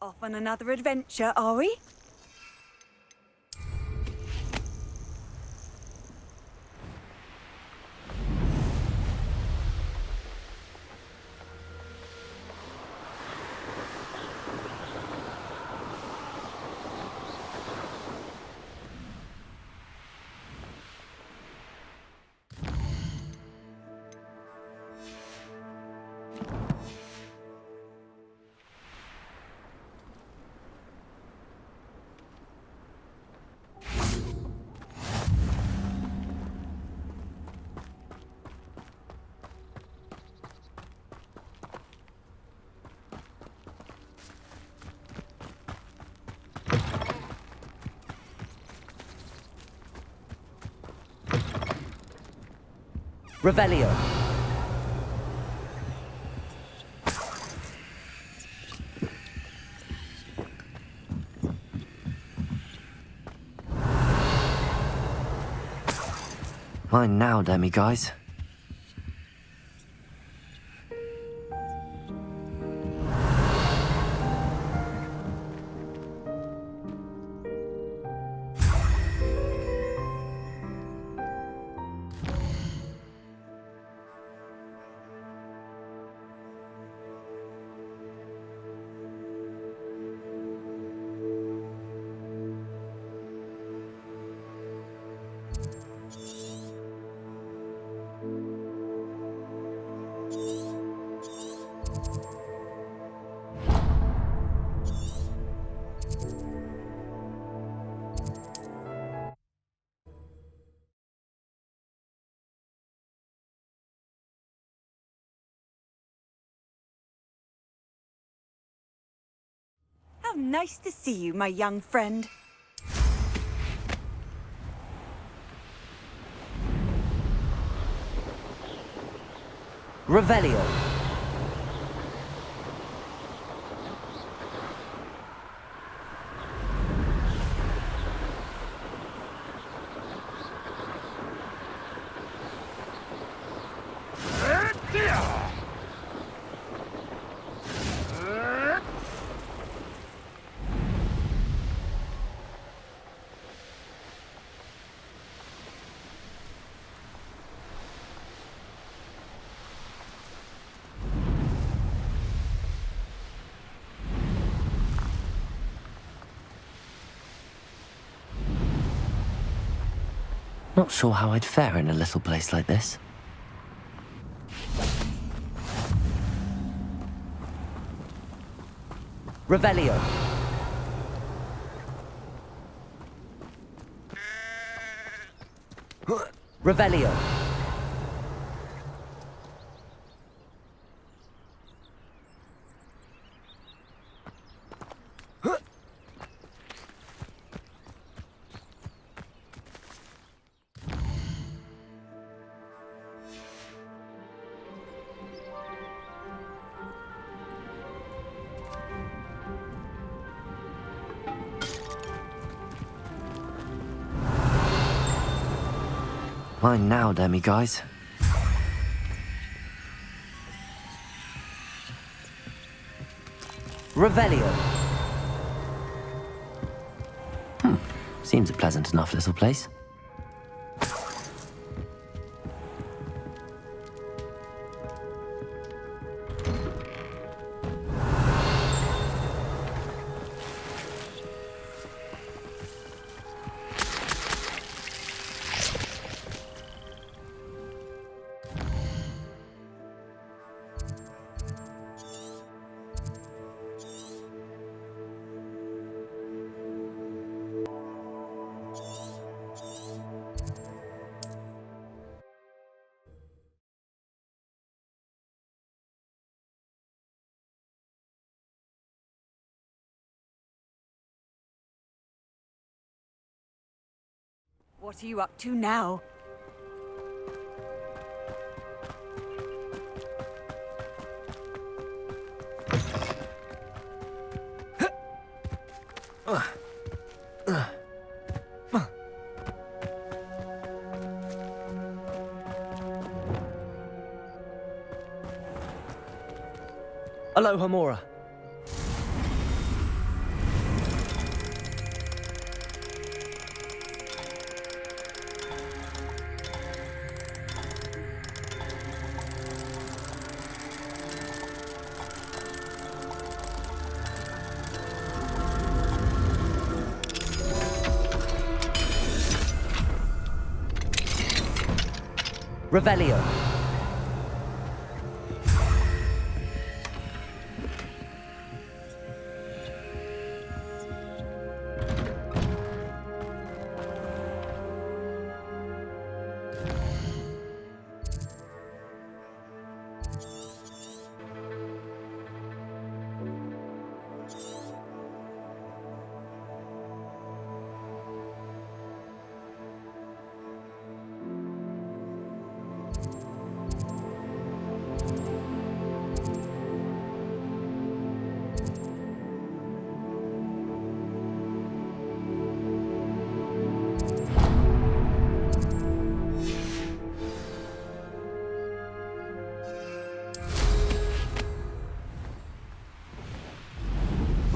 Off on another adventure, are we?
Revelio.
Mine now, demiguise.
How nice to see you, my young friend.
Revelio.
Not sure how I'd fare in a little place like this.
Revelio. Revelio.
Mine now, demiguise.
Revelio.
Seems a pleasant enough little place.
What are you up to now?
Alohomora. Revelio.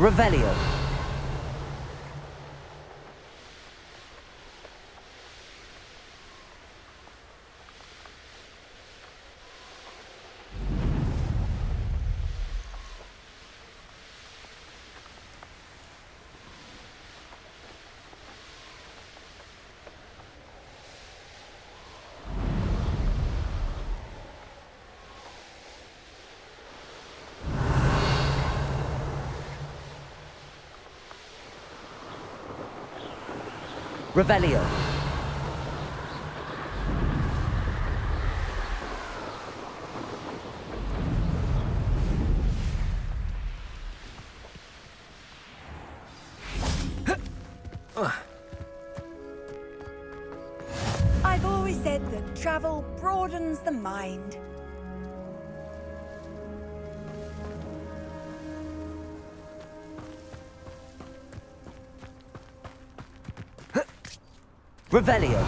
Revelio. Revelio.
I've always said that travel broadens the mind.
Revelio.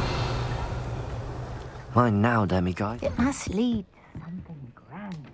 Mine now, demiguide.
It must lead to something grand.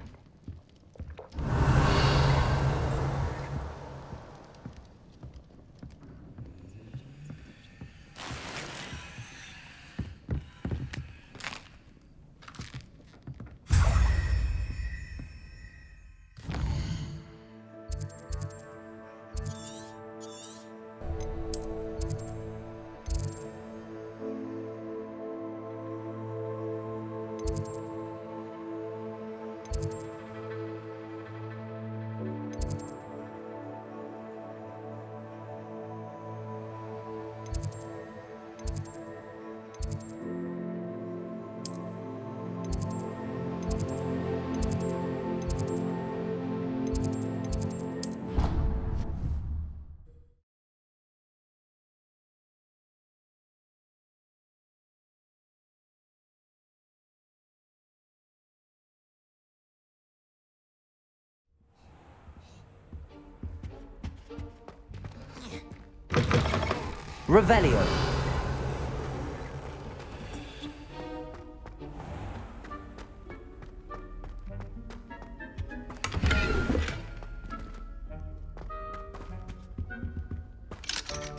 Revelio.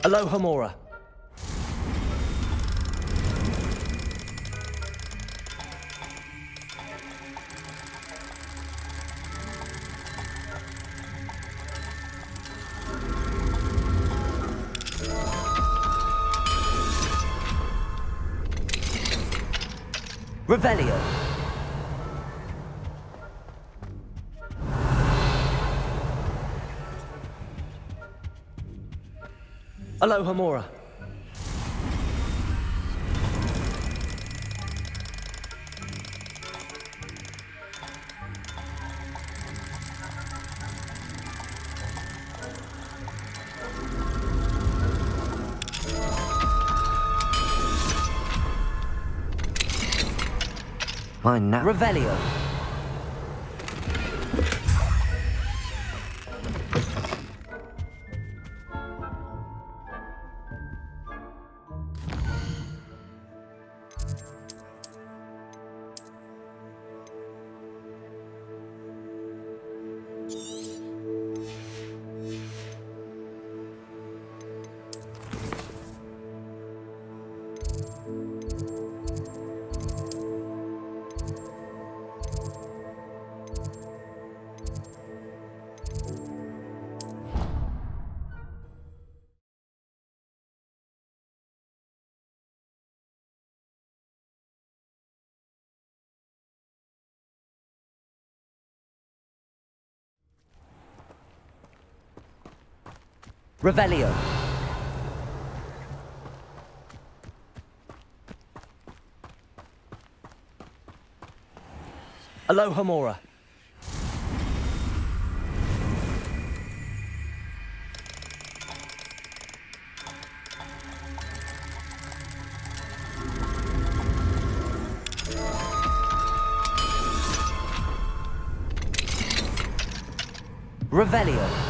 Alohomora. Revelio. Alohomora.
Mine now.
Revelio. Revelio. Alohomora. Revelio.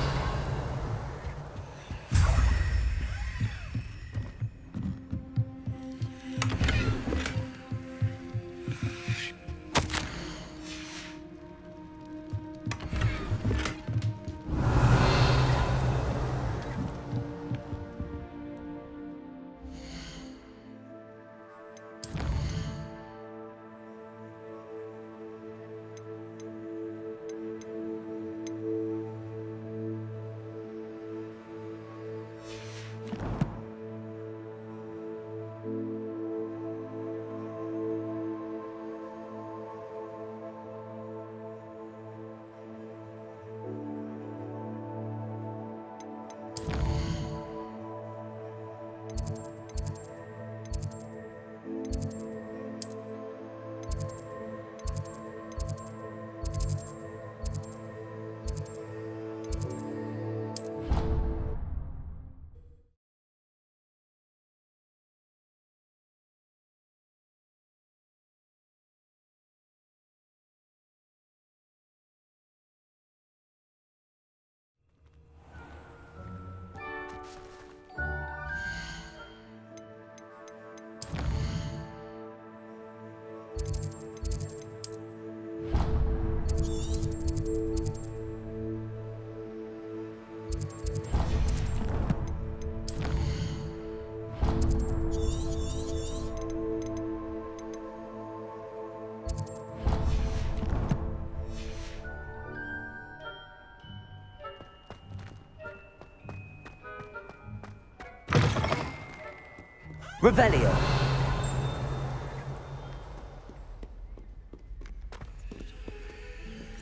Revelio.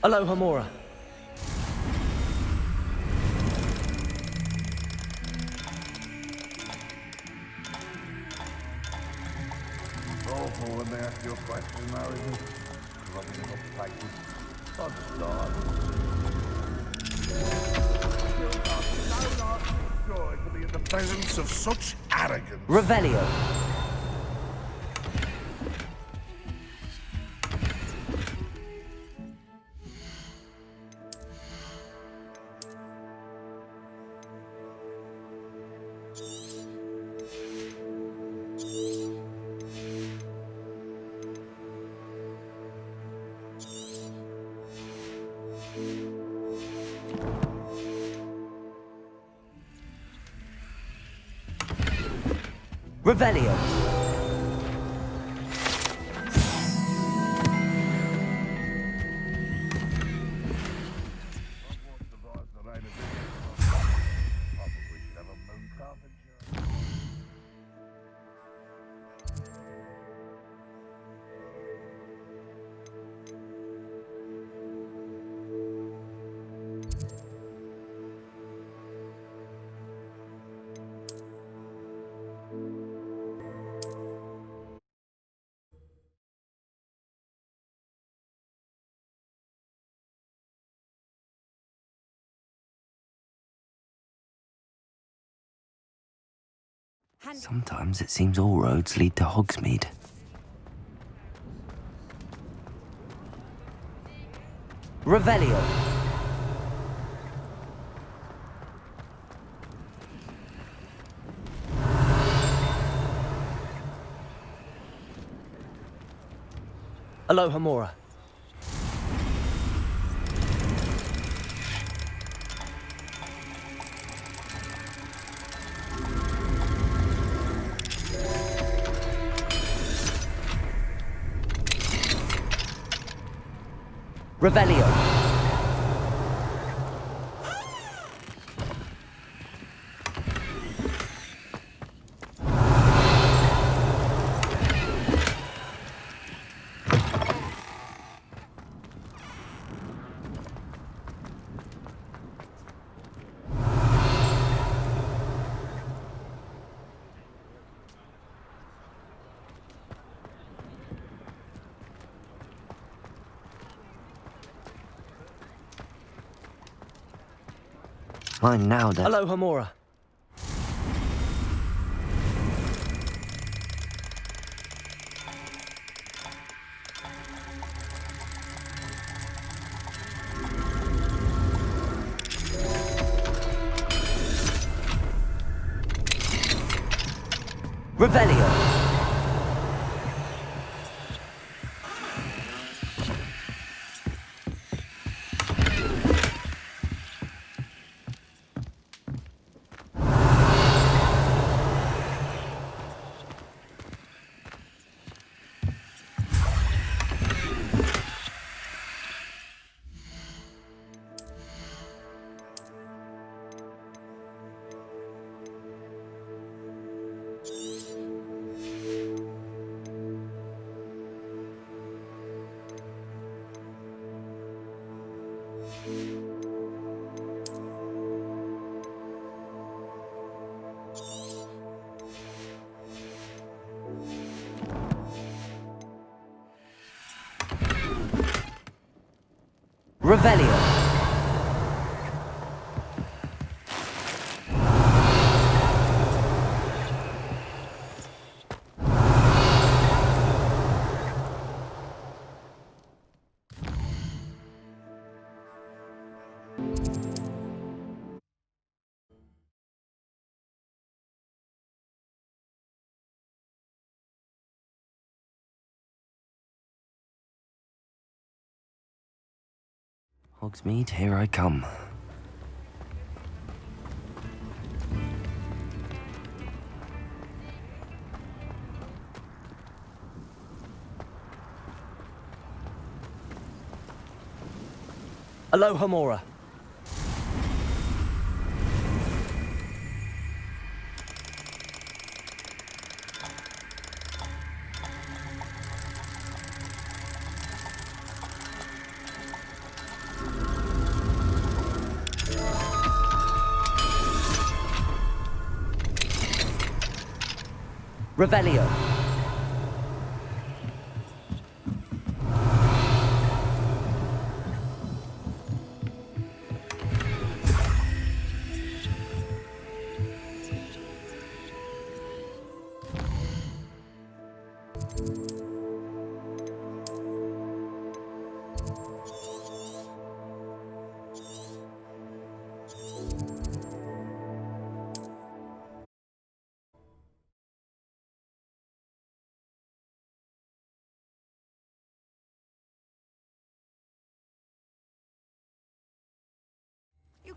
Alohomora.
Awful when they ask you a question now, isn't it? Rubbing up practice. Understand. Joy to be in the presence of such arrogance.
Revelio. Revelio.
Sometimes it seems all roads lead to Hogsmeade.
Revelio. Alohomora. Revelio.
Mine now, then.
Alohomora. Revelio. Revelio.
Hogsmeade, here I come.
Alohomora. Revelio.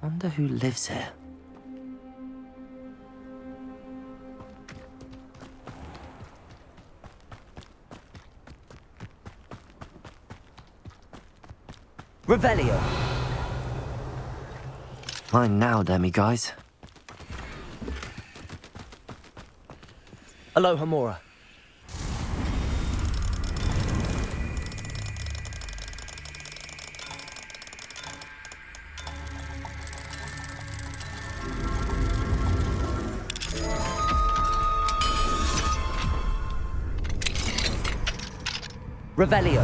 Wonder who lives here.
Revelio.
Fine now, demi-guys.
Aloha Mora. Revelio.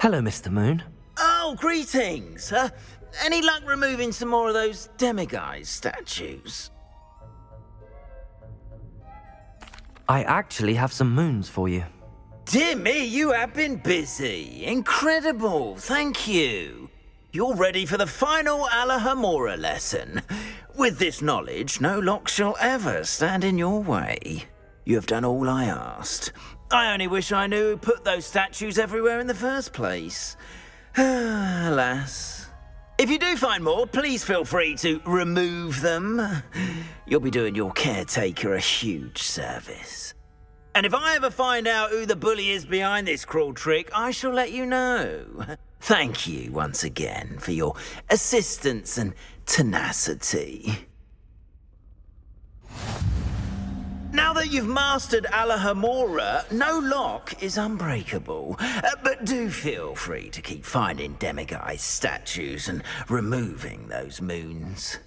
Hello, Mr. Moon.
Oh, greetings. Any luck removing some more of those demiguise statues?
I actually have some moons for you.
Dear me, you have been busy. Incredible, thank you. You're ready for the final Alahamora lesson. With this knowledge, no lock shall ever stand in your way. You have done all I asked. I only wish I knew who put those statues everywhere in the first place. Alas. If you do find more, please feel free to remove them. You'll be doing your caretaker a huge service. And if I ever find out who the bully is behind this cruel trick, I shall let you know. Thank you once again for your assistance and tenacity. Now that you've mastered Alahamora, no lock is unbreakable. But do feel free to keep finding demiguise statues and removing those moons.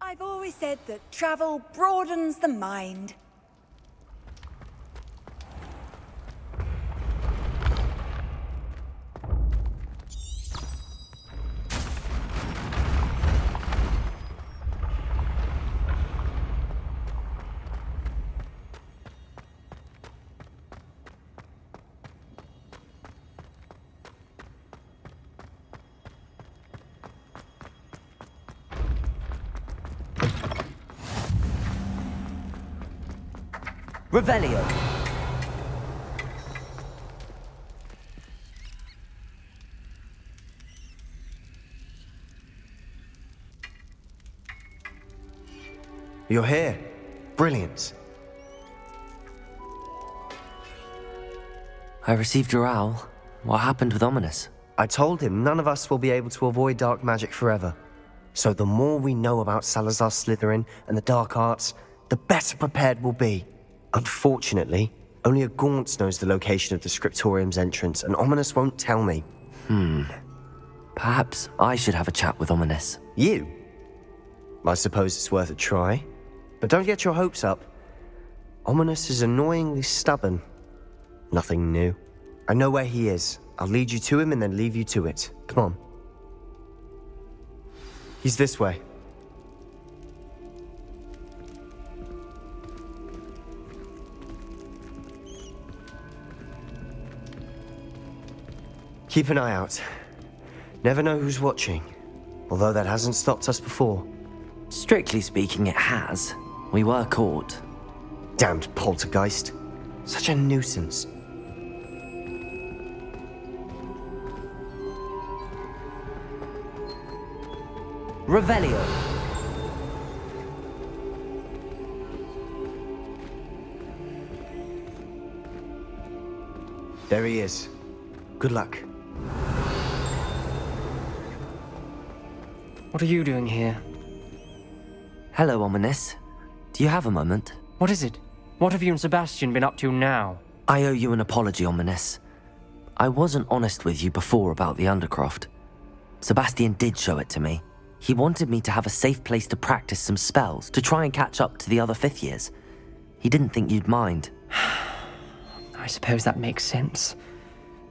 I've always said that travel broadens the mind.
Revelio.
You're here. Brilliant.
I received your owl. What happened with Ominous?
I told him none of us will be able to avoid dark magic forever. So the more we know about Salazar Slytherin and the dark arts, the better prepared we'll be. Unfortunately, only a Gaunt knows the location of the Scriptorium's entrance, and Ominous won't tell me.
Perhaps I should have a chat with Ominous.
You? I suppose it's worth a try. But don't get your hopes up. Ominous is annoyingly stubborn. Nothing new. I know where he is. I'll lead you to him and then leave you to it. Come on. He's this way. Keep an eye out. Never know who's watching. Although that hasn't stopped us before.
Strictly speaking, it has. We were caught.
Damned poltergeist. Such a nuisance.
Revelio.
There he is. Good luck.
What are you doing here?
Hello, Ominous. Do you have a moment?
What is it? What have you and Sebastian been up to now?
I owe you an apology, Ominous. I wasn't honest with you before about the Undercroft. Sebastian did show it to me. He wanted me to have a safe place to practice some spells, to try and catch up to the other fifth years. He didn't think you'd mind.
I suppose that makes sense.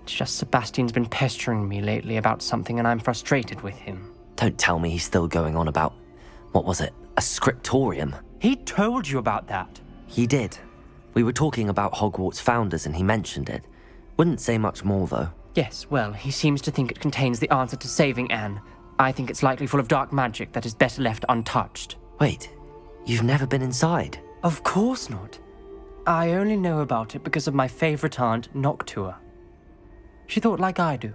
It's just Sebastian's been pestering me lately about something and I'm frustrated with him.
Don't tell me he's still going on about, what was it, a scriptorium?
He told you about that.
He did. We were talking about Hogwarts founders and he mentioned it. Wouldn't say much more, though.
Yes, well, he seems to think it contains the answer to saving Anne. I think it's likely full of dark magic that is better left untouched.
Wait, you've never been inside?
Of course not. I only know about it because of my favorite aunt, Noctua. She thought like I do.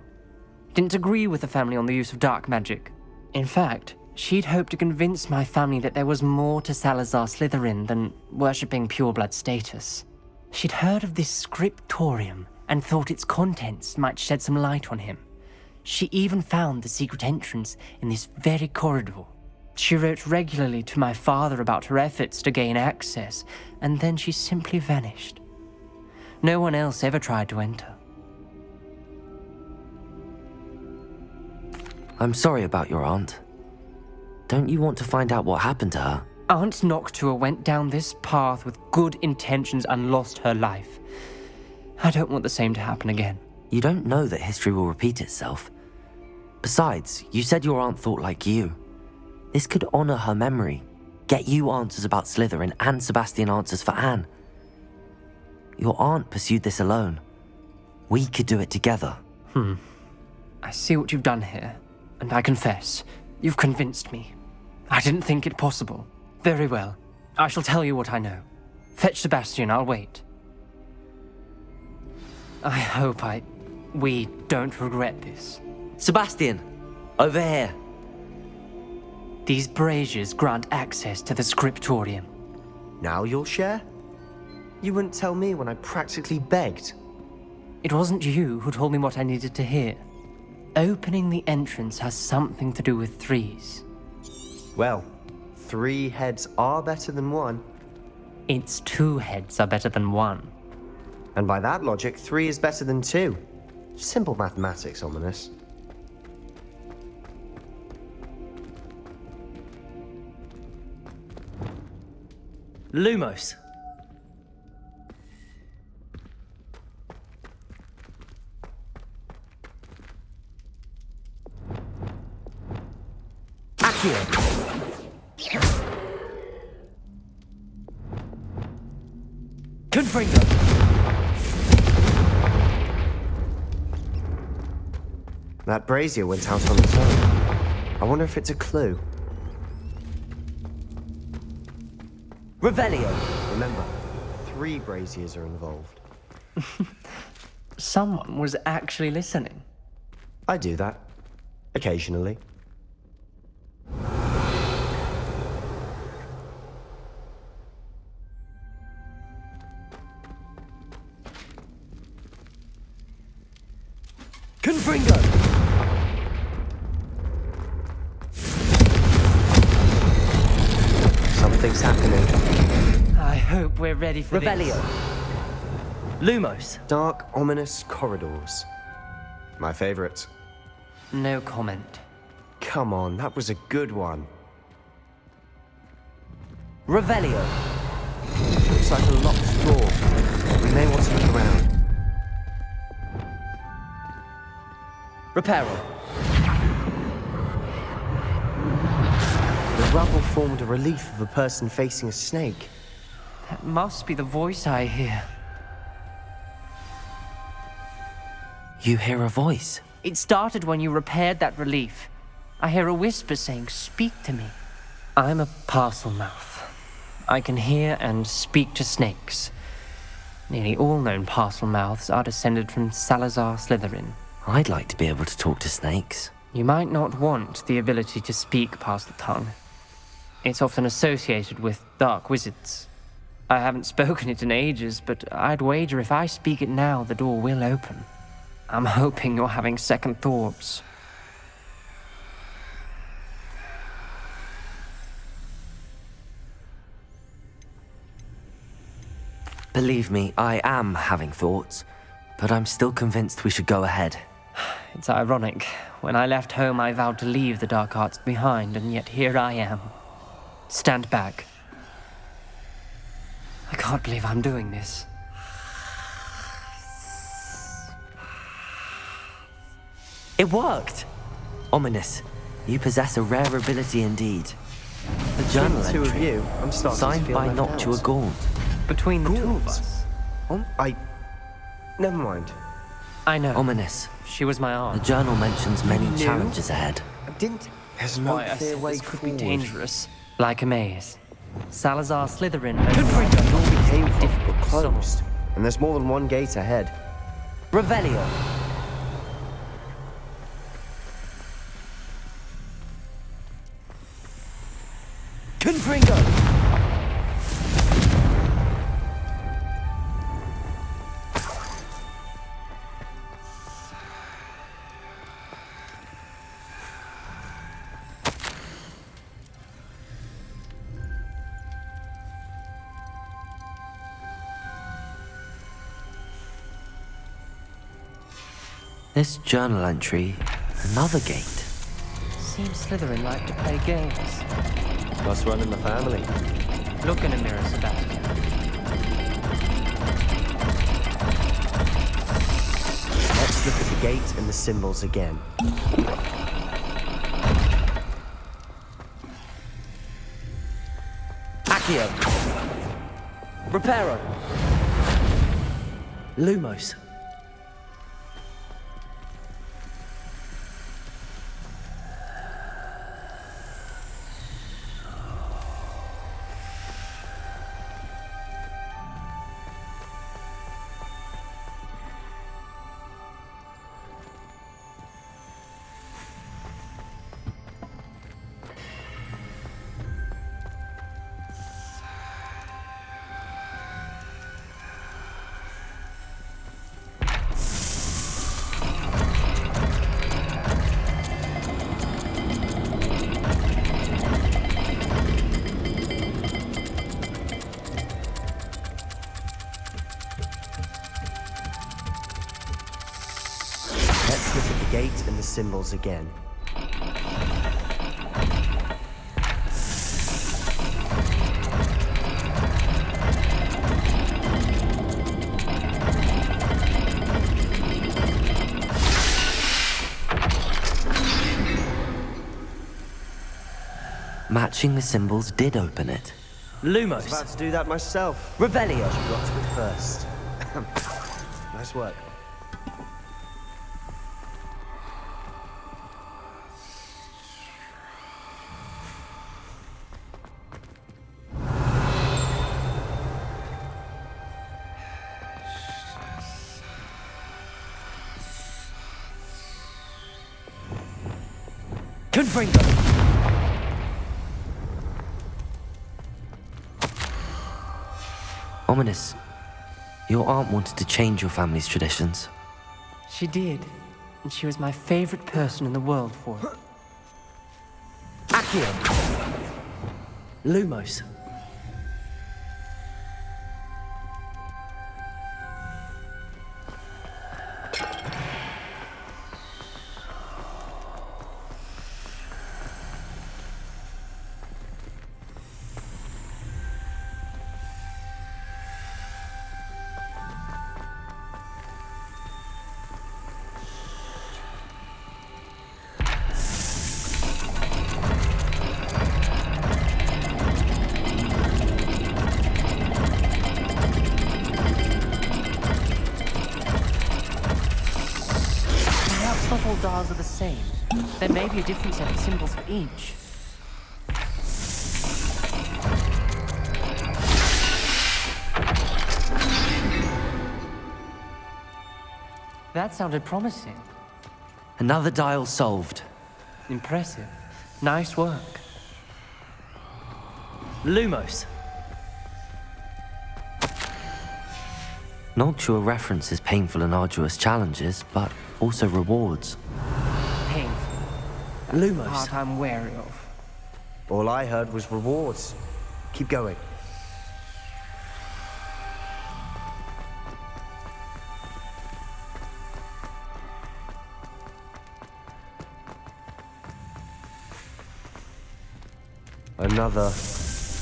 Didn't agree with the family on the use of dark magic. In fact, she'd hoped to convince my family that there was more to Salazar Slytherin than worshipping pureblood status. She'd heard of this scriptorium and thought its contents might shed some light on him. She even found the secret entrance in this very corridor. She wrote regularly to my father about her efforts to gain access, and then she simply vanished. No one else ever tried to enter.
I'm sorry about your aunt. Don't you want to find out what happened to her?
Aunt Noctua went down this path with good intentions and lost her life. I don't want the same to happen again.
You don't know that history will repeat itself. Besides, you said your aunt thought like you. This could honor her memory, get you answers about Slytherin and Sebastian answers for Anne. Your aunt pursued this alone. We could do it together.
I see what you've done here, and I confess, you've convinced me. I didn't think it possible. Very well. I shall tell you what I know. Fetch Sebastian, I'll wait. I hope we don't regret this.
Sebastian, over here.
These braziers grant access to the scriptorium.
Now you'll share? You wouldn't tell me when I practically begged.
It wasn't you who told me what I needed to hear. Opening the entrance has something to do with threes.
Well, 3 heads are better than 1.
It's 2 heads are better than 1.
And by that logic, 3 is better than 2. Simple mathematics, Ominous.
Lumos. Accio. Confringo.
That brazier went out on its own. I wonder if it's a clue.
Revelio.
Remember, 3 braziers are involved.
Someone was actually listening.
I do that. Occasionally.
Confringo!
Something's happening.
I hope we're ready for
Revelio. Lumos.
Dark, ominous corridors. My favorite.
No comment.
Come on, that was a good one.
Revelio.
Looks like a locked door. We may want to look around.
Reparo.
The rubble formed a relief of a person facing a snake.
That must be the voice I hear.
You hear a voice?
It started when you repaired that relief. I hear a whisper saying, "Speak to me." I'm a parcel mouth. I can hear and speak to snakes. Nearly all known parcel mouths are descended from Salazar Slytherin.
I'd like to be able to talk to snakes.
You might not want the ability to speak past the tongue. It's often associated with dark wizards. I haven't spoken it in ages, but I'd wager if I speak it now, the door will open. I'm hoping you're having second thoughts.
Believe me, I am having thoughts, but I'm still convinced we should go ahead.
It's ironic. When I left home, I vowed to leave the dark arts behind, and yet here I am. Stand back. I can't believe I'm doing this.
It worked! Ominous. You possess a rare ability indeed. The journal
Between the two
entry,
of you, I'm starting to
signed
feel
by
left
Noctua
out.
Gaunt.
Between the two of us.
Never mind.
I know.
Ominous.
She was my aunt.
The journal mentions many
knew?
challenges ahead.
There's
Why
no
I
clear
said
way
this could
forward.
be dangerous. Like a maze. Salazar Slytherin.
The door we came from
difficult
got
to solve.
closed, and there's more than one gate ahead.
Revelio. Confringo.
This journal entry, another gate.
Seems Slytherin like to play games.
Must run in the family.
Look in a mirror, Sebastian.
Let's look at the gate and the symbols again.
Accio. Reparo.
Lumos.
Let's look at the gate and the symbols again.
Matching the symbols did open it.
I was
Lumos.
about to do that myself.
Revelio.
You got to it first. Nice work.
Confringo!
Ominous, your aunt wanted to change your family's traditions.
She did, and she was my favorite person in the world for it.
Accio! Lumos.
Not all dials are the same. There may be a different set of symbols for each. That sounded promising.
Another dial solved.
Impressive. Nice work.
Lumos.
Noctua references painful and arduous challenges, but also rewards.
Painful.
Lumos.
Part I'm wary of.
All I heard was rewards. Keep going.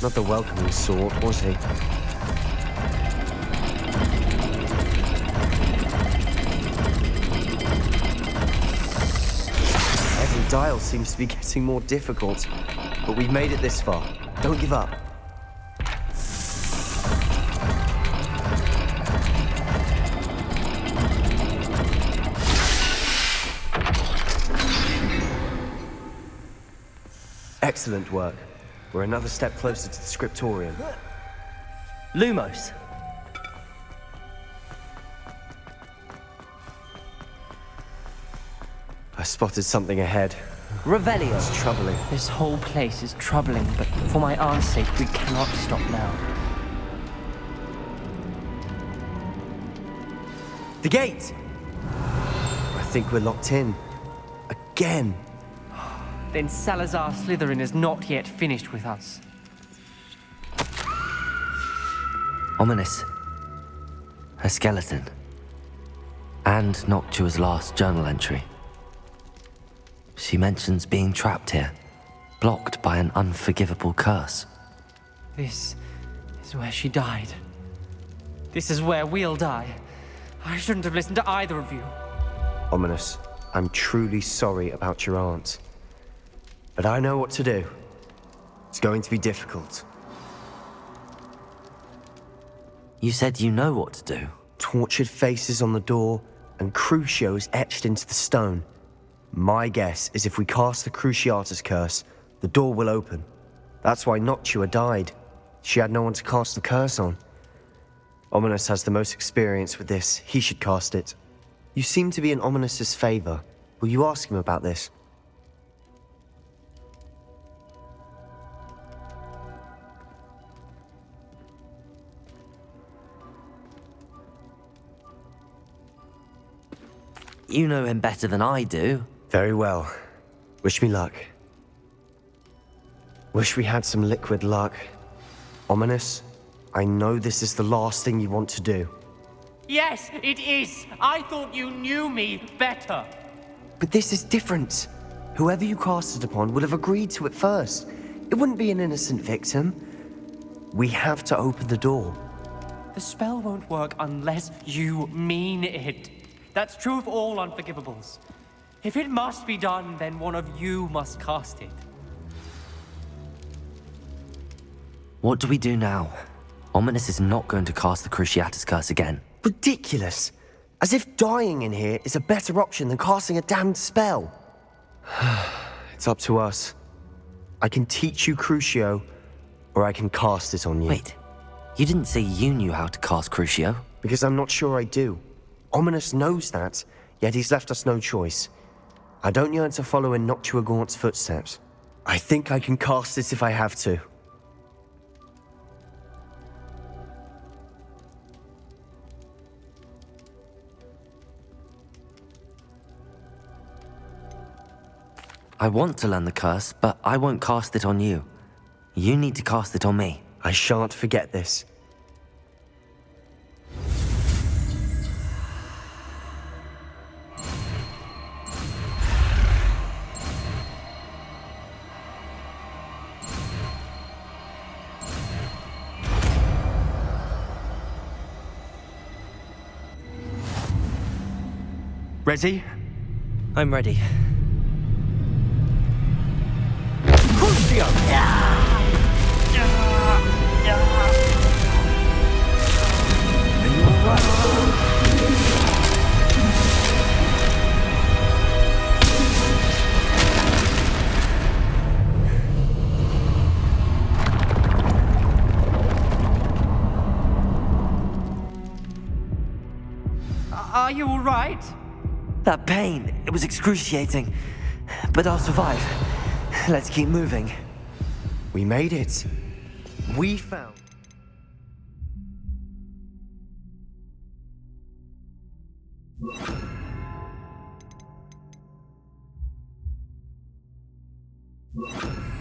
Not the welcoming sort, was he? Every dial seems to be getting more difficult, but we've made it this far. Don't give up. Excellent work. We're another step closer to the scriptorium.
Lumos.
I spotted something ahead.
Revelio.
It's troubling.
This whole place is troubling, but for my aunt's sake, we cannot stop now.
The gate! I think we're locked in. Again.
Then Salazar Slytherin is not yet finished with us.
Ominous. A skeleton. And Noctua's last journal entry. She mentions being trapped here, blocked by an unforgivable curse.
This is where she died. This is where we'll die. I shouldn't have listened to either of you.
Ominous, I'm truly sorry about your aunt. But I know what to do. It's going to be difficult.
You said you know what to do.
Tortured faces on the door, and Crucios etched into the stone. My guess is if we cast the Cruciatus curse, the door will open. That's why Noctua died. She had no one to cast the curse on. Ominous has the most experience with this. He should cast it. You seem to be in Ominous's favor. Will you ask him about this?
You know him better than I do.
Very well. Wish me luck. Wish we had some liquid luck. Ominous, I know this is the last thing you want to do.
Yes, it is. I thought you knew me better.
But this is different. Whoever you cast it upon would have agreed to it first. It wouldn't be an innocent victim. We have to open the door.
The spell won't work unless you mean it. That's true of all unforgivables. If it must be done, then one of you must cast it.
What do we do now? Ominous is not going to cast the Cruciatus curse again.
Ridiculous! As if dying in here is a better option than casting a damned spell. It's up to us. I can teach you Crucio, or I can cast it on you.
Wait, you didn't say you knew how to cast Crucio?
Because I'm not sure I do. Ominous knows that, yet he's left us no choice. I don't yearn to follow in Noctua Gaunt's footsteps. I think I can cast it if I have to.
I want to learn the curse, but I won't cast it on you. You need to cast it on me.
I shan't forget this. Ready?
I'm ready.
Are you all right?
That pain, it was excruciating. But I'll survive. Let's keep moving.
We made it. We found...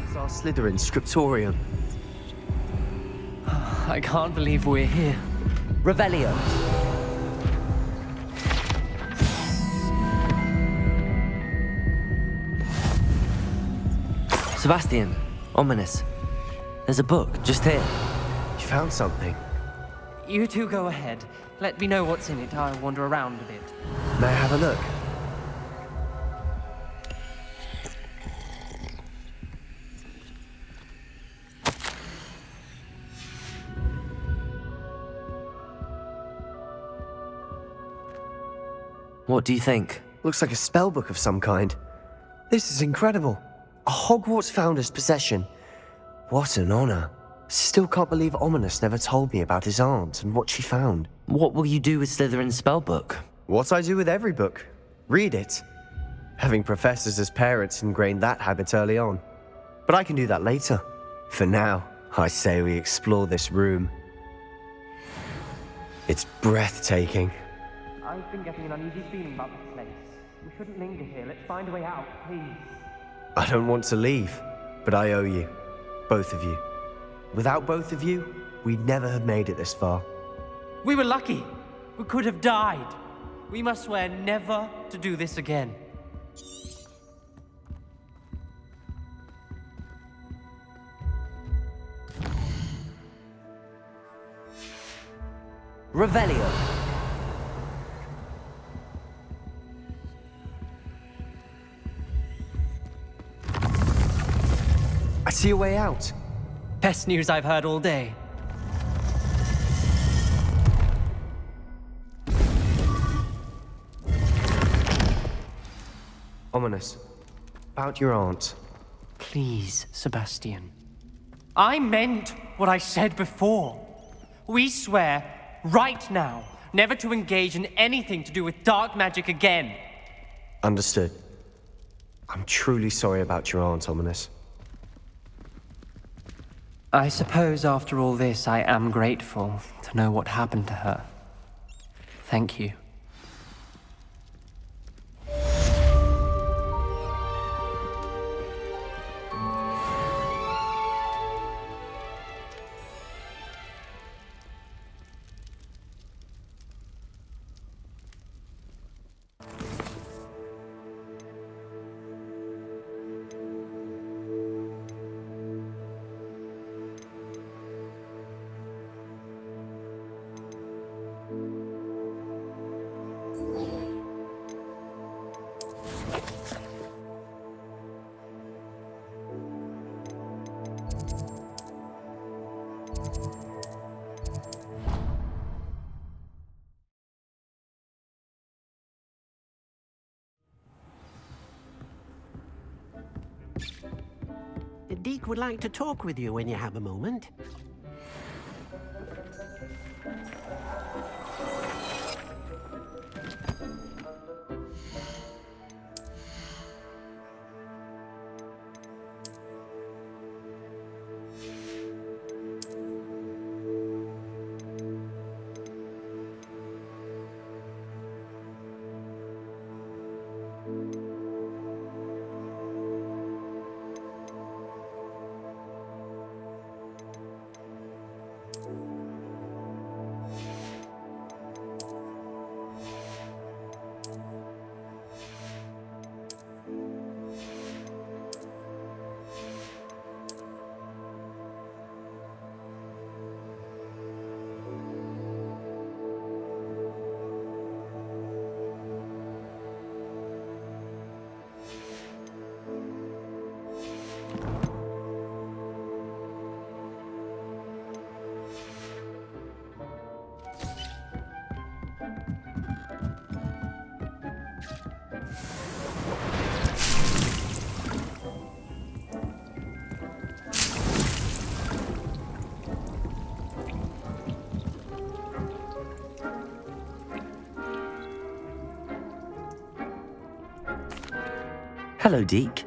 It's our Slytherin scriptorium.
I can't believe we're here.
Revelio.
Sebastian, ominous. There's a book just here.
You found something?
You two go ahead. Let me know what's in it. I'll wander around a bit.
May I have a look?
What do you think?
Looks like a spellbook of some kind. This is incredible. A Hogwarts founder's possession. What an honor. Still can't believe Ominous never told me about his aunt and what she found.
What will you do with Slytherin's spellbook?
What I do with every book. Read it. Having professors as parents ingrained that habit early on. But I can do that later. For now, I say we explore this room. It's breathtaking.
I've been getting an uneasy feeling about this place. We shouldn't linger here. Let's find a way out, please.
I don't want to leave, but I owe you. Both of you. Without both of you, we'd never have made it this far.
We were lucky. We could have died. We must swear never to do this again.
Revelio.
I see a way out.
Best news I've heard all day.
Ominous. About your aunt.
Please, Sebastian. I meant what I said before. We swear, right now, never to engage in anything to do with dark magic again.
Understood. I'm truly sorry about your aunt, Ominous.
I suppose after all this, I am grateful to know what happened to her. Thank you.
Deke would like to talk with you when you have a moment.
Hello, Deke.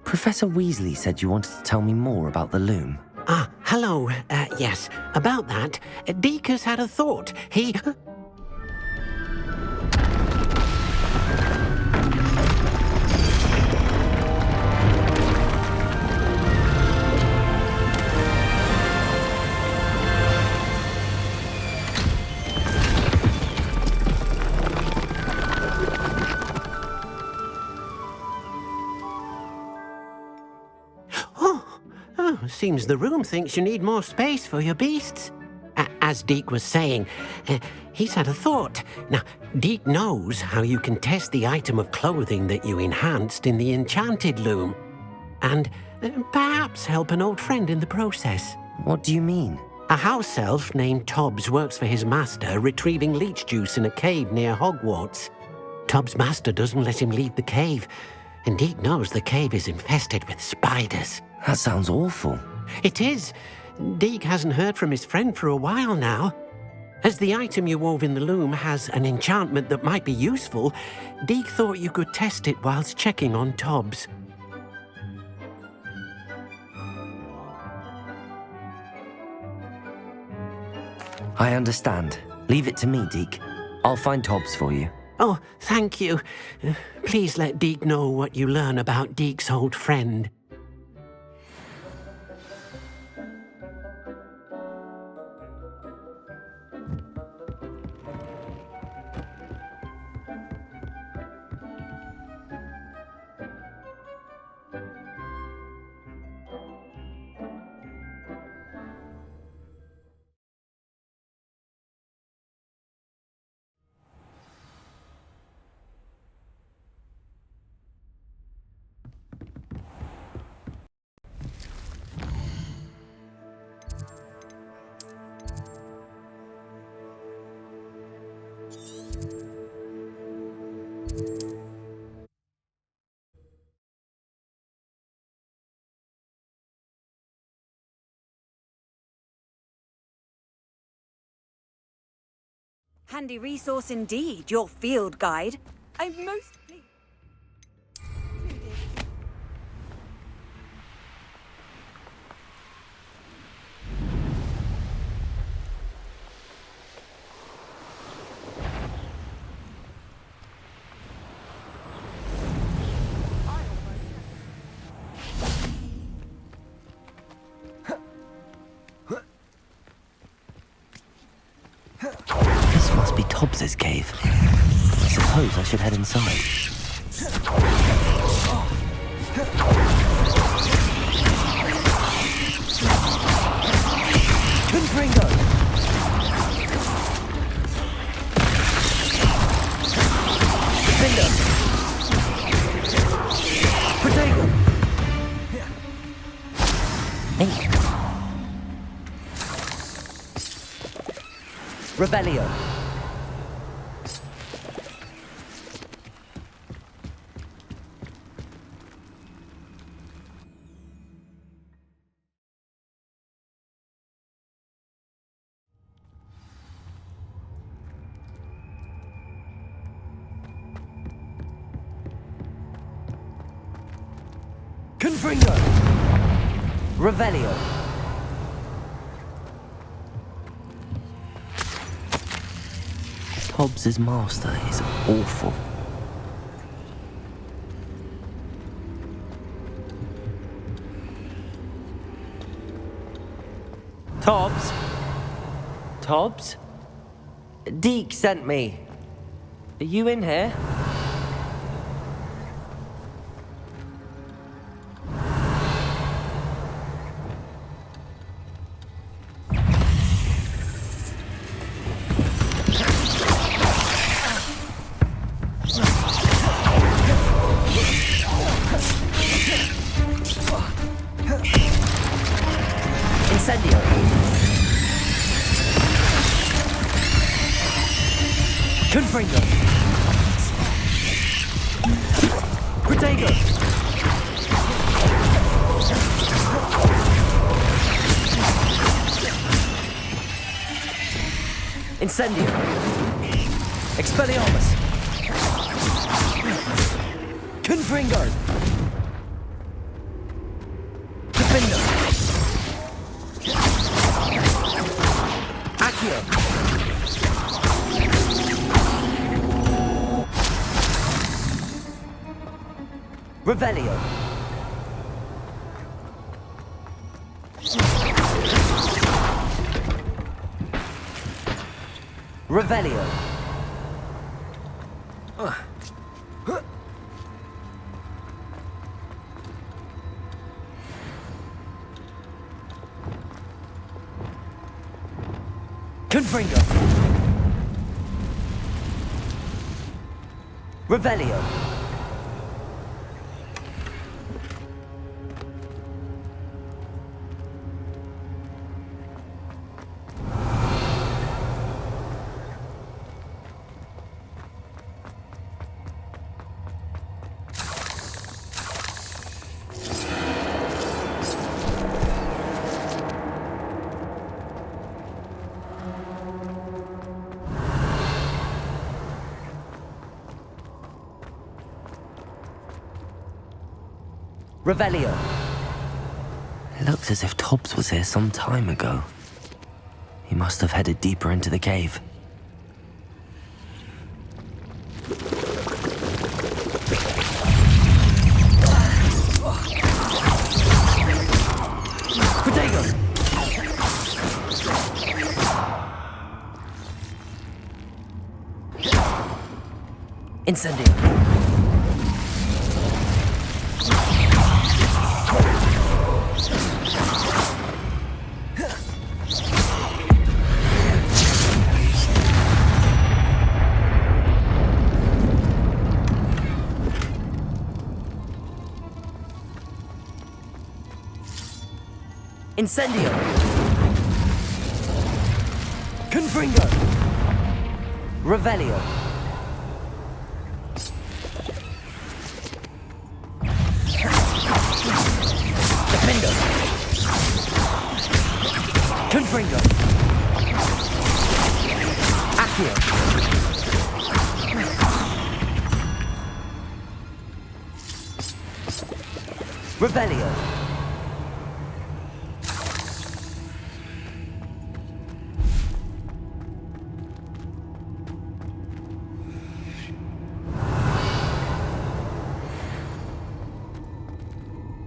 Professor Weasley said you wanted to tell me more about the loom.
Hello. Yes, about that, Deke has had a thought. He... Seems the room thinks you need more space for your beasts. As Deke was saying, he's had a thought. Now, Deke knows how you can test the item of clothing that you enhanced in the enchanted loom. And perhaps help an old friend in the process.
What do you mean?
A house elf named Tobbs works for his master, retrieving leech juice in a cave near Hogwarts. Tobbs' master doesn't let him leave the cave, and Deke knows the cave is infested with spiders.
That sounds awful.
It is. Deke hasn't heard from his friend for a while now. As the item you wove in the loom has an enchantment that might be useful, Deke thought you could test it whilst checking on Tobbs.
I understand. Leave it to me, Deke. I'll find Tobbs for you.
Oh, thank you. Please let Deke know what you learn about Deke's old friend.
Handy resource indeed, your field guide. I'm most pleased.
This must be Tobbs's cave. I suppose I should head inside. Confringo! Defender! Protego! Hey!
Revelio.
Confringo!
Revelio.
Tobbs' master is awful. Tobbs? Tobbs? Deke sent me. Are you in here?
Incendio. Confringo. Protego. Incendio. Expelliarmus. Confringo. Revelio. Revelio. Confringo. Revelio. Revelio.
It looks as if Tobbs was here some time ago. He must have headed deeper into the cave.
Protego. Incendio. Incendio. Confringo. Revelio. Defendo. Confringo. Accio. Revelio.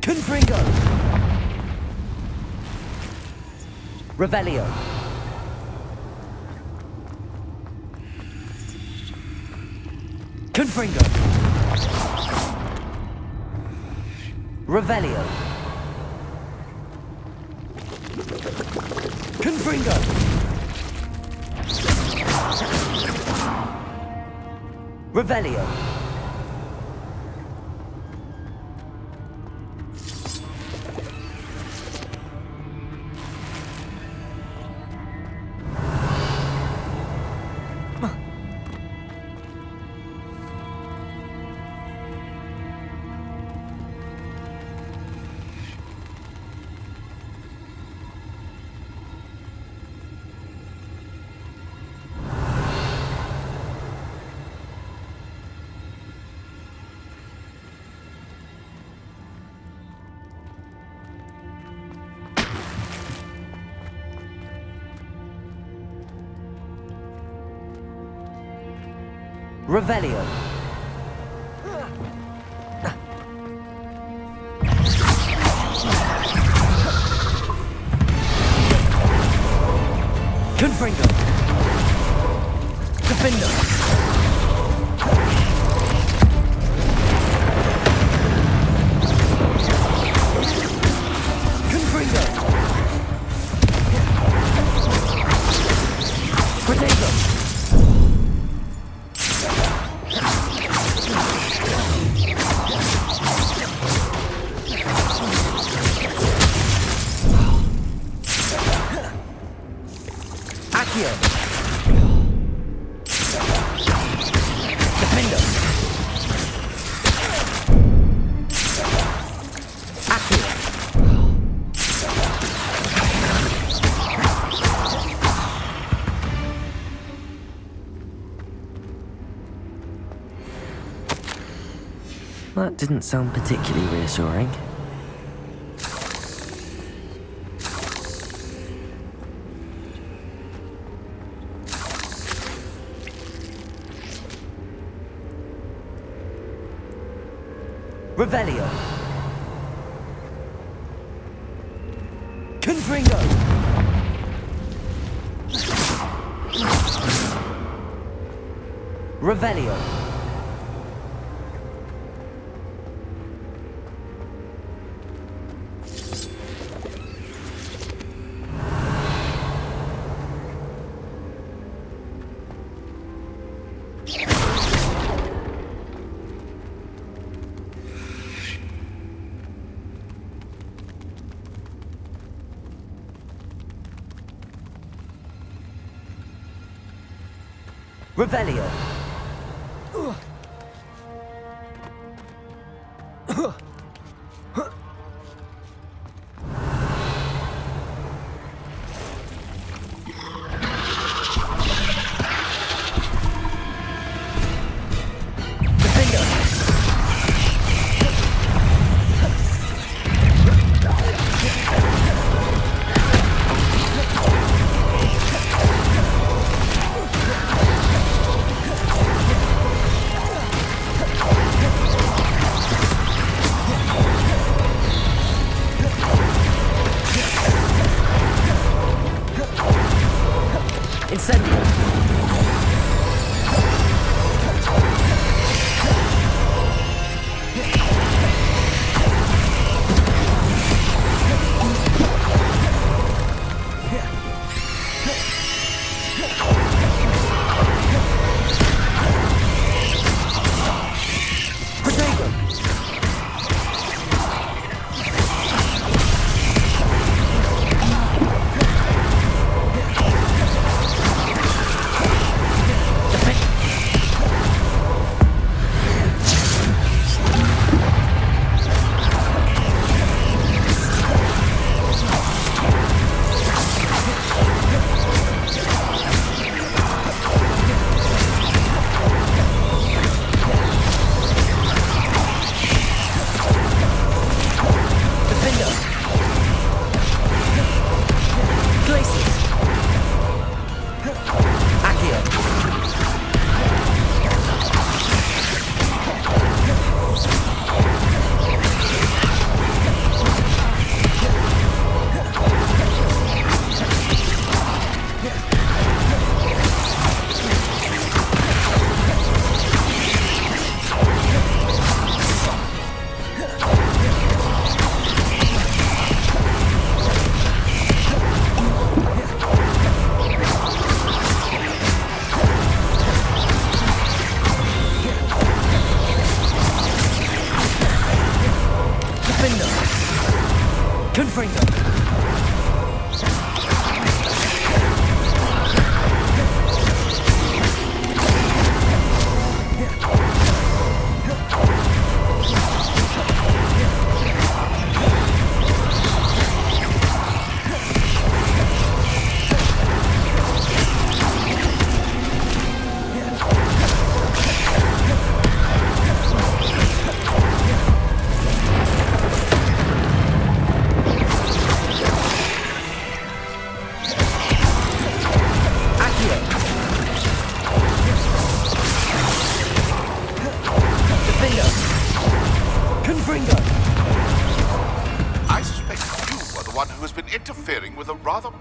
Confringo. Revelio. Confringo. Revelio. Confringo. Revelio. Revelio. Confringo. Defendo. Confringo. Protego. Accio. Defendo. Accio.
That didn't sound particularly reassuring.
Revelio. Confringo. Revelio. Revelio.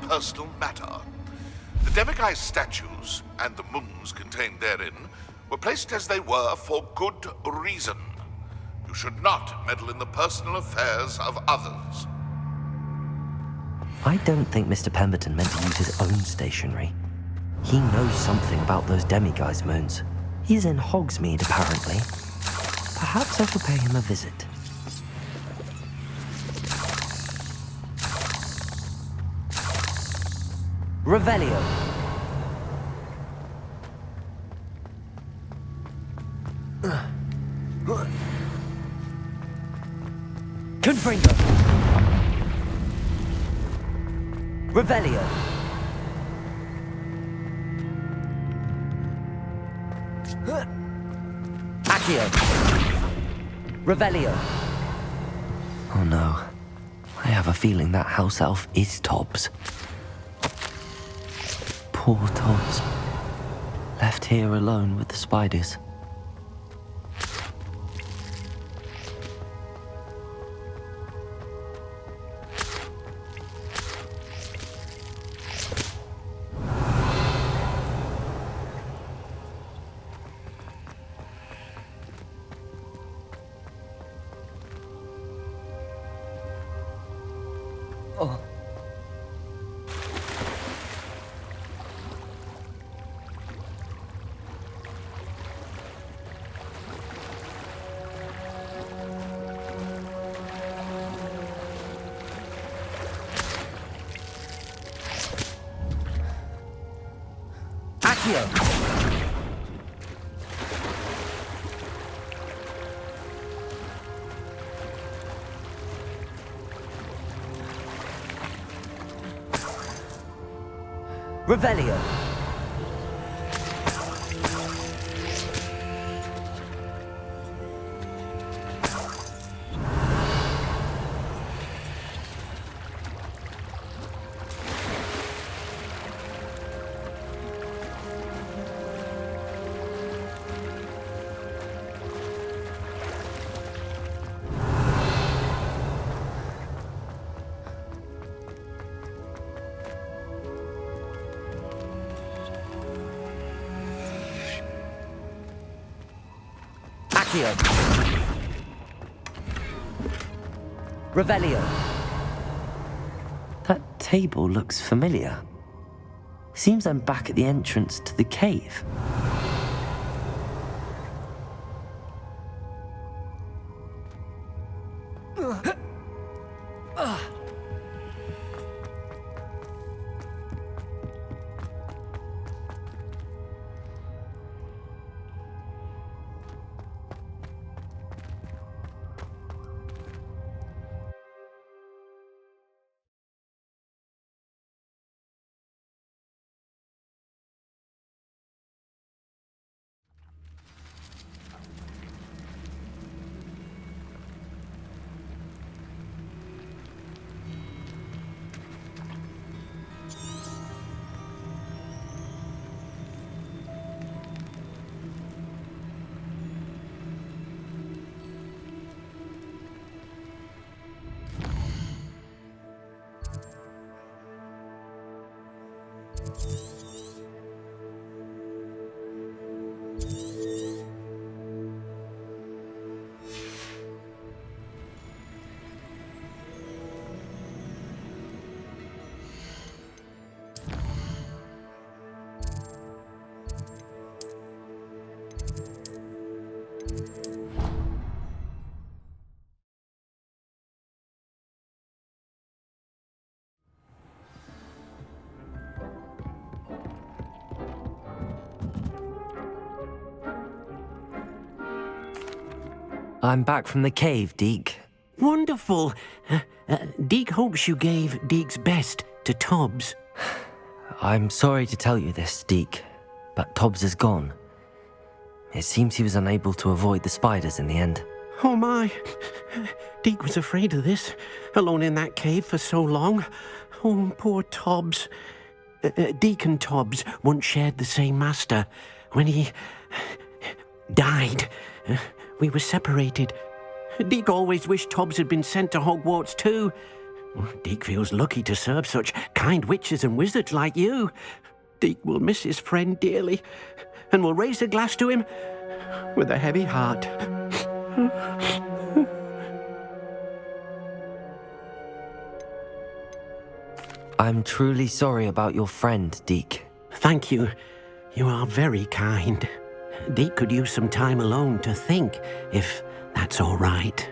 Personal matter. The demiguise statues and the moons contained therein were placed as they were for good reason. You should not meddle in the personal affairs of others.
I don't think Mr. Pemberton meant to use his own stationery. He knows something about those demiguise moons. He's in Hogsmeade, apparently. Perhaps I shall pay him a visit.
Revelio. Confringo. Revelio. Accio. Revelio.
Oh no. I have a feeling that house elf is Tobbs. Poor Tobbs. Left here alone with the spiders.
Accio. Revelio. Accio. Revelio.
That table looks familiar. Seems I'm back at the entrance to the cave. I'm back from the cave, Deke.
Wonderful. Deke hopes you gave Deke's best to Tobbs.
I'm sorry to tell you this, Deke, but Tobbs is gone. It seems he was unable to avoid the spiders in the end.
Oh my. Deke was afraid of this, alone in that cave for so long. Oh, poor Tobbs. Deke and Tobbs once shared the same master. When he died, we were separated. Deke always wished Tobbs had been sent to Hogwarts too. Deke feels lucky to serve such kind witches and wizards like you. Deke will miss his friend dearly, and will raise a glass to him with a heavy heart.
I'm truly sorry about your friend, Deke.
Thank you. You are very kind. Deke could use some time alone to think, if that's all right.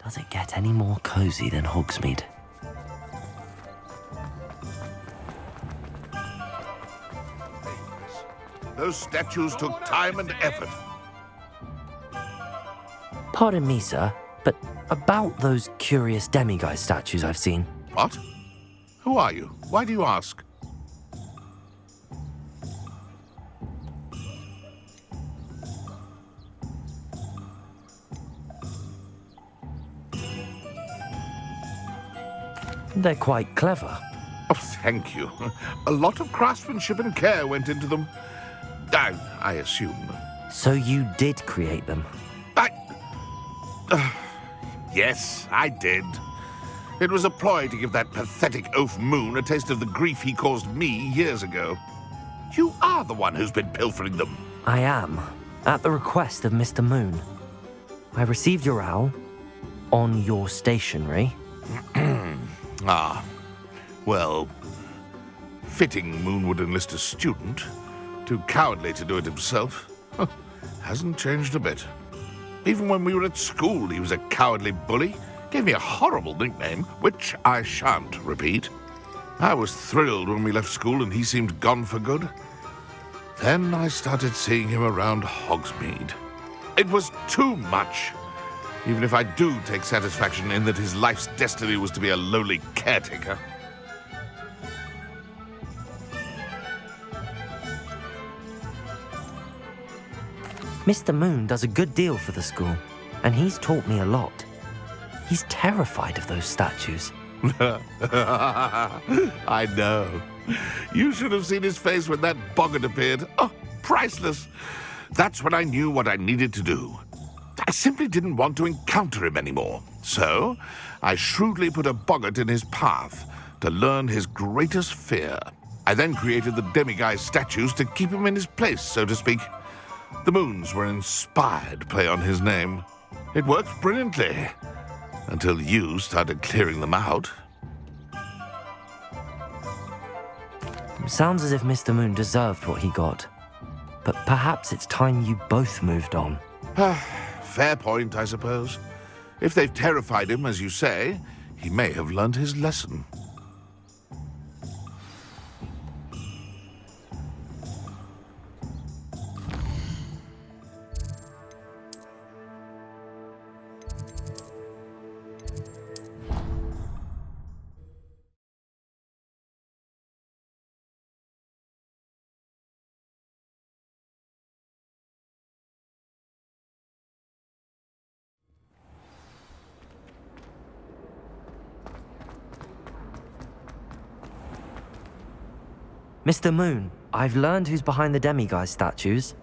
Does it get any more cozy than Hogsmeade?
Those statues took time and effort.
Pardon me, sir, but about those curious demiguise statues I've seen.
What? Who are you? Why do you ask?
They're quite clever.
Oh, thank you. A lot of craftsmanship and care went into them. I assume.
So you did create them?
Yes, I did. It was a ploy to give that pathetic oaf Moon a taste of the grief he caused me years ago. You are the one who's been pilfering them.
I am, at the request of Mr. Moon. I received your owl on your stationery.
Ah, well, fitting Moon would enlist a student. Too cowardly to do it himself. Hasn't changed a bit. Even when we were at school, he was a cowardly bully. Gave me a horrible nickname, which I shan't repeat. I was thrilled when we left school and he seemed gone for good. Then I started seeing him around Hogsmeade. It was too much. Even if I do take satisfaction in that his life's destiny was to be a lowly caretaker.
Mr. Moon does a good deal for the school, and he's taught me a lot. He's terrified of those statues.
I know. You should have seen his face when that boggart appeared. Oh, priceless. That's when I knew what I needed to do. I simply didn't want to encounter him anymore. So, I shrewdly put a boggart in his path to learn his greatest fear. I then created the demiguise statues to keep him in his place, so to speak. The moons were an inspired play on his name. It worked brilliantly, until you started clearing them out.
Sounds as if Mr. Moon deserved what he got. But perhaps it's time you both moved on.
Fair point, I suppose. If they've terrified him, as you say, he may have learned his lesson.
Mr. Moon, I've learned who's behind the demiguise statues.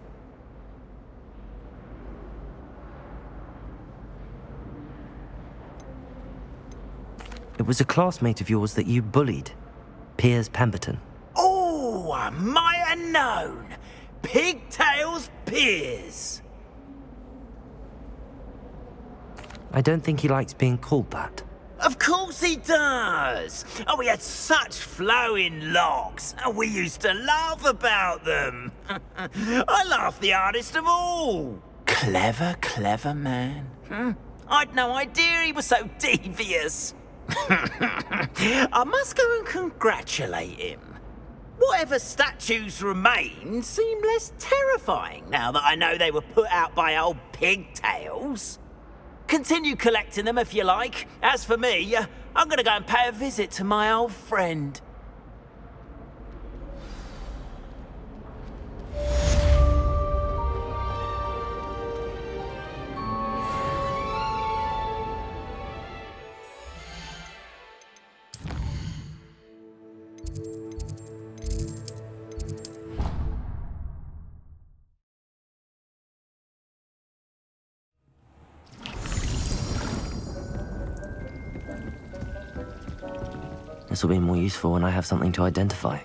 It was a classmate of yours that you bullied, Piers Pemberton.
Oh, I might have known. Pigtails Piers.
I don't think he likes being called that.
Of course he does. Oh, he had such flowing locks, and we used to laugh about them. I laughed the hardest of all. Clever, clever man. I'd no idea he was so devious. I must go and congratulate him. Whatever statues remain seem less terrifying now that I know they were put out by old pigtails. Continue collecting them if you like. As for me, I'm gonna go and pay a visit to my old friend.
This will be more useful when I have something to identify.